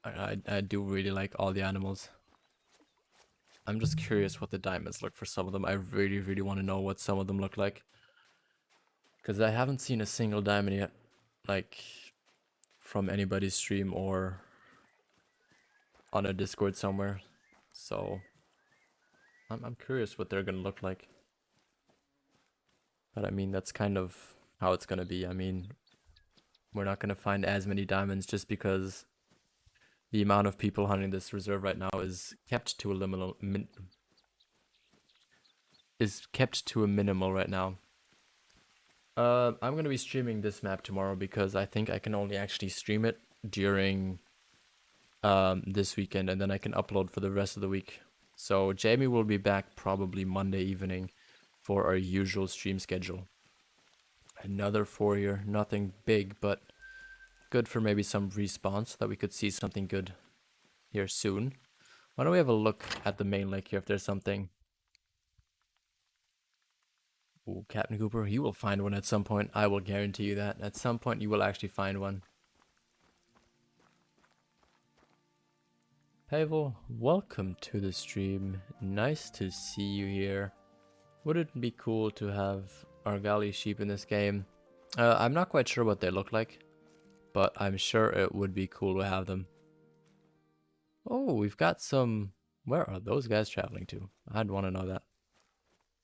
I do really like all the animals. I'm just curious what the diamonds look for some of them. I really, really want to know what some of them look like. Because I haven't seen a single diamond yet. Like, from anybody's stream or on a Discord somewhere. So, I'm curious what they're going to look like. But I mean, that's kind of how it's going to be. I mean, we're not going to find as many diamonds just because the amount of people hunting this reserve right now is kept to a minimal right now. I'm gonna be streaming this map tomorrow because I think I can only actually stream it during this weekend, and then I can upload for the rest of the week. So Jamie will be back probably Monday evening for our usual stream schedule. Another 4-year, nothing big, but good for maybe some respawn so that we could see something good here soon. Why don't we have a look at the main lake here if there's something. Ooh, Captain Cooper, you will find one at some point. I will guarantee you that. At some point you will actually find one. Pavel, welcome to the stream. Nice to see you here. Would it be cool to have Argali sheep in this game? I'm not quite sure what they look like, but I'm sure it would be cool to have them. Oh, we've got some... Where are those guys traveling to? I'd want to know that.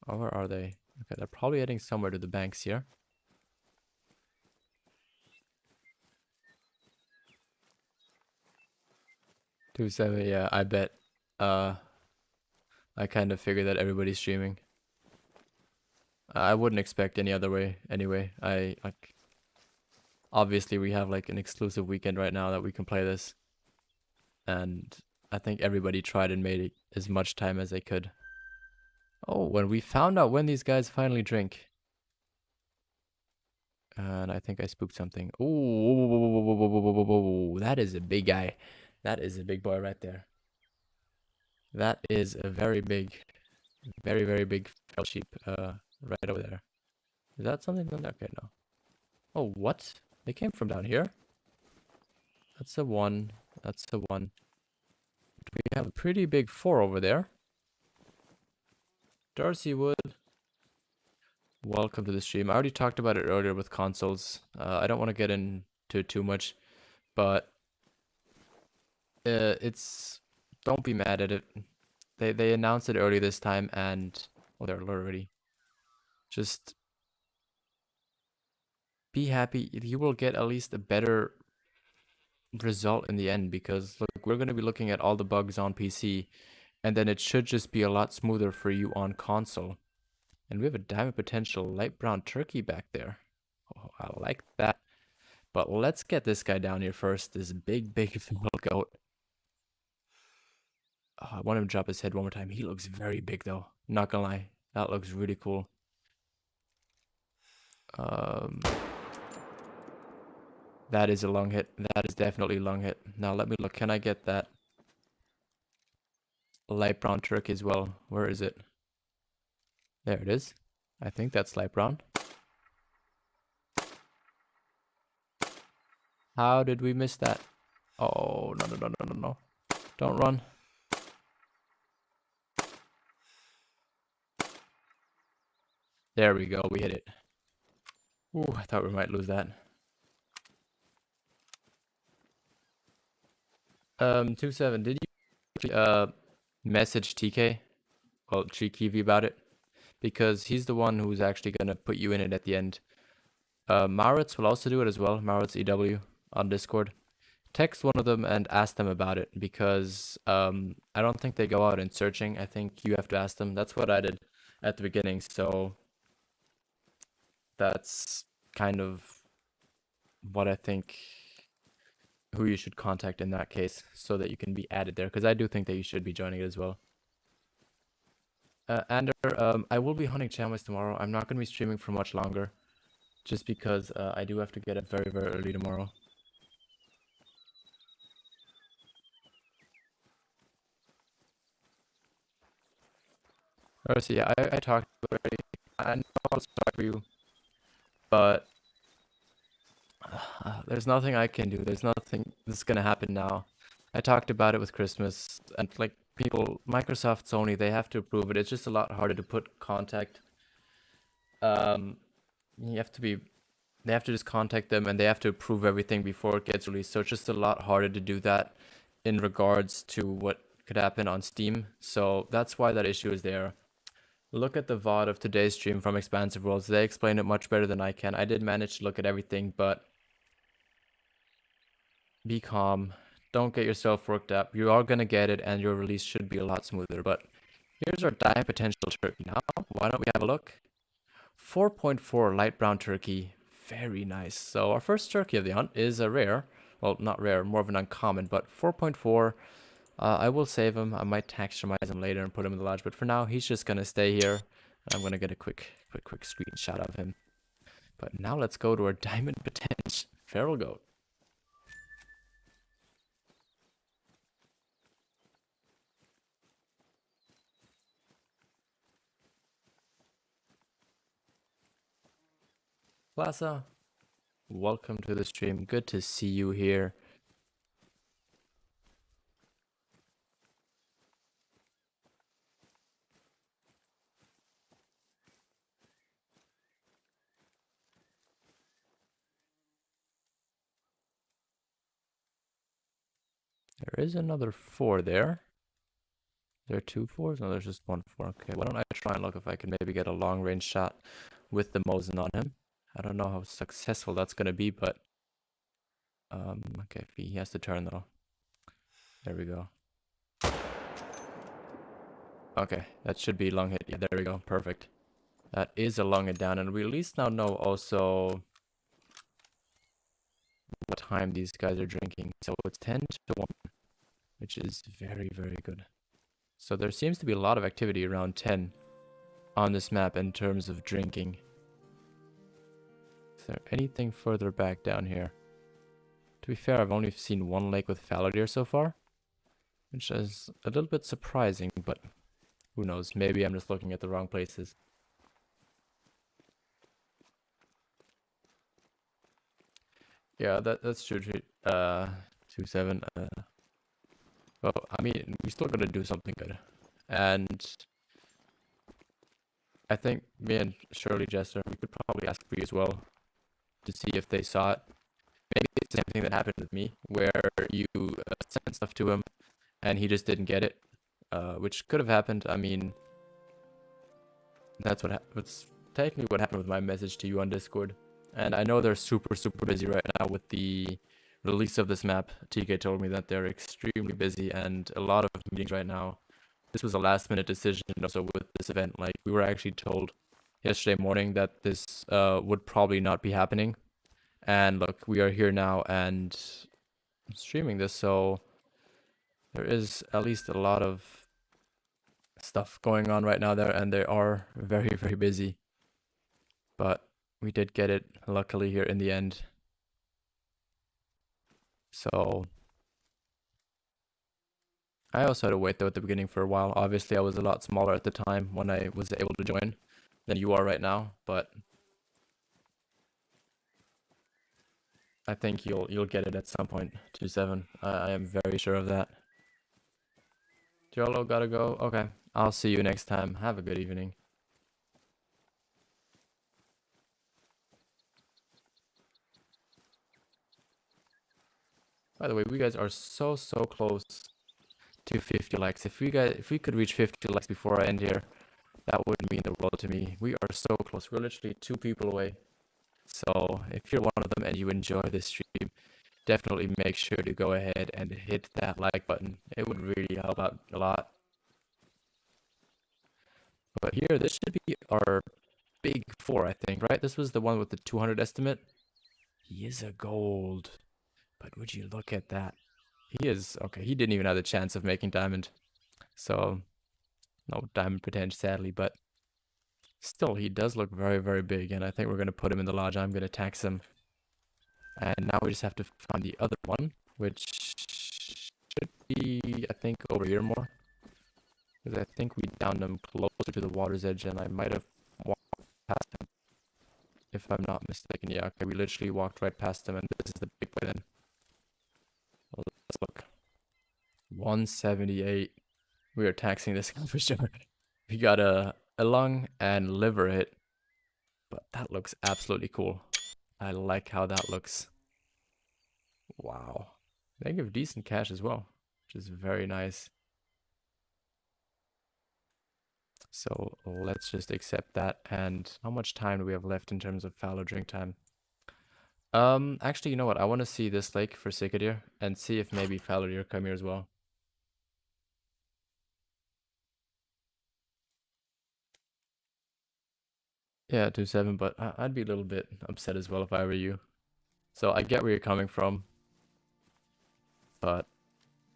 Oh, where are they? Okay, they're probably heading somewhere to the banks here. 2-7, yeah, I bet. I kind of figured that everybody's streaming. I wouldn't expect any other way anyway. Like obviously we have like an exclusive weekend right now that we can play this. And I think everybody tried and made it as much time as they could. Oh, when we found out when these guys finally drink. And I think I spooked something. Ooh, that is a big guy. That is a big boy right there. That is a very big, very, very big feral sheep. right over there. Is that something? Okay, no. Oh, what? They came from down here? That's a 1. That's a 1. We have a pretty big 4 over there. Darcy Wood, welcome to the stream. I already talked about it earlier with consoles. I don't want to get into it too much, but it's... Don't be mad at it. They announced it early this time, and... Oh, they're already. Just be happy. You will get at least a better result in the end, because look, we're going to be looking at all the bugs on PC, and then it should just be a lot smoother for you on console. And we have a diamond potential light brown turkey back there. Oh, I like that. But let's get this guy down here first. This big female goat. Oh, I want him to drop his head one more time. He looks very big though. Not gonna lie. That looks really cool. That is a long hit. That is definitely a long hit. Now let me look. Can I get that light brown turkey as well? Where is it? There it is. I think that's light brown. How did we miss that? Oh, no. Don't run. There we go. We hit it. Ooh, I thought we might lose that. 27, did you message TK? Well, Chikivi about it? Because he's the one who's actually going to put you in it at the end. Maritz will also do it as well. Maritz EW on Discord. Text one of them and ask them about it, because I don't think they go out in searching. I think you have to ask them. That's what I did at the beginning. So that's kind of what I think who you should contact in that case, so that you can be added there, because I do think that you should be joining it as well. Ander, I will be hunting chamois tomorrow. I'm not going to be streaming for much longer, just because I do have to get up very, very early tomorrow. Oh, so yeah, I talked already. I know I'll start for you, but there's nothing I can do. There's nothing that's gonna happen now. I talked about it with Christmas, and like people, Microsoft, Sony, they have to approve it. It's just a lot harder to put contact. You have to be, they have to just contact them, and they have to approve everything before it gets released. So it's just a lot harder to do that in regards to what could happen on Steam. So that's why that issue is there. Look at the VOD of today's stream from Expansive Worlds. They explain it much better than I can. I did manage to look at everything, but be calm. Don't get yourself worked up. You are going to get it, and your release should be a lot smoother. But here's our diet potential turkey now. Why don't we have a look? 4.4 light brown turkey. Very nice. So our first turkey of the hunt is a rare. Well, not rare, more of an uncommon, but 4.4. I will save him. I might taxonomize him later and put him in the lodge, but for now, he's just gonna stay here. And I'm gonna get a quick screenshot of him. But now let's go to our diamond potential feral goat. Plaza, welcome to the stream. Good to see you here. There is another 4 there. There are 2 4s? No, there's just 1 4. Okay, why don't I try and look if I can maybe get a long range shot with the Mosin on him. I don't know how successful that's gonna be, but okay, he has to turn though. There we go. Okay, that should be long hit. Yeah, there we go. Perfect. That is a long hit down, and we at least now know also what time these guys are drinking. So it's 10 to 1, which is very, very good. So there seems to be a lot of activity around 10 on this map in terms of drinking. Is there anything further back down here? To be fair, I've only seen 1 lake with fallow deer so far, which is a little bit surprising, but who knows? Maybe I'm just looking at the wrong places. Yeah, that's true. 2-7. Well, I mean, we still gotta do something good. And I think me and Shirley Jester, we could probably ask Bree as well to see if they saw it. Maybe it's the same thing that happened with me, where you sent stuff to him and he just didn't get it, which could have happened. I mean, that's technically what happened with my message to you on Discord. And I know they're super, super busy right now with the release of this map. TK told me that they're extremely busy and a lot of meetings right now. This was a last minute decision also with this event. Like, we were actually told yesterday morning that this would probably not be happening. And look, we are here now and streaming this, so there is at least a lot of stuff going on right now there, and they are very, very busy. But we did get it luckily here in the end. So I also had to wait though at the beginning for a while. Obviously, I was a lot smaller at the time when I was able to join than you are right now, but I think you'll get it at some point. 2-7. I am very sure of that. Jolo gotta go. Okay, I'll see you next time. Have a good evening. By the way, we guys are so close to 50 likes. If we could reach 50 likes before I end here, that would mean the world to me. We are so close. We're literally 2 people away. So if you're one of them and you enjoy this stream, definitely make sure to go ahead and hit that like button. It would really help out a lot. But here, this should be our big 4, I think, right? This was the one with the 200 estimate. He is a gold. But would you look at that? He is, okay, he didn't even have the chance of making diamond. So, no diamond potential, sadly, but still, he does look very, very big, and I think we're going to put him in the lodge. I'm going to tax him. And now we just have to find the other one, which should be, I think, over here more. Because I think we downed him closer to the water's edge, and I might have walked past him, if I'm not mistaken. Yeah, okay, we literally walked right past him, and this is the big boy then. Well, let's look. 178. We are taxing this guy for sure. We got a lung and liver hit, but that looks absolutely cool. I like how that looks. Wow. They give decent cash as well, which is very nice. So let's just accept that. And how much time do we have left in terms of fallow drink time? Actually, you know what? I want to see this lake for Cicadere and see if maybe fallow deer come here as well. Yeah, 2-7, but I'd be a little bit upset as well if I were you. So I get where you're coming from, but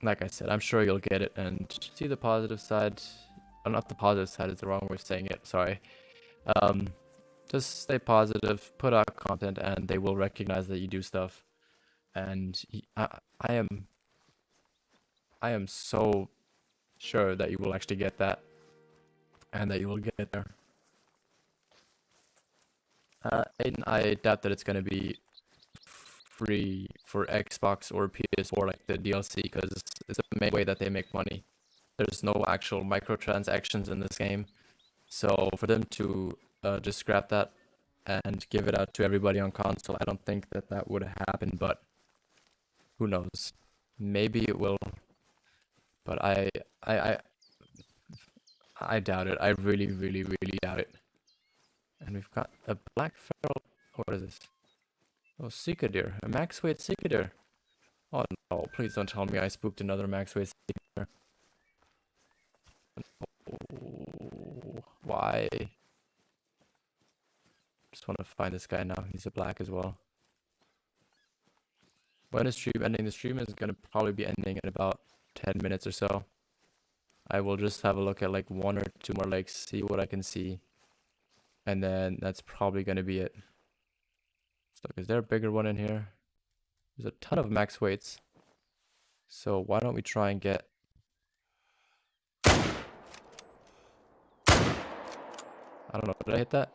like I said, I'm sure you'll get it and see the positive side. Not the positive side is the wrong way of saying it. Sorry. Just stay positive, put out content, and they will recognize that you do stuff. And I am so sure that you will actually get that, and that you will get there. Aiden, I doubt that it's going to be free for Xbox or PS4 like the DLC, because it's the main way that they make money. There's no actual microtransactions in this game, so for them to just scrap that and give it out to everybody on console, I don't think that that would happen, but who knows? Maybe it will, but I doubt it. I really, really, really doubt it. And we've got a black feral. What is this? Oh, Cicadere. A max weight Cicadere. Oh no, please don't tell me I spooked another max weight Cicadere. Oh, why? Just want to find this guy now. He's a black as well. When is stream ending? The stream is going to probably be ending in about 10 minutes or so. I will just have a look at like 1 or 2 more lakes, see what I can see. And then that's probably going to be it. So is there a bigger one in here? There's a ton of max weights. So why don't we try and get... I don't know, did I hit that?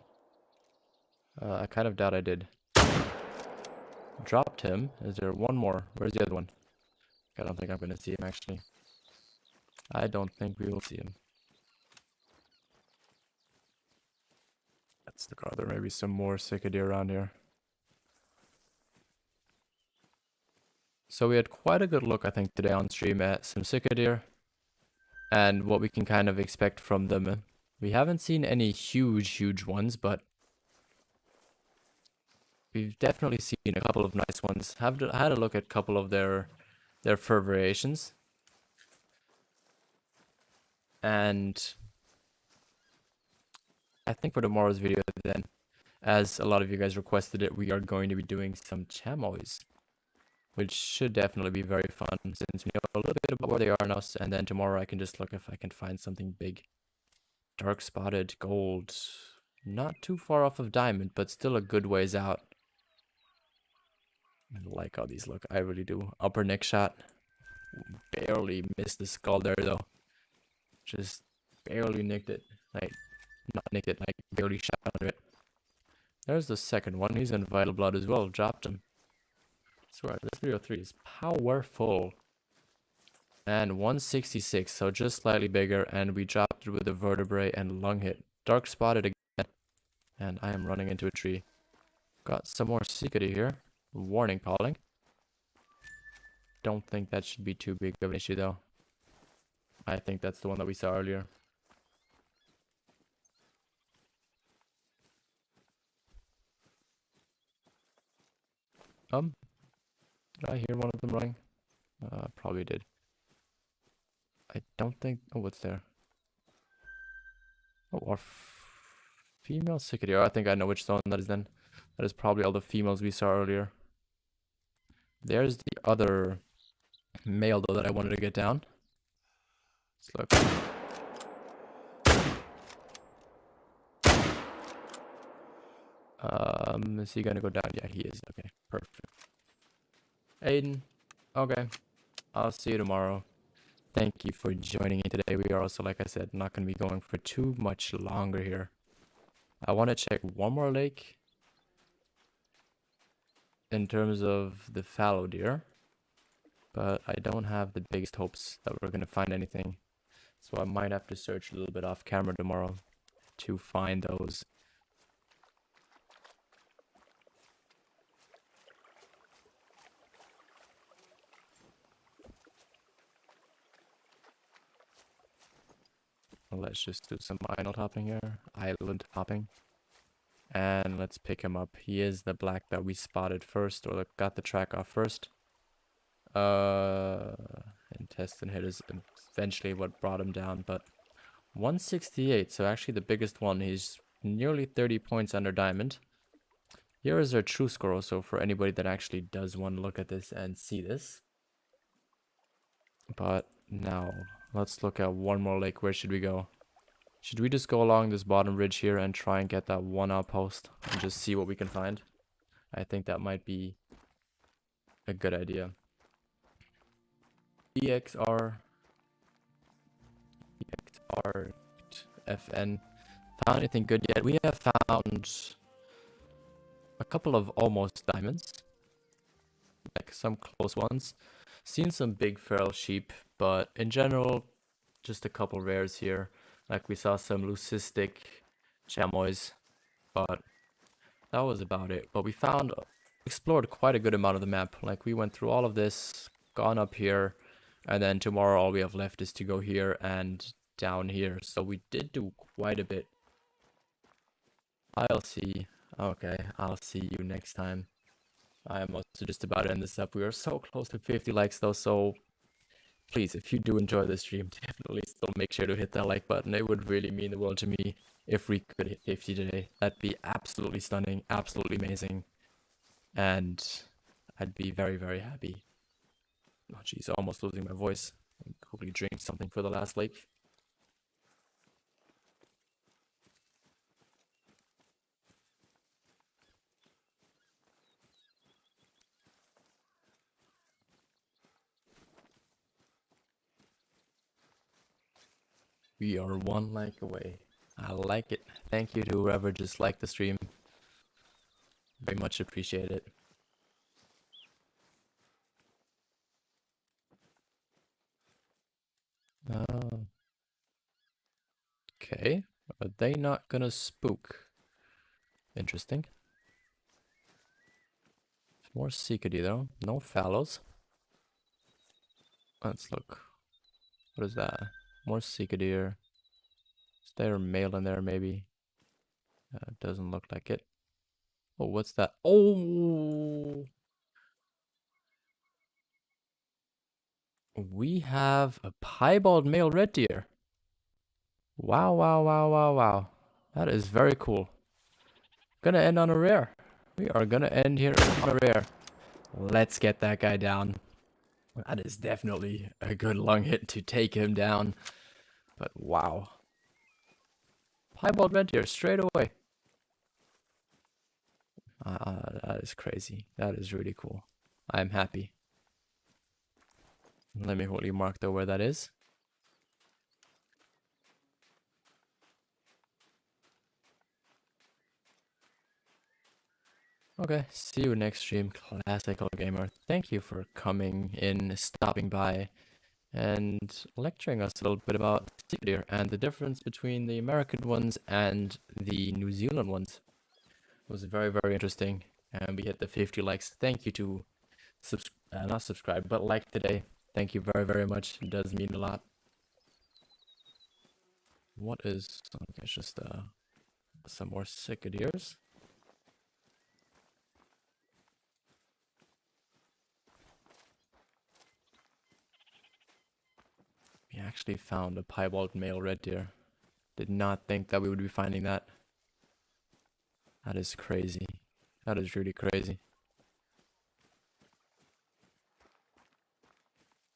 I kind of doubt I did. Dropped him. Is there one more? Where's the other one? I don't think I'm gonna see him actually. I don't think we will see him. Let's look. Are there maybe some more cicadee around here? So we had quite a good look, I think, today on stream at some cicadee and what we can kind of expect from them. We haven't seen any huge ones, but we've definitely seen a couple of nice ones. Had a look at a couple of their fur variations. And I think for tomorrow's video then, as a lot of you guys requested it, we are going to be doing some chamois, which should definitely be very fun since we know a little bit about where they are now. And then tomorrow I can just look if I can find something big. Dark spotted gold. Not too far off of diamond, but still a good ways out. I like how these look. I really do. Upper neck shot. Barely missed the skull there though. Just barely nicked it. Like, not nicked it, like barely shot under it. There's the second one. He's in vital blood as well. Dropped him. I swear, this video 3 is powerful. And 166, so just slightly bigger. And we dropped it with a vertebrae and lung hit. Dark spotted again. And I am running into a tree. Got some more cicada here. Warning calling. Don't think that should be too big of an issue though. I think that's the one that we saw earlier. Did I hear one of them running? Probably did. I don't think. Oh, what's there? Oh, our female cicada. Oh, I think I know which one that is then. That is probably all the females we saw earlier. There's the other male though that I wanted to get down. Let's look. Is he gonna go down? Yeah, he is. Okay, perfect. Aiden. Okay. I'll see you tomorrow. Thank you for joining in today. We are also, like I said, not going to be going for too much longer here. I want to check one more lake in terms of the fallow deer, but I don't have the biggest hopes that we're going to find anything. So I might have to search a little bit off camera tomorrow to find those. Let's just do some island hopping here. Island hopping. And let's pick him up. He is the black that we spotted first, or got the track off first. Intestine hit is eventually what brought him down, but 168, so actually the biggest one. He's nearly 30 points under diamond. Here is our true score also for anybody that actually does want to look at this and see this. But now, let's look at one more lake. Where should we go? Should we just go along this bottom ridge here and try and get that one outpost and just see what we can find? I think that might be a good idea. EXR FN. Found anything good yet? We have found a couple of almost diamonds, like some close ones. Seen some big feral sheep, but in general, just a couple rares here. Like we saw some leucistic chamois, but that was about it. But we explored quite a good amount of the map. Like we went through all of this, gone up here, and then tomorrow all we have left is to go here and down here. So we did do quite a bit. I'll see. Okay, I'll see you next time. I am also just about to end this up. We are so close to 50 likes though, so please, if you do enjoy this stream, definitely still make sure to hit that like button. It would really mean the world to me if we could hit 50 today. That'd be absolutely stunning, absolutely amazing. And I'd be very happy. Oh jeez, almost losing my voice. I quickly drink something for the last lake. We are one like away. I like it. Thank you to whoever just liked the stream. Very much appreciate it. Okay. Are they not gonna spook? Interesting. More Seekady though. No fallows. Let's look. What is that? More Seekady. Is there a male in there maybe? Doesn't look like it. Oh, what's that? Oh! We have a piebald male red deer. Wow, wow, wow, wow, wow. That is very cool. Gonna end on a rare. We are gonna end here on a rare. Let's get that guy down. That is definitely a good lung hit to take him down. But wow. Piebald red deer straight away. That is crazy. That is really cool. I'm happy. Let me quickly mark though where that is. Okay, see you next stream, Classical Gamer. Thank you for coming in, stopping by, and lecturing us a little bit about sea deer and the difference between the American ones and the New Zealand ones. It was very, very interesting, and we hit the 50 likes. Thank you to not subscribe, but like today. Thank you very, very much. It does mean a lot. What is? Okay, it's just some more cicadeers. We actually found a piebald male red deer. Did not think that we would be finding that. That is crazy. That is really crazy.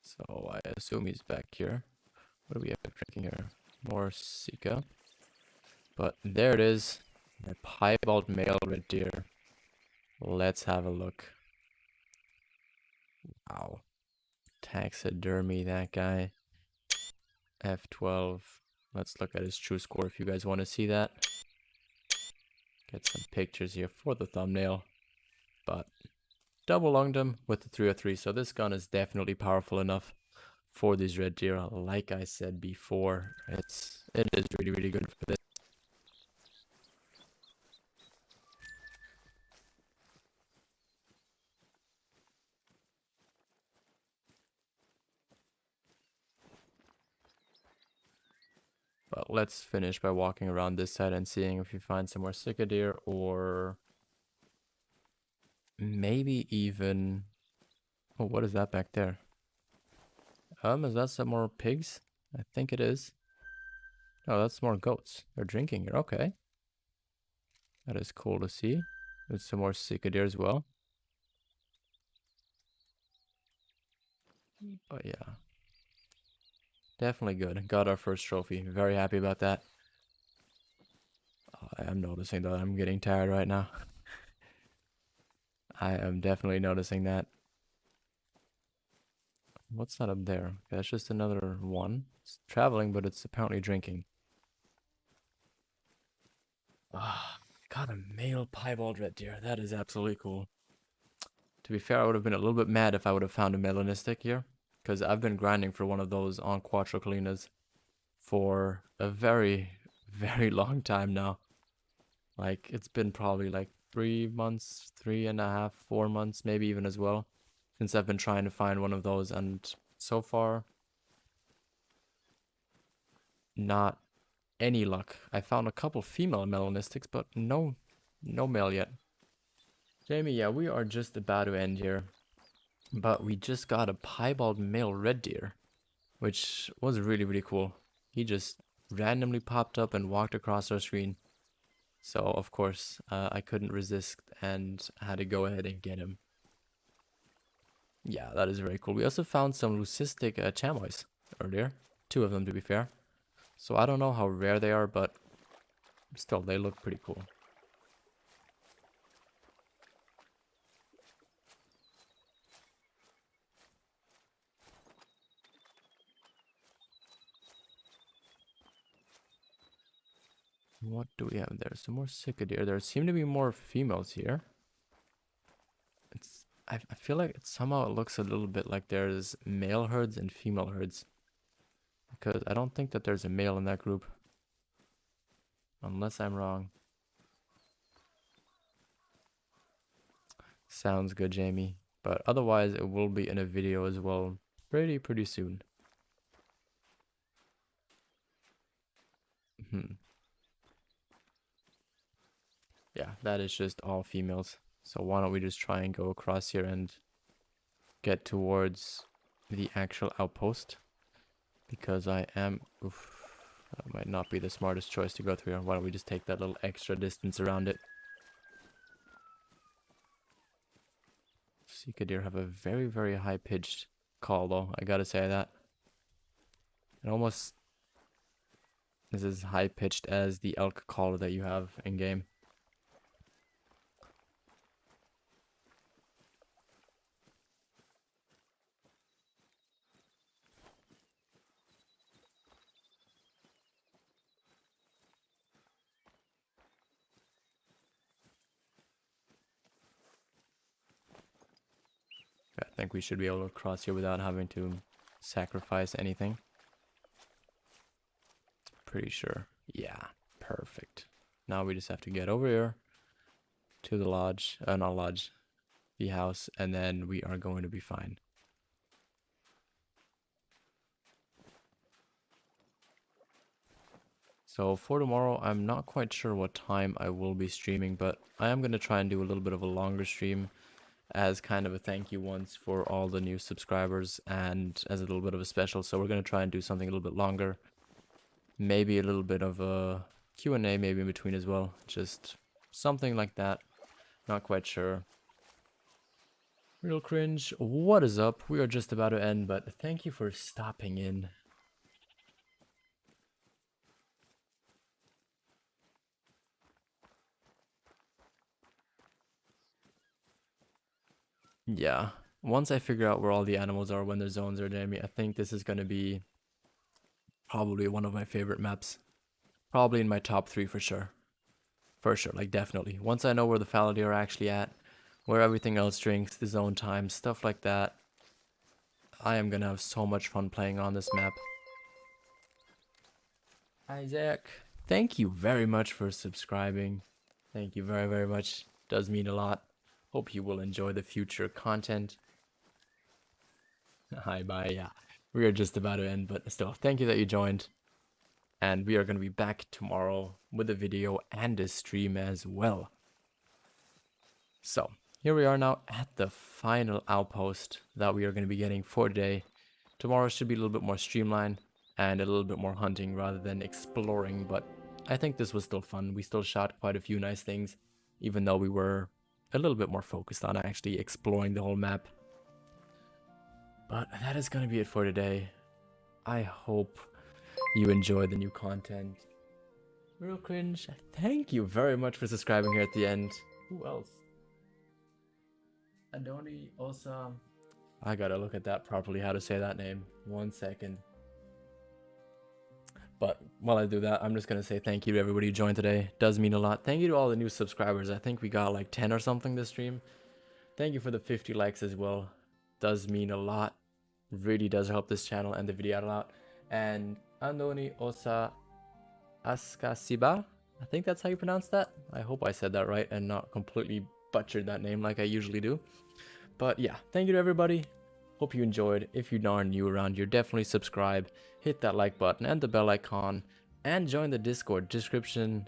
So I assume he's back here. What do we have drinking here? More Sika. But there it is. The piebald male red deer. Let's have a look. Wow. Taxidermy, that guy. F12. Let's look at his true score if you guys want to see that. Get some pictures here for the thumbnail. But double lunged him with the 303. So this gun is definitely powerful enough for these red deer. Like I said before, it is really, really good for this. But let's finish by walking around this side and seeing if we find some more Sika deer or maybe even... Oh, what is that back there? Is that some more pigs? I think it is. Oh, that's more goats. They're drinking here. Okay. That is cool to see. There's some more Sika deer as well. But yeah. Definitely good. Got our first trophy. Very happy about that. I am noticing that I'm getting tired right now. I am definitely noticing that. What's that up there? Okay, that's just another one. It's traveling, but it's apparently drinking. Ah, got a male piebald red deer. That is absolutely cool. To be fair, I would have been a little bit mad if I would have found a melanistic here, because I've been grinding for one of those on Quattro Colinas for a very, very long time now. Like, it's been probably like 3 months, 3.5, 4 months, maybe even as well, since I've been trying to find one of those, and so far, not any luck. I found a couple female melanistics, but no male yet. Jamie, yeah, we are just about to end here, but we just got a piebald male red deer, which was really, really cool. He just randomly popped up and walked across our screen. So, of course, I couldn't resist and had to go ahead and get him. Yeah, that is very cool. We also found some leucistic chamois earlier. 2 of them, to be fair. So I don't know how rare they are, but still, they look pretty cool. What do we have there? Some more cicadeer. There seem to be more females here. I feel like somehow it looks a little bit like there's male herds and female herds. Because I don't think that there's a male in that group. Unless I'm wrong. Sounds good, Jamie. But otherwise, it will be in a video as well pretty soon. Yeah, that is just all females. So why don't we just try and go across here and get towards the actual outpost? Because I am... Oof, that might not be the smartest choice to go through here. Why don't we just take that little extra distance around it? Seeker deer have a very high-pitched call, though. I gotta say that. It almost is as high-pitched as the elk call that you have in-game. I think we should be able to cross here without having to sacrifice anything. Pretty sure. Yeah, perfect. Now we just have to get over here to the lodge, not lodge, the house, and then we are going to be fine. So for tomorrow, I'm not quite sure what time I will be streaming, but I am going to try and do a little bit of a longer stream as kind of a thank you once for all the new subscribers and as a little bit of a special. So we're going to try and do something a little bit longer. Maybe a little bit of a Q&A maybe in between as well. Just something like that. Not quite sure. Real cringe. What is up? We are just about to end, but thank you for stopping in. Yeah. Once I figure out where all the animals are when their zones are, Jamie, I think this is going to be probably one of my favorite maps. Probably in my top 3 for sure. For sure, like definitely. Once I know where the fallow deer are actually at, where everything else drinks, the zone time, stuff like that, I am going to have so much fun playing on this map. Isaac, thank you very much for subscribing. Thank you very much. Does mean a lot. Hope you will enjoy the future content. Hi, bye. Yeah, we are just about to end, but still, thank you that you joined. And we are going to be back tomorrow with a video and a stream as well. So, here we are now at the final outpost that we are going to be getting for today. Tomorrow should be a little bit more streamlined and a little bit more hunting rather than exploring, but I think this was still fun. We still shot quite a few nice things, even though we were a little bit more focused on actually exploring the whole map. But that is going to be it for today. I hope you enjoy the new content. Real cringe, thank you very much for subscribing here at the end. Who else? Adoni Osa. I gotta look at that properly, how to say that name. 1 second. But while I do that, I'm just gonna say thank you to everybody who joined today. Does mean a lot. Thank you to all the new subscribers. I think we got like 10 or something this stream. Thank you for the 50 likes as well. Does mean a lot. Really does help this channel and the video out a lot. And Andoni Osa Askasiba, I think that's how you pronounce that. I hope I said that right and not completely butchered that name like I usually do. But yeah, thank you to everybody. Hope you enjoyed. If you are new around here, definitely subscribe, hit that like button and the bell icon, and join the Discord. Description